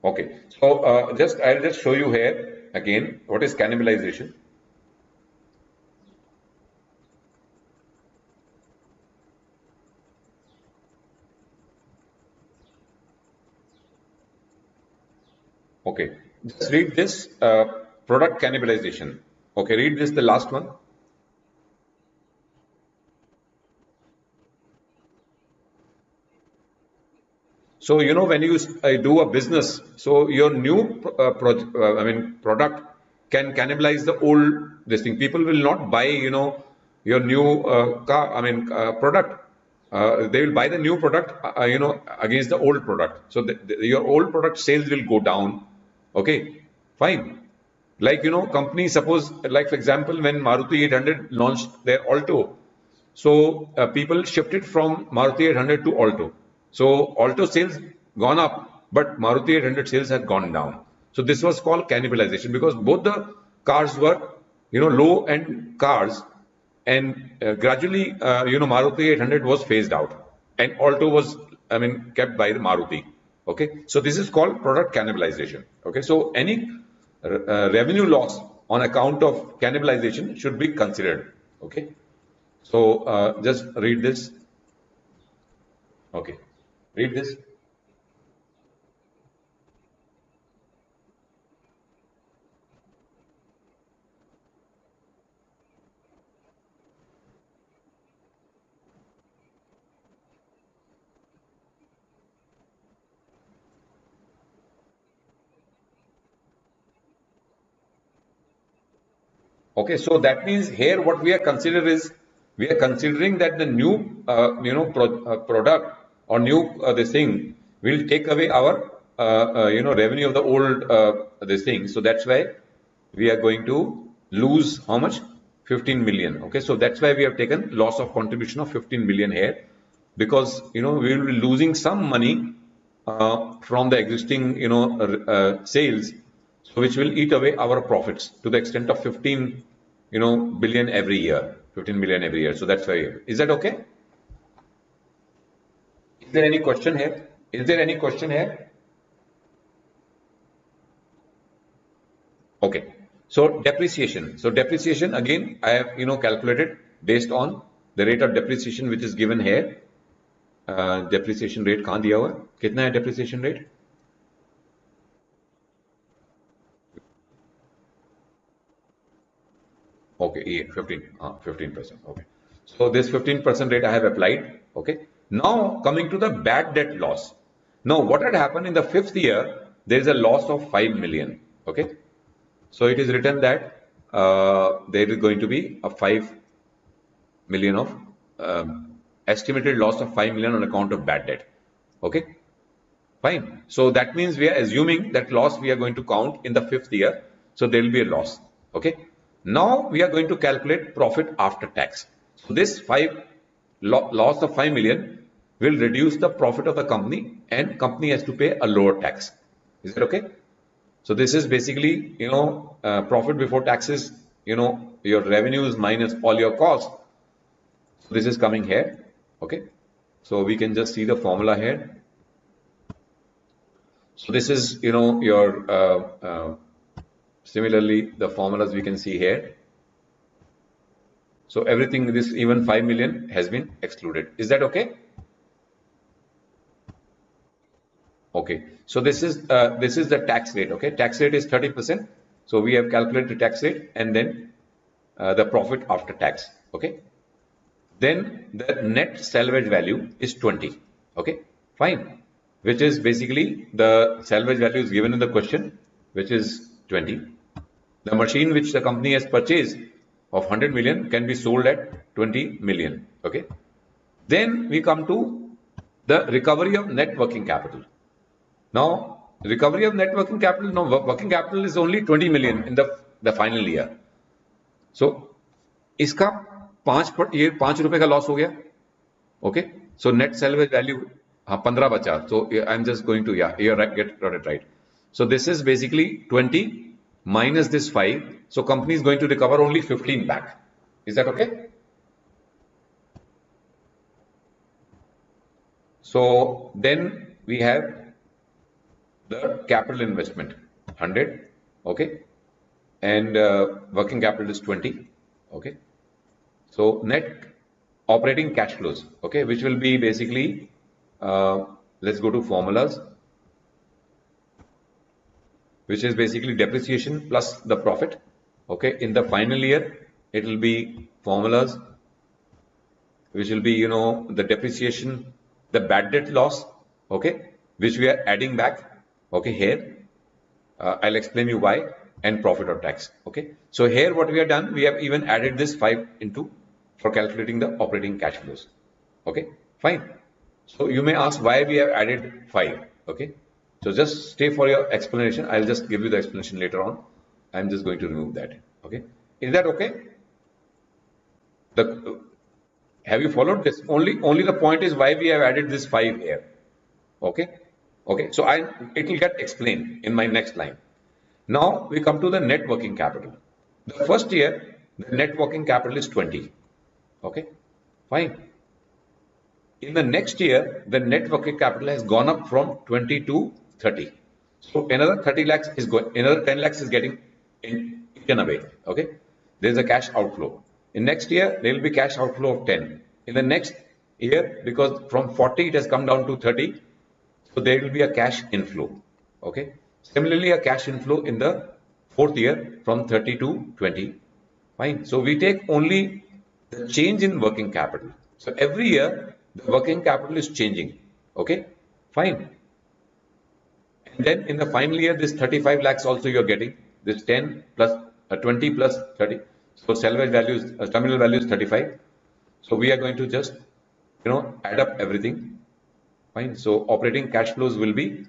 Okay, so I'll just show you here again what is cannibalization. Okay, just read this product cannibalization. Okay, read this, the last one. So, you know, when you do a business, so your new product can cannibalize the old this thing. People will not buy, you know, your new product. They will buy the new product, you know, against the old product. So your old product sales will go down. Okay, fine. Like, you know, company, suppose, like for example, when Maruti 800 launched their Alto, so people shifted from Maruti 800 to Alto. So Alto sales gone up, but Maruti 800 sales had gone down. So this was called cannibalization, because both the cars were, you know, low-end cars, and gradually, you know, Maruti 800 was phased out, and Alto was, I mean, kept by the Maruti. Okay, so this is called product cannibalization. Okay, so any revenue loss on account of cannibalization should be considered. Okay. So just read this. Okay. Read this. Okay, so that means here what we are considering that the new product or new this thing will take away our revenue of the old this thing. So that's why we are going to lose how much? 15 million. Okay, so that's why we have taken loss of contribution of 15 million here, because we will be losing some money from the existing sales, so which will eat away our profits to the extent of 15 billion every year, 15 million every year. So that's why. Is that okay? Is there any question here? Is there any question here? Okay. So depreciation. So depreciation again, I have calculated based on the rate of depreciation which is given here. Depreciation rate कहाँ दिया हुआ है? कितना है depreciation rate? Okay, 15%. Okay. So this 15% rate I have applied. Okay. Now coming to the bad debt loss. Now what had happened in the 5th year? There is a loss of 5 million. Okay. So it is written that there is going to be a 5 million of estimated loss of 5 million on account of bad debt. Okay. Fine. So that means we are assuming that loss we are going to count in the 5th year. So there will be a loss. Okay. Now we are going to calculate profit after tax. So this loss of 5 million will reduce the profit of the company, and company has to pay a lower tax. Is that okay? So this is basically, profit before taxes, your revenues minus all your costs. So this is coming here. Okay. So we can just see the formula here. So this is, your, similarly, the formulas we can see here. So everything, this even 5 million has been excluded. Is that okay? Okay. So this is the tax rate. Okay. Tax rate is 30%. So we have calculated the tax rate and then the profit after tax. Okay. Then the net salvage value is 20. Okay. Fine. Which is basically the salvage value is given in the question, which is 20. The machine which the company has purchased of 100 million can be sold at 20 million. Okay. Then we come to the recovery of net working capital. Now, recovery of net working capital, no, working capital is only 20 million in the final year. So, इसका 5 रुपए का loss हो गया. Okay. So net salvage value 15 बचा. So I'm just going to, here got it right. So this is basically 20 minus this 5. So company is going to recover only 15 back. Is that okay? So then we have the capital investment 100. Okay. And working capital is 20. Okay. So net operating cash flows, okay, which will be basically, let's go to formulas, which is basically depreciation plus the profit. Okay, in the final year, it will be formulas, which will be, the depreciation, the bad debt loss, okay, which we are adding back, okay, here. I'll explain you why, and profit or tax, okay. So here what we have done, we have even added this 5 into for calculating the operating cash flows. Okay, fine. So you may ask why we have added 5. Okay, so just stay for your explanation. I'll just give you the explanation later on. I'm just going to remove that. Okay, is that okay? Have you followed this? Only the point is why we have added this 5 here. Okay, okay. So it will get explained in my next line. Now we come to the net working capital. The first year, the net working capital is 20. Okay, fine. In the next year, the net working capital has gone up from 20 to 30. So another 30 lakhs is going, another 10 lakhs is getting eaten away. Okay, there is a cash outflow. In next year, there will be cash outflow of 10. In the next year, because from 40 it has come down to 30, so there will be a cash inflow. Okay. Similarly, a cash inflow in the fourth year from 30 to 20. Fine. So we take only the change in working capital. So every year the working capital is changing. Okay. Fine. And then in the final year, this 35 lakhs also you are getting. This 10 plus 20 plus 30. So salvage value is terminal value is 35. So we are going to just add up everything. Fine. So operating cash flows will be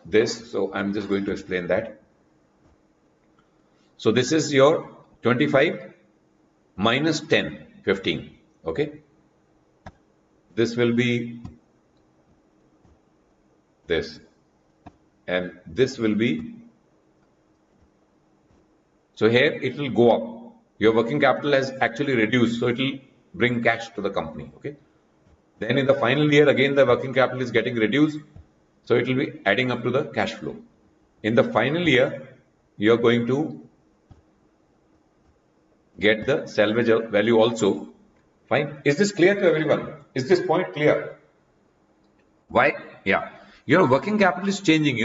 this. So I'm just going to explain that. So this is your 25 minus 10, 15. Okay. This will be this. And this will be, so here it will go up. Your working capital has actually reduced. So it will bring cash to the company. Okay. Then in the final year, again, the working capital is getting reduced. So it will be adding up to the cash flow. In the final year, you are going to get the salvage value also. Fine. Is this clear to everyone? Is this point clear? Why? Yeah. Your working capital is changing,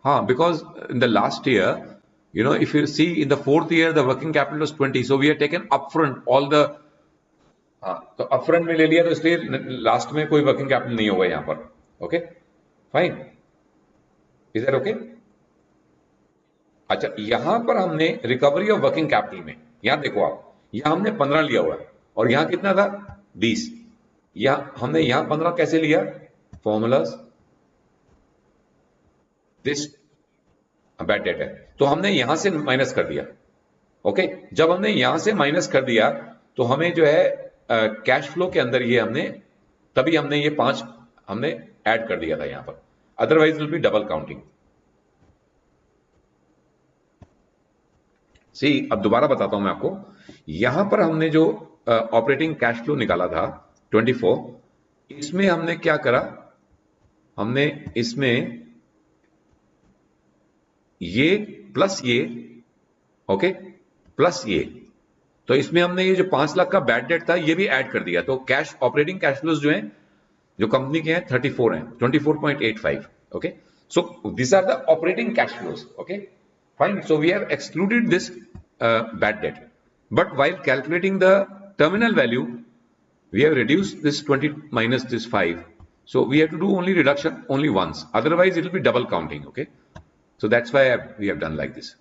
because in the last year, if you see in the fourth year, the working capital was 20. So we have taken upfront all the, तो upfront में ले लिया तो इसलिए last में कोई working capital नहीं होगा यहाँ पर. Okay fine. Is that okay? अच्छा, यहां पर हमने रिकवरी ऑफ वर्किंग कैपिटल में, यहां देखो आप, यहां हमने 15 लिया हुआ है और यहां कितना था 20. हमने यहां 15 कैसे लिया? फॉर्मूलाज, दिस बैड डेट है तो हमने यहां से माइनस कर दिया. ओके, जब हमने यहां से माइनस कर दिया तो हमें जो है कैश फ्लो के अंदर ये हमने, तभी हमने ये 5 हमने ऐड कर दिया था यहां पर, otherwise will be double counting. See, अब दोबारा बताता हूं मैं आपको. यहां पर हमने जो ऑपरेटिंग कैश फ्लो निकाला था 24, इसमें हमने क्या करा, हमने इसमें ये प्लस ये, ओके, प्लस ये, तो इसमें हमने ये जो 5 लाख का बैड डेट था ये भी ऐड कर दिया. तो कैश ऑपरेटिंग कैश फ्लोज जो हैं, जो कंपनी के हैं 34 हैं, 24.85. Okay, so this are the operating cash flows. Okay fine. So we have excluded this bad debt, but while calculating the terminal value we have reduced this 20 minus this 5. So we have to do only reduction only once, otherwise it will be double counting. Okay, so that's why we have done like this.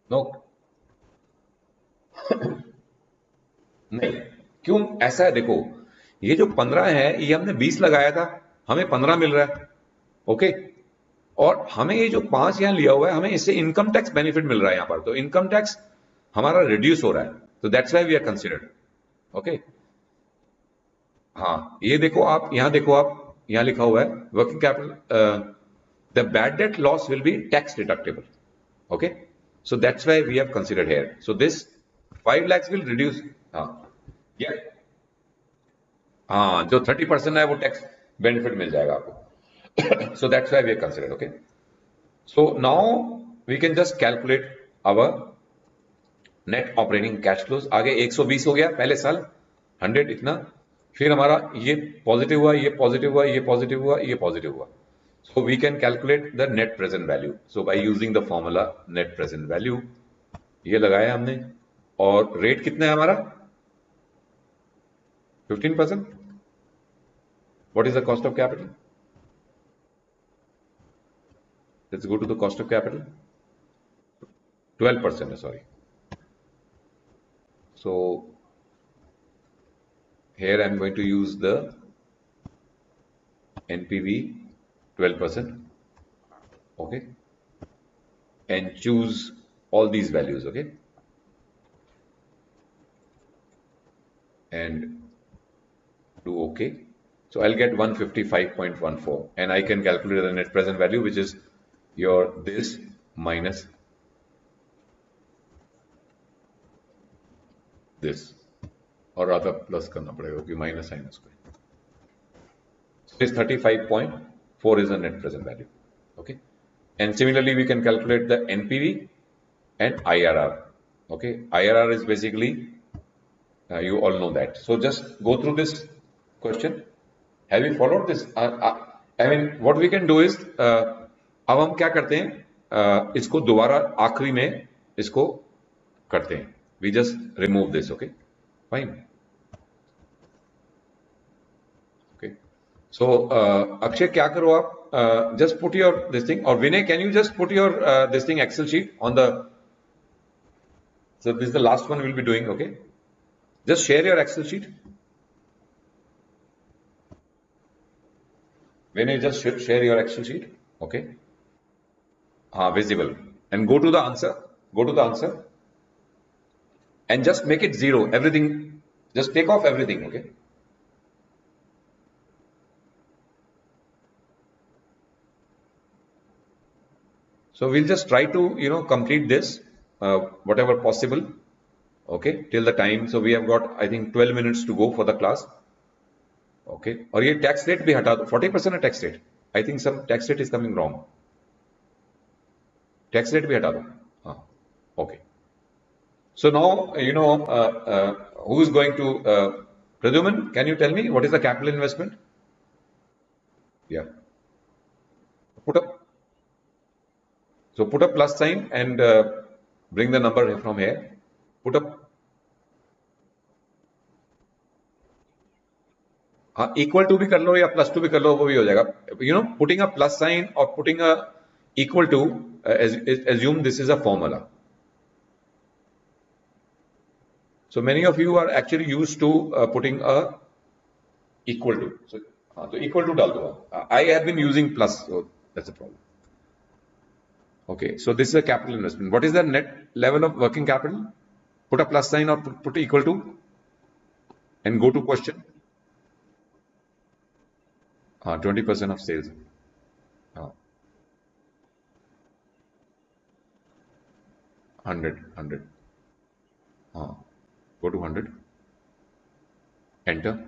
No. नहीं, क्यों ऐसा है? देखो, ये जो 15 है ये हमने 20 लगाया था, हमें 15 मिल रहा है. ओके, और हमें ये जो 5 यहां लिया हुआ है, हमें इससे इनकम टैक्स बेनिफिट मिल रहा है यहां पर, तो इनकम टैक्स हमारा रिड्यूस हो रहा है. तो that's why we are considered. Okay, हाँ, ये देखो आप, यहां देखो आप, यहां लिखा हुआ है working capital, the bad debt loss will be tax deductible. Okay, so that's why we have considered here. So this 5 lakhs will reduce. हाँ, जो 30% है वो टैक्स बेनिफिट मिल जाएगा आपको. So that's why we are considered. Okay, so now we can just calculate our net operating cash flows. आगे 120 हो गया पहले साल, 100 इतना, फिर हमारा ये पॉजिटिव हुआ, ये पॉजिटिव हुआ, ये पॉजिटिव हुआ, ये पॉजिटिव हुआ. So we can calculate the net present value. So by using the formula net present value, ये लगाया हमने, और रेट कितना है हमारा 15%. What is the cost of capital? Let's go to the cost of capital. 12%, sorry. So here I'm going to use the NPV 12%. Okay, and choose all these values. Okay, and do OK. So I'll get 155.14 and I can calculate the net present value, which is your this minus this, or rather plus करना पड़ेगा क्योंकि minus sign is going. So this 35.4 is the net present value. Okay, and similarly we can calculate the NPV and IRR. Okay, IRR is basically you all know that. So just go through this question. Have you followed this? I mean, what we can do is अब हम क्या करते हैं, इसको दोबारा आखिरी में इसको करते हैं. We just remove this. Okay, fine. Okay. So Akshay, क्या करो आप? Just put your this thing, or Vinay, can you just put your this thing Excel sheet on the. So this is the last one we'll be doing. Okay. Just share your Excel sheet. Vinay, just share your Excel sheet. Okay. Visible. And go to the answer. Go to the answer. And just make it 0. Everything. Just take off everything. Okay. So we'll just try to, complete this, whatever possible. Okay, till the time. So we have got, I think, 12 minutes to go for the class. Okay, और ये tax rate भी हटा दो. 40% है tax rate. I think some tax rate is coming wrong. Tax rate भी हटा दो. Okay. So now, who is going to, Pradyuman, can you tell me what is the capital investment? Yeah. So put a plus sign and bring the number from here. Put up equal to भी कर लो या plus to भी कर लो, वो भी हो जाएगा. Putting a plus sign or putting a equal to, assume this is a formula. So many of you are actually used to putting a equal to. So equal to डाल दो. I have been using plus, so that's the problem. Okay, so this is a capital investment. What is the net level of working capital? Put a plus sign or put equal to and go to question. 20% of sales. 100. Go to 100. Enter.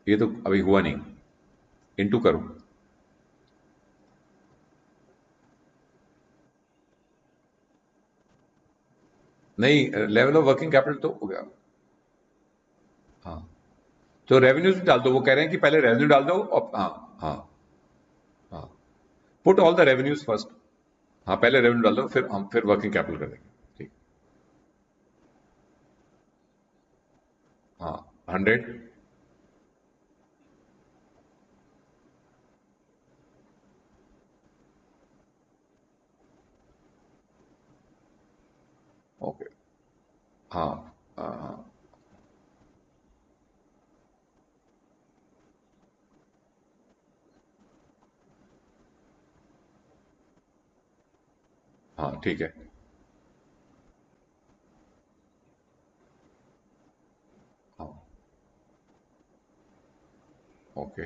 ये तो अभी हुआ नहीं. Into करो. नहीं, level of working capital तो हो गया. तो रेवेन्यूज डाल दो. वो कह रहे हैं कि पहले रेवेन्यू डाल दो और put all the revenues first. पहले रेवेन्यू डाल दो, फिर वर्किंग कैपिटल कर देंगे. ठीक. 100. ओके. ठीक है. ओके.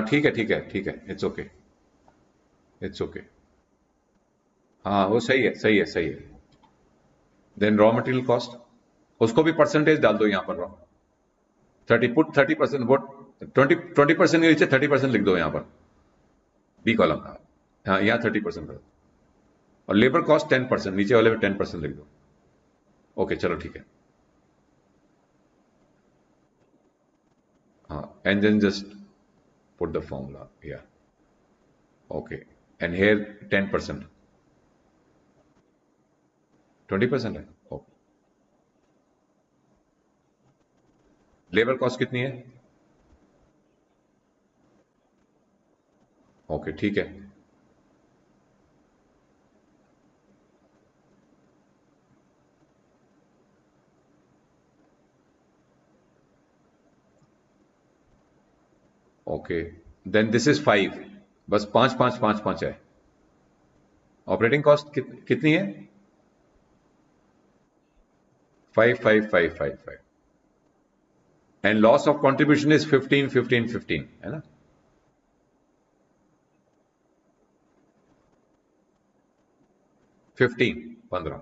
ठीक है. It's okay. वो सही है. देन रॉ मटेरियल कॉस्ट, उसको भी परसेंटेज डाल दो यहाँ पर. 30%. वो 20% के नीचे 30% लिख दो यहाँ पर. B column. यहाँ 30% कर दो. और लेबर कॉस्ट 10%, नीचे वाले में 10% लिख दो. ओके, चलो ठीक है. And then just put the formula. Yeah. Okay. And here 10%. 20% है. Okay. लेबर कॉस्ट कितनी है? ओके, ठीक है. Okay, then this is 5. बस 5 है. ऑपरेटिंग कॉस्ट कितनी है? 55555 and loss of contribution is 15 है ना? पंद्रह।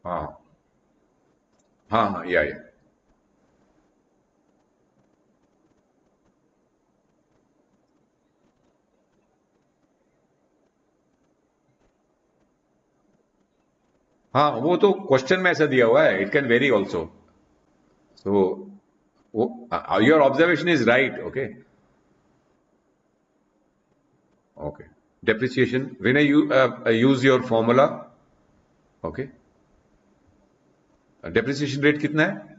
हाँ हाँ हाँ, या हाँ, वो तो क्वेश्चन में ऐसा दिया हुआ है, it can very also. So your observation is right. Okay okay, depreciation, when you use your formula, okay, depreciation rate कितना है?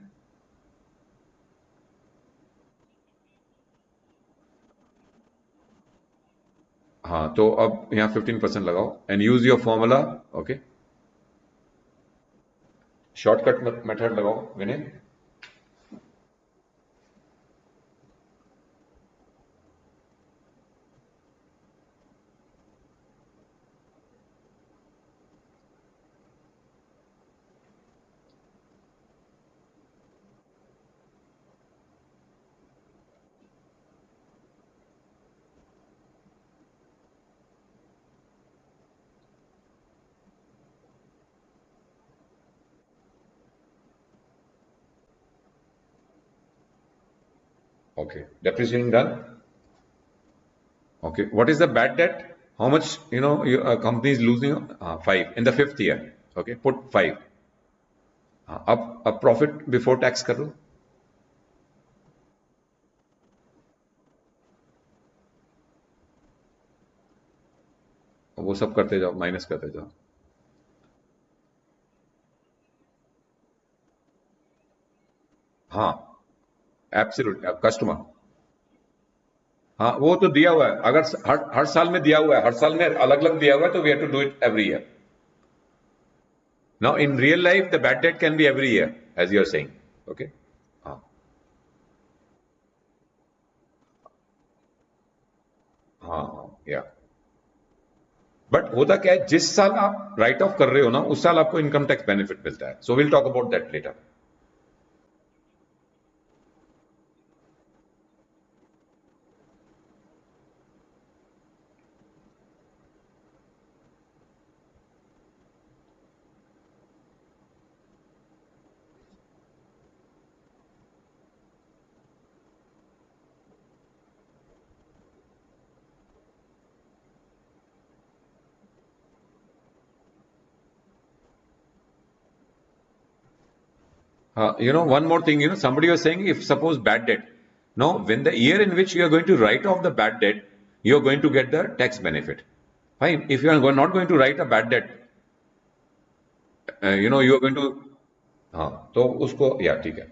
हाँ, तो अब यहाँ 15% लगाओ and use your formula. Okay, shortcut method लगाओ विनय। Okay, depreciation done. Okay, what is the bad debt? How much your company is losing? 5 in the 5th year. Okay, put 5. अब profit before tax कर लो। वो सब करते जाओ, minus करते जाओ। हाँ, एब्सोल्यूट कस्टमर। हाँ, वो तो दिया हुआ है, अगर हर साल में दिया हुआ है, हर साल में अलग अलग दिया हुआ है, तो we have to do it every year. Now in real life the bad debt can be every year as you are saying. Okay, हाँ हाँ हाँ, या बट होता क्या है, जिस साल आप राइट ऑफ कर रहे हो ना, उस साल आपको इनकम टैक्स बेनिफिट मिलता है। So will talk about that later. One more thing, somebody was saying, if suppose bad debt. No, when the year in which you are going to write off the bad debt, you are going to get the tax benefit. Fine. If you are not going to write a bad debt, you are going to, हाँ, तो उसको या ठीक है,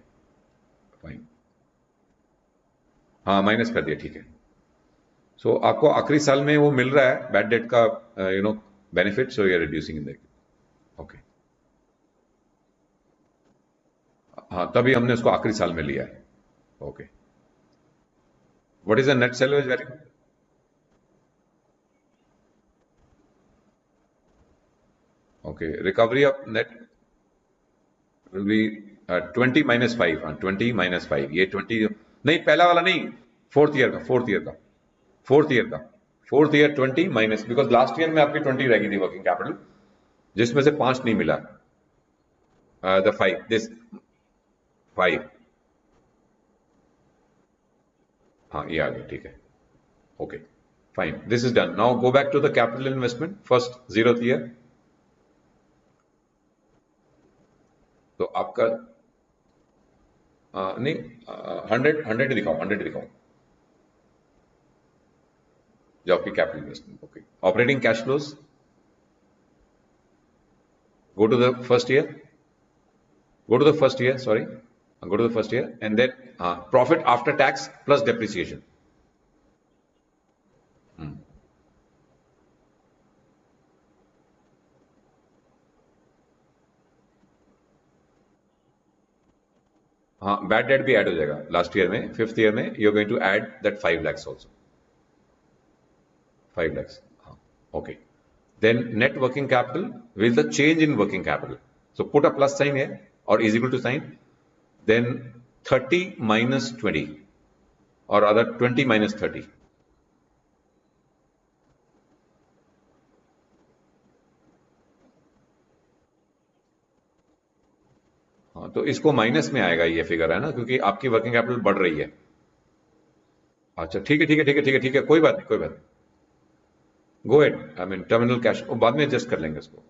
fine, हाँ minus कर दिया, ठीक है। सो आपको आखिरी साल में वो मिल रहा है बैड डेट का benefit, so you are reducing in the, okay, हाँ, तभी हमने उसको आखिरी साल में लिया है। Okay, what is the net salary value? Okay, recovery of net will be 20 - 5, 20 - 5, ये 20 नहीं, पहला वाला नहीं, फोर्थ ईयर का, fourth year 20 minus, because last year में आपकी 20 रहेगी थी वर्किंग कैपिटल, जिसमें से 5 नहीं मिला, द 5, दिस 5, हाँ ये आ गया, ठीक है। Okay fine, this is done. Now go back to the capital investment, first 0th year. तो आपका नहीं, 100 दिखाओ, 100 दिखाओ जो आपकी capital investment. Okay, operating cash flows, go to the first year, sorry, go to the first year, and then profit after tax plus depreciation. हाँ, bad debt भी add हो जाएगा लास्ट ईयर में, 5th ईयर में you are going to add that 5 lakhs also, 5 lakhs. Okay. Then net working capital with the change in working capital. So put a plus sign here or is equal to sign. Then 30 minus 20 or rather 20 minus 30. हाँ, तो इसको minus में आएगा ये figure, है ना, क्योंकि आपकी वर्किंग कैपिटल बढ़ रही है. अच्छा ठीक है ठीक है ठीक है ठीक है ठीक है, कोई बात नहीं कोई बात नहीं. Go ahead, I mean terminal cash बाद में एडजस्ट कर लेंगे इसको.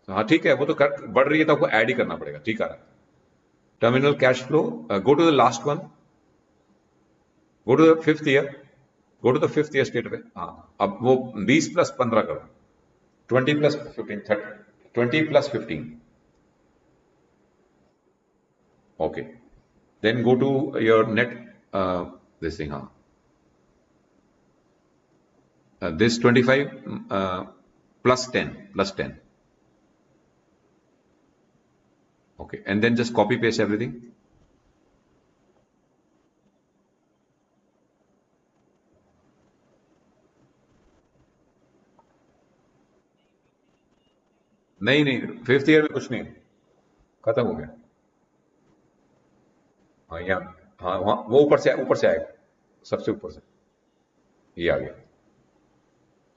हाँ ठीक है, वो तो बढ़ रही है तो आपको ऐड ही करना पड़ेगा. ठीक है. Terminal cash flow, go to the last one, go to the 5th year, go to the 5th year statement. हाँ, अब वो 20 प्लस 15 करो, 20 plus 15, 30, 20 plus 15. Okay. Then go to your net, this thing, this 25 plus 10, plus 10. Okay. And then just copy paste everything. नहीं नहीं, 5th year में कुछ नहीं, खत्म हो गया. हाँ यहाँ, हाँ वहाँ वो ऊपर से आएगा, सबसे ऊपर से ये आ गया.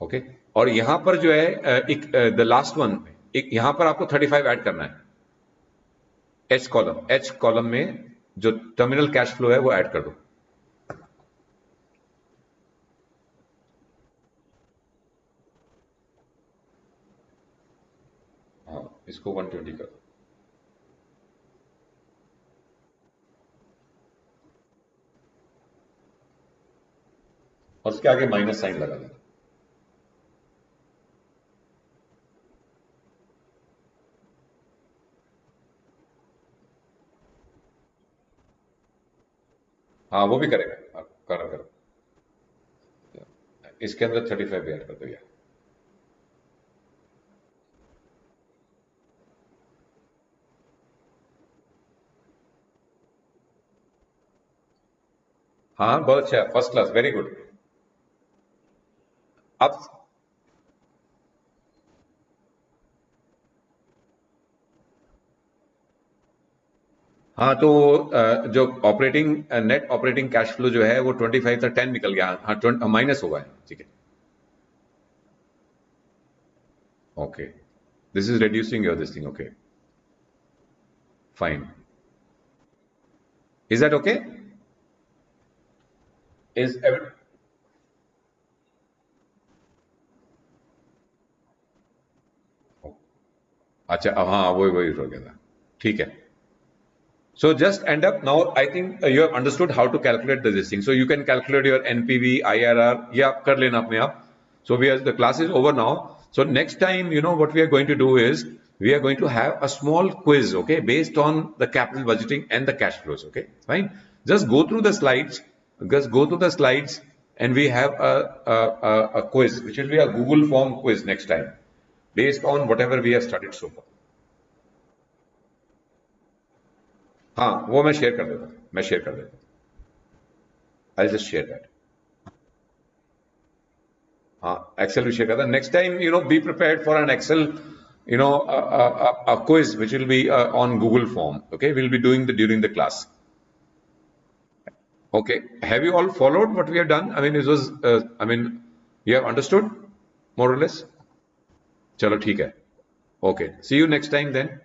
ओके. और यहां पर जो है एक द लास्ट वन, एक यहां पर आपको 35 ऐड करना है. एच कॉलम में जो टर्मिनल कैश फ्लो है वो ऐड कर दो. हाँ, इसको 120 कर दो. और उसके आगे माइनस साइन लगा देना. हाँ वो भी करेगा. करो इसके अंदर 35 भी ऐड कर दो. यार हाँ बहुत अच्छा, फर्स्ट क्लास, वेरी गुड. अब हाँ तो जो नेट ऑपरेटिंग कैश फ्लो जो है वो 25 था, 10 निकल गया. हाँ माइनस हुआ है. ठीक है. Okay, this is reducing your this thing. Okay fine. Is that okay? Is अच्छा, हाँ वही हो गया था. ठीक है. So just end up now. I think you have understood how to calculate this thing. So you can calculate your NPV, IRR. Yeah, kar lena apne aap. So the class is over now. So next time, what we are going to do is we are going to have a small quiz, okay, based on the capital budgeting and the cash flows. Okay, fine. Just go through the slides. And we have a quiz, which will be a Google form quiz next time, based on whatever we have studied so far. हाँ वो मैं share कर देता. I just share that. हाँ excel भी share करता. Next time be prepared for an excel a quiz which will be on Google form. Okay, we'll be doing during the class. Okay, have you all followed what we have done? I mean, it was you have understood more or less. चलो ठीक है. Okay, see you next time then.